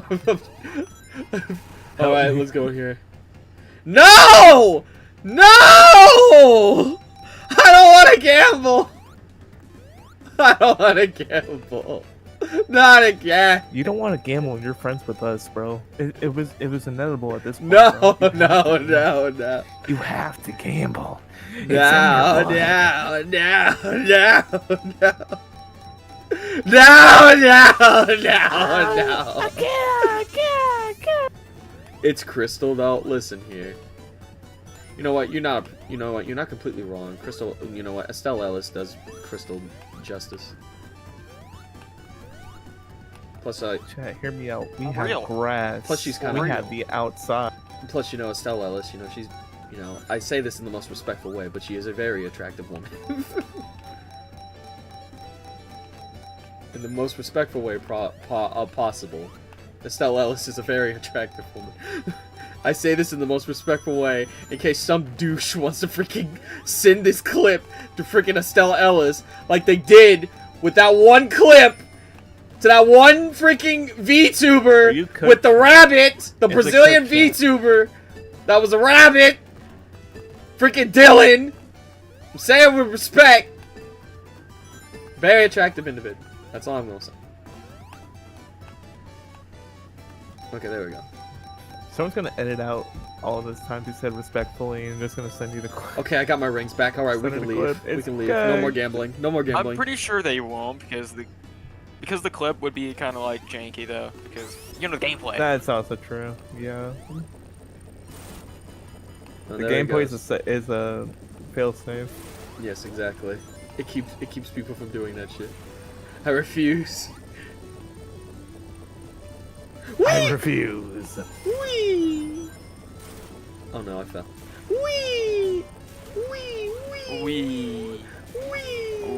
Alright, let's go here. No! No! I don't want to gamble! I don't want to gamble. Not again. You don't want to gamble when you're friends with us, bro. It was inevitable at this point. No, bro. no. You have to gamble. No. I can't. It's Crystal though. Listen here. You know what? You're not completely wrong. Crystal, you know what? Estelle Ellis does Crystal justice. Plus, Chat, hear me out. We have real. grass. Plus, she's kinda we real. have the outside. plus, Estelle Ellis, she's, I say this in the most respectful way, but she is a very attractive woman. In the most respectful way possible. Estelle Ellis is a very attractive woman. I say this in the most respectful way, in case some douche wants to freaking send this clip to freaking Estelle Ellis, like they did with that one clip to that one freaking VTuber with the rabbit, the Brazilian VTuber that was a rabbit, freaking Dylan. I'm saying with respect. Very attractive individual. That's all I'm gonna say. Okay, there we go. Someone's gonna edit out all of this time you said respectfully and just gonna send you the clip. Okay, I got my rings back. Alright, we can leave. We can leave. No more gambling. No more gambling. I'm pretty sure they won't because the clip would be kind of like janky though because the gameplay. That's also true. Yeah. Oh, the gameplay is a failsafe. Yes, exactly. It keeps people from doing that shit. I refuse. I refuse. Wee! Oh no, I fell. Wee! Wee! Wee!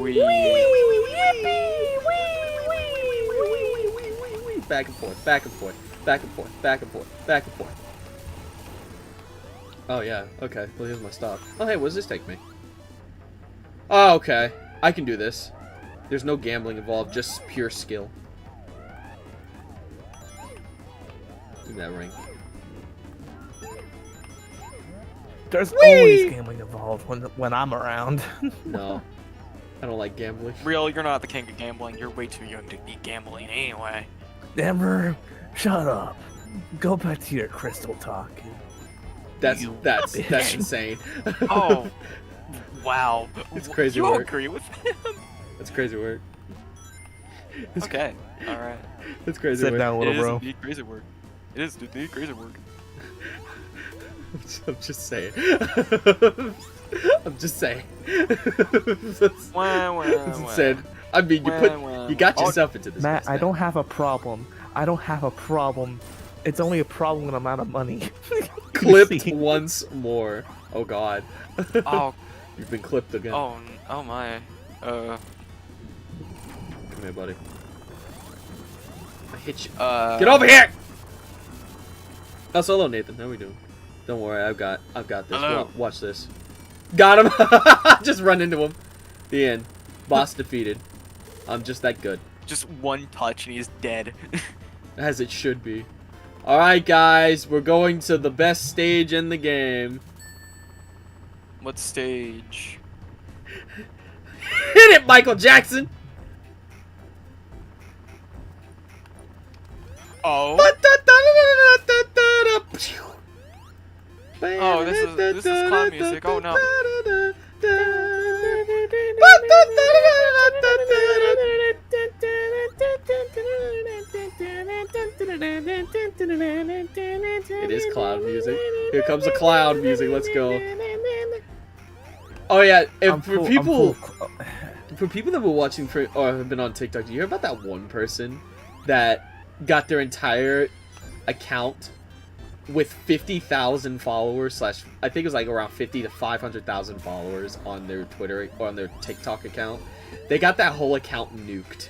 Wee! Wee! Wee! Back and forth, back and forth, back and forth, back and forth, back and forth. Oh yeah, okay. Well, here's my stop. Oh hey, what does this take me? Oh, okay. I can do this. There's no gambling involved, just pure skill. In that ring. There's always gambling involved when I'm around. No. I don't like gambling. Real, you're not the king of gambling. You're way too young to be gambling anyway. Denver, shut up. Go back to your crystal talk. That's insane. Oh, wow. It's crazy you work. agree with him? That's crazy work. Okay, alright. That's crazy Sit work. down, little bro. It is indeed crazy work. It is indeed crazy work. I'm just saying. I'm just saying. That's insane. I mean, you got yourself into this. Matt, I don't have a problem. I don't have a problem. It's only a problem when I'm out of money. Clipped once more. Oh god. Oh. You've been clipped again. Oh my. Come here, buddy. I hit you. Get over here! Oh, solo Nathan. How we doing? Don't worry, I've got this. Hello. Watch this. Got him! Just run into him. The end. Boss defeated. I'm just that good. Just one touch and he's dead. As it should be. Alright, guys. We're going to the best stage in the game. What stage? Hit it, Michael Jackson! Oh. Oh, this is clown music. Oh no. It is cloud music. Here comes the cloud music. Let's go. Oh yeah, I'm for people that were watching or have been on TikTok, do you hear about that one person that got their entire account with 50,000 followers / I think it was like around 50 to 500,000 followers on their Twitter or on their TikTok account? They got that whole account nuked.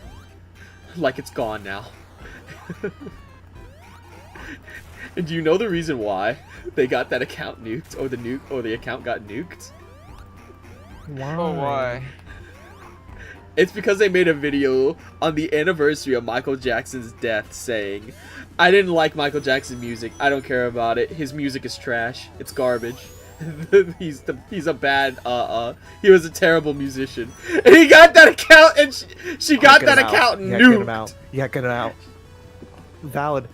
Like it's gone now. And do you know the reason why they got that account nuked, or the account got nuked? Why? Oh, why? It's because they made a video on the anniversary of Michael Jackson's death saying, "I didn't like Michael Jackson's music. I don't care about it. His music is trash. It's garbage. he's a bad he was a terrible musician." And he got that account, and she got that account nuked. Get him out. Yeah, get it out. Valid.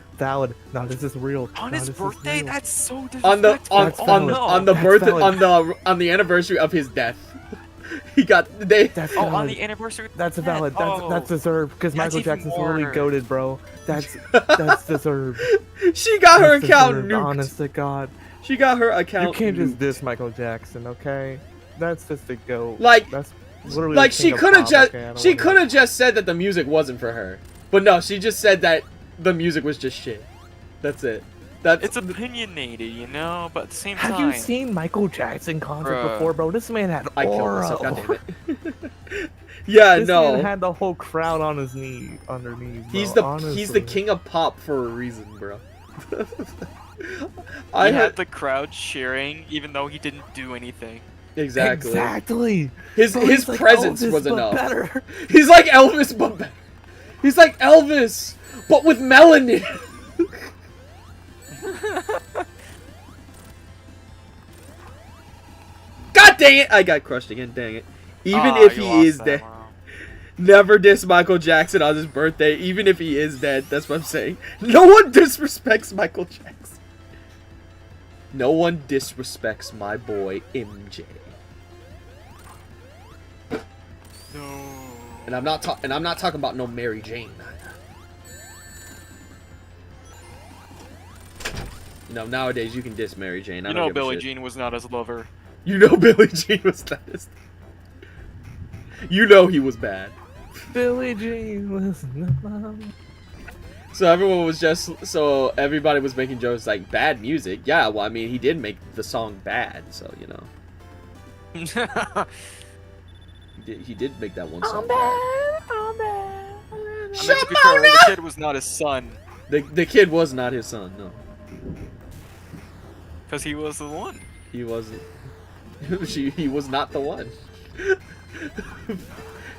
No, this is real. On no, his birthday? That's so On the disrespectful. on the birthday on the anniversary of his death. He got That's valid. on the anniversary. That's valid. That's deserved because That's Michael even Jackson's more. literally goated, bro. That's deserved. She got her That's account deserved, nuked. honest to God. She got her account. You can't just nuked. diss Michael Jackson, okay? That's just a goat. Like- that's literally Like the she king of could have pop, just okay? I don't she wanna- could have just said that the music wasn't for her, but no, she just said that the music was just shit. That's it. That's It's opinionated, you know, but at the same time. Have you seen Michael Jackson concert Bruh. before, bro? This man had I killed aura. myself. God damn it. Yeah, This no. man had the whole crowd on his knees, underneath. He's bro, the honestly. king of pop for a reason, bro. I I had had the crowd cheering, even though he didn't do anything. exactly. Exactly. His Bro, he's like presence Elvis, was but enough. better. He's like Elvis, but better. He's like Elvis, but with melanin. God dang it! I got crushed again. Dang it. Even if you he lost is that dead, one. never diss Michael Jackson on his birthday. Even if he is dead, that's what I'm saying. No one disrespects Michael Jackson. No one disrespects my boy MJ. No. And I'm not talking about no Mary Jane. You know, nowadays you can diss Mary Jane. I You don't know give a Billie shit. Jean was not his lover. You know Billie Jean was not his. You know he was bad. Billie Jean was So everyone was everybody was making jokes like bad music. Yeah, well, I mean, he did make the song bad, so you know. He did make that one song bad. I mean, to be fair, the kid was not his son, The kid was not his son. No, because he was the one. he wasn't. He was not the one.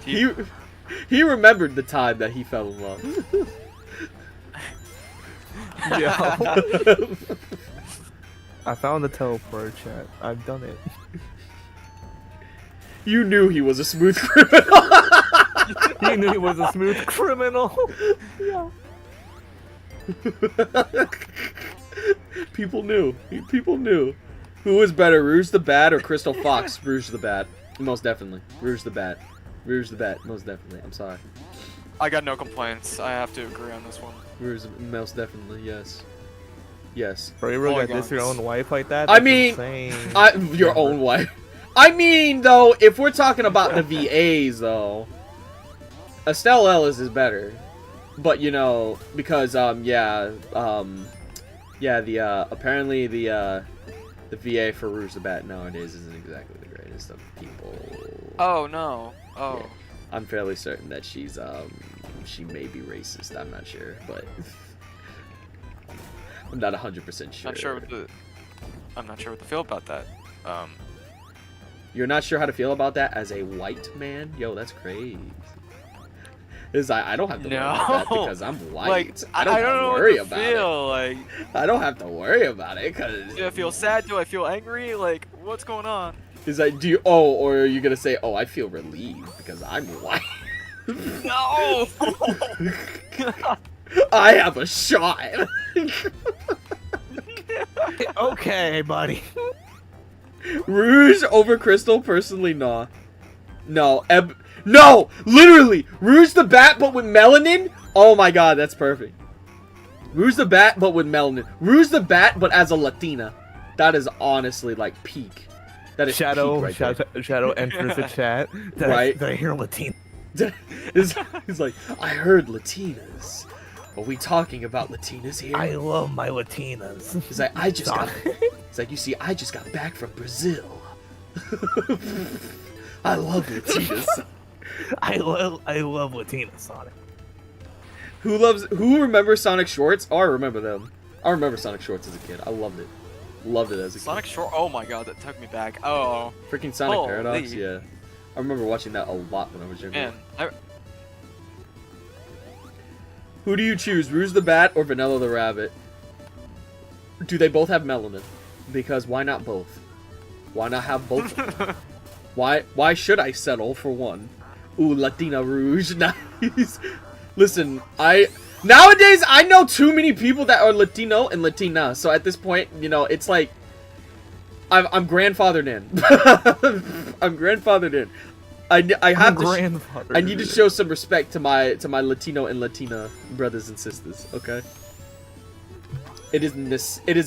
He remembered the time that he fell in love. Yo. I found the teleport chat. I've done it. You knew he was a smooth criminal. He knew he was a smooth criminal. Yeah. People knew. People knew. Who was better, Rouge the Bat or Crystal Fox? Rouge the Bat. Most definitely. Rouge the Bat. Rouge the Bat. Most definitely. I'm sorry. I got no complaints. I have to agree on this one. Rouge, most definitely. Yes. Yes. Bro, you really got Polygons. diss your own wife like that? I That's mean, insane. Your own wife. I mean, though, if we're talking about the VAs, though, Estelle Ellis is better. But, you know, because, apparently the VA for Rouge the Bat nowadays isn't exactly the greatest of people. Oh no. Oh. Yeah. I'm fairly certain that she's, she may be racist. I'm not sure, but I'm not 100% sure. I'm not sure what to feel about that. You're not sure how to feel about that as a white man? Yo, that's crazy. I don't have to worry about that because I'm white. Like, I don't know worry what to about feel. Like, it. I don't have to worry about it because. do I feel sad? Do I feel angry? Like, what's going on? Is that or are you gonna say, oh, I feel relieved because I'm white? No. I have a shot. Okay, buddy. Rouge over Crystal, personally, nah. No, no, literally, Rouge the Bat, but with melanin. Oh my god, that's perfect. Rouge the Bat, but with melanin. Rouge the Bat, but as a Latina. That is honestly like peak. That is Shadow, peak right there. Shadow enters the chat. Right. Did I hear Latina? He's like, I heard Latinas. Are we talking about Latinas here? I love my Latinas. He's like, He's like, you see, I just got back from Brazil. I love Latinas. I love Latina Sonic. Who remembers Sonic Shorts? Oh, I remember them. I remember Sonic Shorts as a kid. I loved it. Loved it as a kid. Sonic Short. Oh my god, that took me back. Oh. Freaking Sonic Holy. Paradox. Yeah. I remember watching that a lot when I was younger. Man, Who do you choose, Rouge the Bat or Vanilla the Rabbit? Do they both have melanin? Because why not both? Why not have both? Why should I settle for one? Ooh, Latina Rouge. Nice. Listen, nowadays I know too many people that are Latino and Latina. So at this point, you know, it's like I'm grandfathered in. I'm grandfathered in. I have to. I need to show some respect to my Latino and Latina brothers and sisters. Okay. It is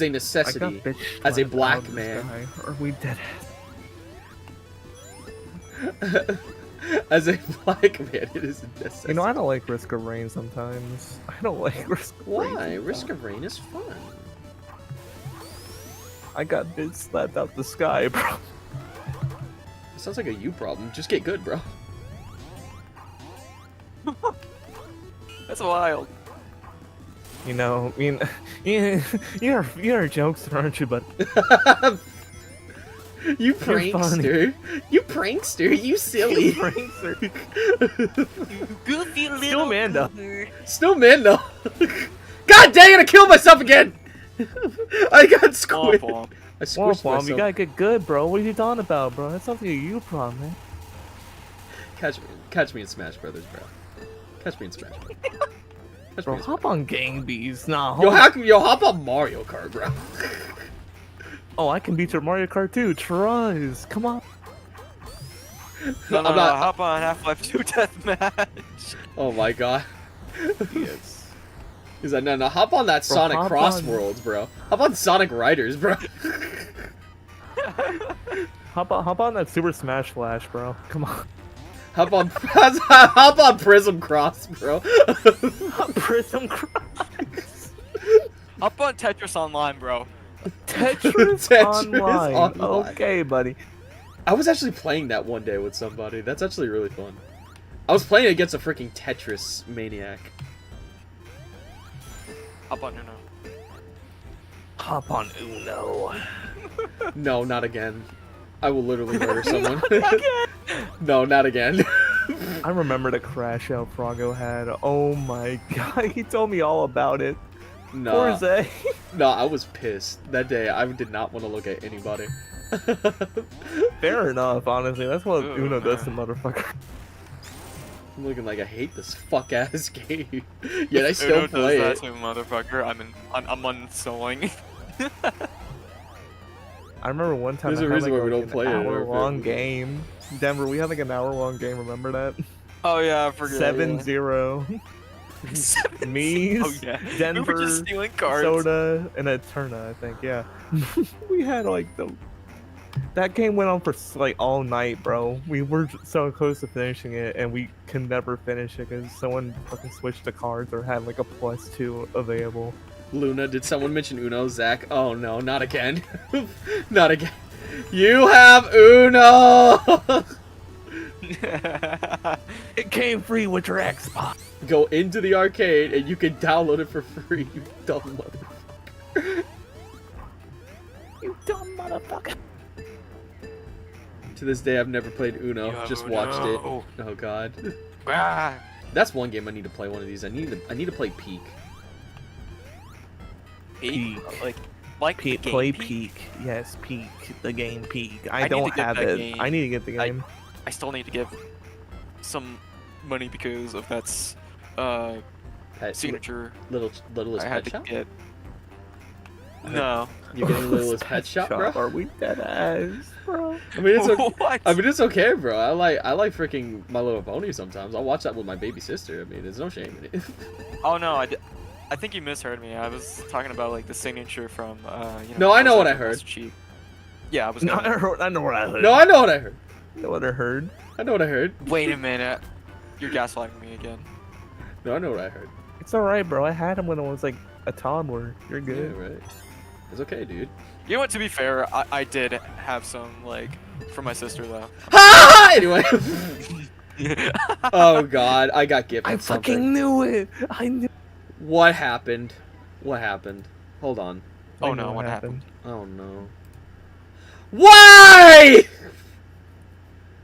a necessity as a black man. Are we dead? As a black man, it is a necessity. You know, I don't like Risk of Rain sometimes. I don't like Risk of Rain. Why? Risk of Rain is fun. I got bitch slapped out the sky, bro. Sounds like a you problem. Just get good, bro. that's wild. You know, I mean, you're a jokester, aren't you, bud? You prankster. You prankster. You silly. Prankster. Goofy little. Still Mando. Still Mando. God dang it! I killed myself again. I got squished. Womp womp. I squished myself. You gotta get good, bro. What are you talking about, bro? That's something you problem, man. Catch me in Smash Brothers, bro. Catch me in Smash Brothers. Bro, hop on Gang Bees. Nah, Yo, hop on Mario Kart, bro. Oh, I can beat your Mario Kart too. Trust. Come on. No, hop on Half-Life 2 Deathmatch. Oh my god. Yes. He's like, no, hop on that Bro, Sonic hop Cross on. Worlds, bro. Hop on Sonic Riders, bro. Hop on that Super Smash Flash, bro. Come on. Hop on Prism Cross, bro. Prism Cross. Hop on Tetris Online, bro. Tetris Online. Okay, buddy. I was actually playing that one day with somebody. That's actually really fun. I was playing against a freaking Tetris maniac. Hop on Uno. Hop on Uno. No, not again. I will literally murder someone. No, not again. I remember the crash out Frogo had. Oh my god, he told me all about it. No. Poor Zay. No, I was pissed. That day, I did not want to look at anybody. Fair enough, honestly. That's what Uno does to motherfucker. I'm looking like I hate this fuck-ass game. Yet I still Uno play does it. that to motherfucker. I'm uninstalling. I remember one time There's a I had reason like why we don't an play it. hour-long game. Denver, we had like an hour-long game, remember that? Oh yeah, I forget. 7-0. Me, Oh yeah. Denver, We were just stealing cards. Soda, and Eterna, I think, yeah. We had like that game went on for like all night, bro. We were so close to finishing it, and we could never finish it because someone fucking switched the cards or had like a +2 available. Luna, did someone mention Uno? Zach? Oh no, not again. Not again. You have Uno! It came free with your Xbox. Go into the arcade and you can download it for free, you dumb motherfucker. You dumb motherfucker. To this day, I've never played Uno. Just watched it. Oh god. Ah. That's one game I need to play one of these. I need to play Peak. Peak. Like the game Play Peak. Peak. Yes, Peak. The game Peak. I need don't to get have that it. game. I need to get the game. I still need to give some money because of that's Pet, signature Littlest I had Pet to Shop? get. No. You're getting Littlest Pet Shop, bro? Are we dead ass, bro? I mean, it's okay. What? I mean, it's okay, bro. I like freaking My Little Pony sometimes. I'll watch that with my baby sister. I mean, there's no shame in it. Oh no, I think you misheard me. I was talking about like the signature from you know. No, I know what I Master heard. Chief. Yeah, I was. No, Gonna... I know what I heard. No, I know what I heard. I know what I heard. I know what I heard. Wait a minute. You're gaslighting me again. No, I know what I heard. It's alright, bro. I had him when I was like a toddler. You're Yeah, good. right. It's okay, dude. You know what? To be fair, I did have some like for my sister though. Ha! Anyway. Oh God, I got gifted I something. fucking knew it. I knew. What happened? What happened? Hold on. Oh I no, know what happened? Oh no. Why?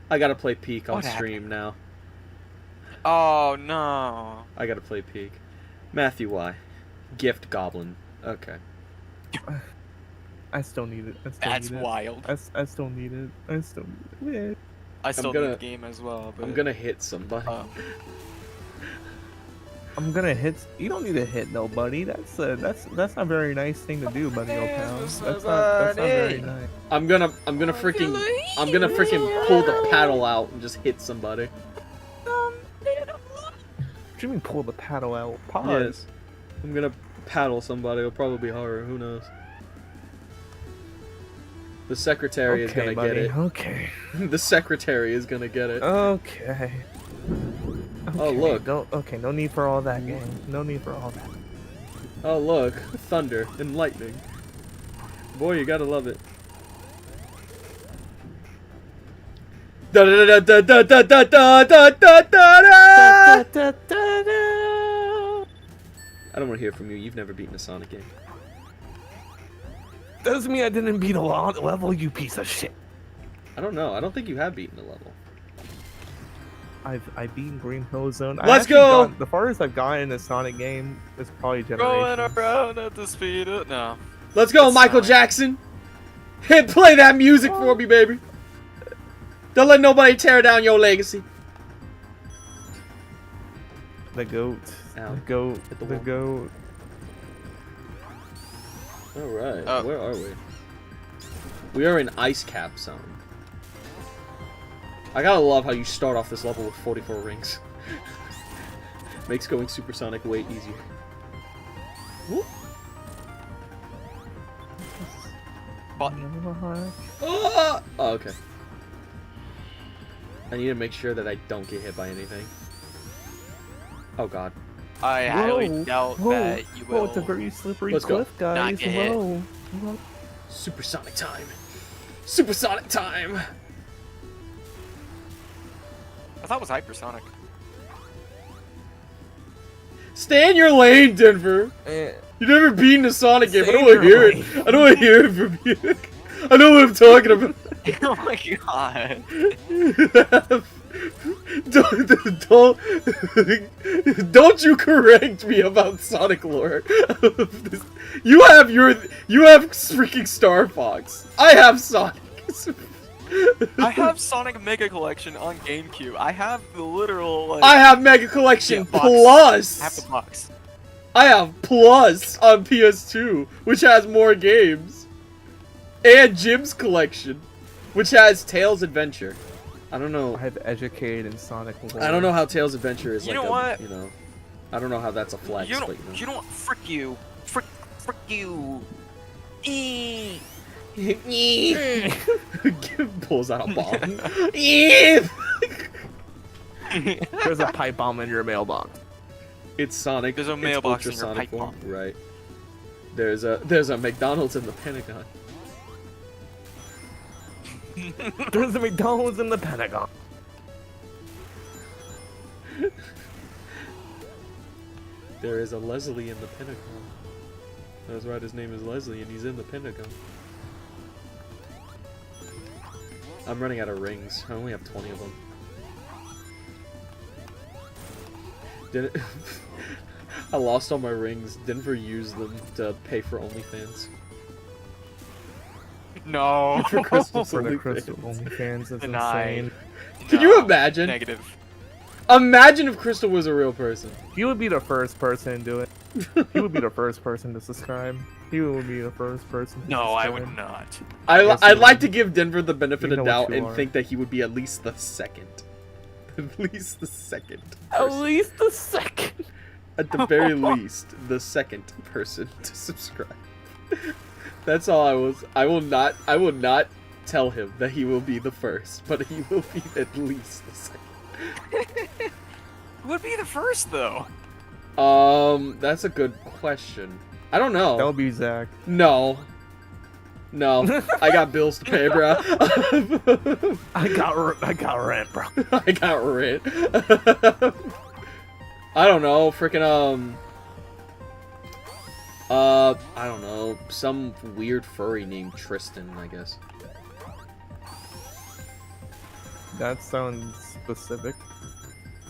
I gotta play Peak on What stream now. Oh no. I gotta play Peak. Matthew, why? Gift Goblin. Okay. I still need it. I still That's need it. wild. I still need it. I still need it. I still gonna- need the game as well, but I'm gonna hit somebody. I'm gonna hit. You don't need to hit nobody. That's a not a very nice thing to do, buddy. Old pal. That's not very nice. I'm gonna freaking pull the paddle out and just hit somebody. What do you mean pull the paddle out? Pause. Yes. I'm gonna paddle somebody. It'll probably be horror. Who knows? The secretary is gonna buddy. get it. Okay. The secretary is gonna get it. Okay. Oh, look. Okay, no need for all that, gang. No need for all that. Oh look, thunder and lightning. Boy, you gotta love it. Da da da da da da da da da da da. I don't want to hear from you. You've never beaten a Sonic game. Doesn't mean I didn't beat a level, you piece of shit. I don't know. I don't think you have beaten a level. I've beaten Green Hill Zone. Let's go! The farthest I've gotten in a Sonic game is probably going Generations. around at the speed of no. Let's go, It's Michael Sonic. Jackson. Hit play that music for me, baby. Don't let nobody tear down your legacy. The goat. Ow. The goat. Hit the The wall. goat. All right, Oh. where are we? We are in Ice Cap Zone. I gotta love how you start off this level with 44 rings. Makes going supersonic way easier. Whoop. Button. Oh, okay. I need to make sure that I don't get hit by anything. Oh God. I highly doubt that you will. Whoa, it's a very slippery Let's go. cliff, guys. get hit. Whoa. Supersonic time. Supersonic time. I thought it was hypersonic. Stay in your lane, Denver. Eh. You've never beaten a Sonic game. I Stay don't in want to your hear it. I don't want to hear it from you. I know what I'm talking about. Oh my god. Don't you correct me about Sonic lore. You have freaking Star Fox. I have Sonic. I have Sonic Mega Collection on GameCube. I have the literal like. I have Mega Collection box. Plus. Half the box. I have Plus on PS2, which has more games, and Jim's Collection, which has Tails Adventure. I don't know. I've educated in Sonic lore. I don't know how Tails Adventure is. You like know what? You know, I don't know how that's a flex. You but, don't. You don't. Frick you. Frick you. Eee. Pulls out a bomb. There's a pipe bomb in your mailbox. It's Sonic. There's a It's mailbox in your ultrasonic pipe form. bomb. Right. There's a McDonald's in the Pentagon. There's a McDonald's in the Pentagon. There is a Leslie in the Pentagon. That's right, his name is Leslie, and he's in the Pentagon. I'm running out of rings. I only have 20 of them. Did it? I lost all my rings. Denver used them to pay for OnlyFans. No. For Crystal's For the OnlyFans. Crystal OnlyFans, that's Denied. insane. Can you imagine? Negative. Imagine if Crystal was a real person. He would be the first person to do it. He would be the first person to subscribe. He would be the first person to No, I subscribe. would not. Yes, I'd you like would. to give Denver the benefit You of know doubt what you and are. think that he would be at least the second. At least the second. At person. least the second. At the very least, the second person to subscribe. That's all I was. I will not tell him that he will be the first, but he will be at least the second. Who would be the first though? That's a good question. I don't know. That would be Zach. No. I got bills to pay, bro. I got rent, bro. I got rent. I don't know, freaking I don't know, some weird furry named Tristan, I guess. That sounds specific.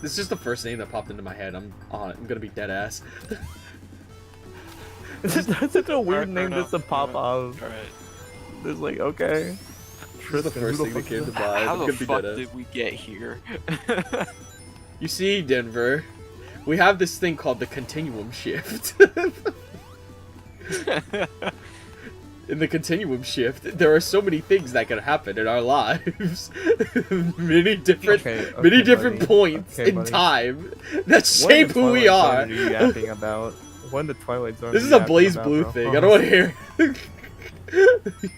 This is just the first name that popped into my head. I'm gonna be dead ass. That's such a weird name just to pop off. Alright. It's like, okay. This is the first thing that came to mind. How I'm the gonna be fuck dead ass. did we get here? You see, Denver, we have this thing called the continuum shift. In the continuum shift, there are so many things that can happen in our lives. many different buddy. points in buddy. time that shape who we are. What are you yapping about? When the Twilight Zone? This is a Blaze Blue thing. I don't want to hear.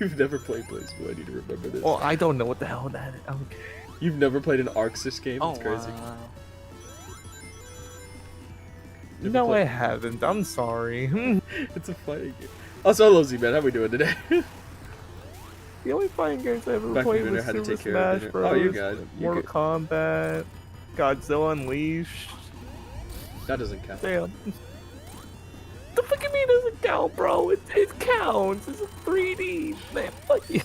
You've never played Blaze Blue. I need to remember this. Well, I don't know what the hell that is. Okay. You've never played an Arxis game? Oh, That's crazy. wow. No, I haven't. I'm sorry. It's a fighting game. Also, hello Z-Man. How we doing today? The only fighting games I ever Back from played dinner, was had to Super take care of Smash dinner. Oh, you Bros, guys. Mortal Kombat, Godzilla Unleashed. That doesn't count. Damn. The fucking me doesn't count, bro. It counts. It's a 3D. Man, fuck you.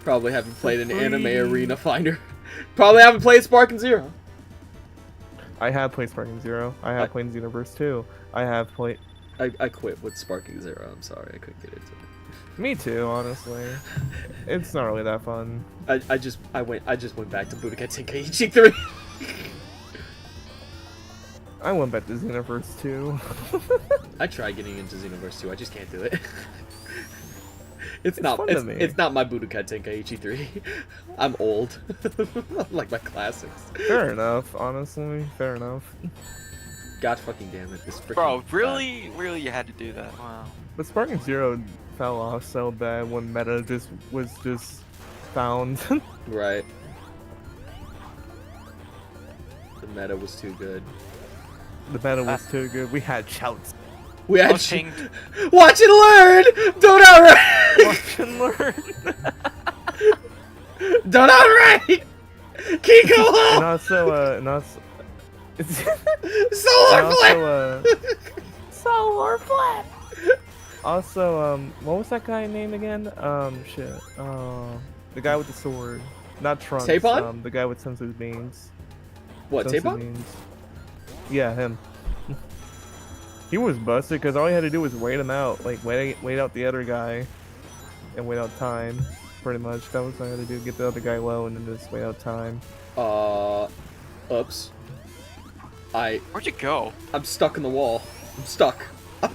Probably haven't played an anime arena finder. Probably haven't played Sparking Zero. I have played Sparking Zero. I have played Xenoverse 2. I have played... I quit with Sparking Zero. I'm sorry, I couldn't get into it. Me too, honestly. It's not really that fun. I just went back to Budokai Tenkaichi 3. I went back to Xenoverse 2. I tried getting into Xenoverse 2. I just can't do it. It's fun to me. It's not my Budokai Tenkaichi 3. I'm old. I like my classics. Fair enough, honestly. Fair enough. God fucking damn it! This freaking Bro, really you had to do that? Wow. But Sparking Zero fell off so bad when meta was found. Right. The meta was too good. The meta was too good. We had shouts. We had Watching. Watch and learn. Don't outright. Watch and learn. Don't outright. Kiko. And also, Solar flip. Solar flip. Also, what was that guy name again? Shit. The guy with the sword. Not Trunks. Tapon? The guy with Sensu's beans. What, Sensu Tapon? beans. Yeah, him. He was busted because all he had to do was wait him out. Like, wait out the other guy. And wait out time. Pretty much. That was all I had to do. Get the other guy low and then just wait out time. Oops. Where'd you go? I'm stuck in the wall. I'm stuck.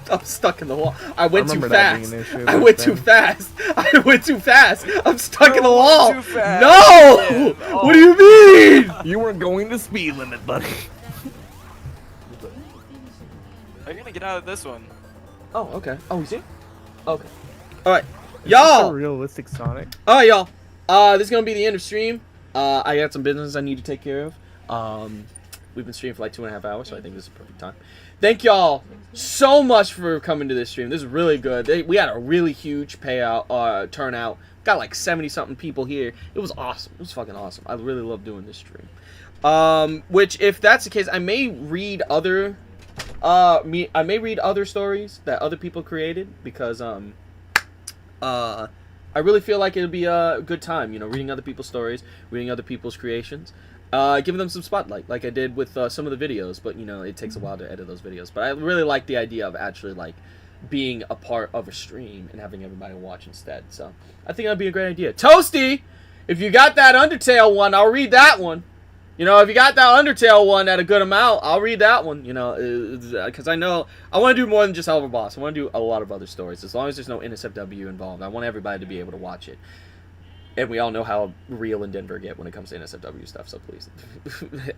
I'm stuck in the wall. I went too remember that fast. being an issue I back went too then. fast. I went too fast. I'm stuck in the You wall. went too fast. No! Yeah. What do you mean? You weren't going the speed limit, buddy. How are you gonna get out of this one? Oh, okay. Oh, you see? Okay. All right, A y'all. realistic Sonic. All right, y'all. This is gonna be the end of stream. I got some business I need to take care of. We've been streaming for like 2.5 hours, so I think this is a perfect time. Thank y'all so much for coming to this stream. This is really good. We had a really huge turnout. Got like 70-something people here. It was awesome. It was fucking awesome. I really love doing this stream. Which, if that's the case, I may read other stories that other people created because I really feel like it'll be a good time, you know, reading other people's stories, reading other people's creations, giving them some spotlight, like I did with some of the videos, but, you know, it takes a while to edit those videos. But I really like the idea of actually, like, being a part of a stream and having everybody watch instead. So I think that'd be a great idea. Toasty, if you got that Undertale one, I'll read that one. You know, if you got that Undertale one at a good amount, I'll read that one, you know, because I know I want to do more than just Helluva Boss. I want to do a lot of other stories. As long as there's no NSFW involved, I want everybody to be able to watch it. And we all know how real in Denver get when it comes to NSFW stuff, so please.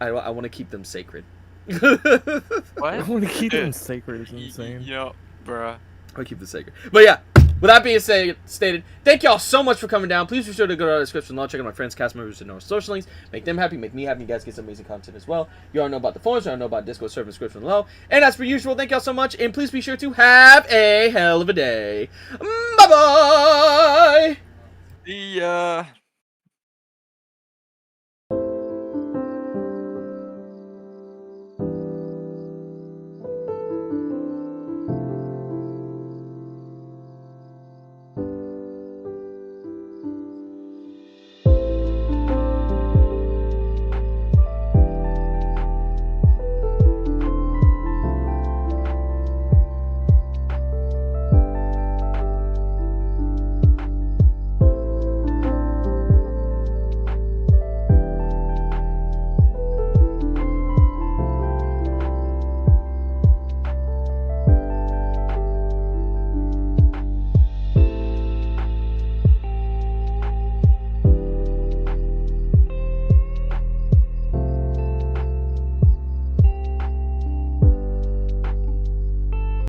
I want to keep them sacred. What? I want to keep them sacred. It's insane. Yo, bruh. I keep them sacred. But yeah, With that being stated, thank y'all so much for coming down. Please be sure to go to the description below, check out my friends, cast members, and our social links. Make them happy, make me happy. You guys get some amazing content as well. You all know about the forums, you all know about Discord server description below. And as per usual, thank y'all so much, and please be sure to have a hell of a day. Bye bye. The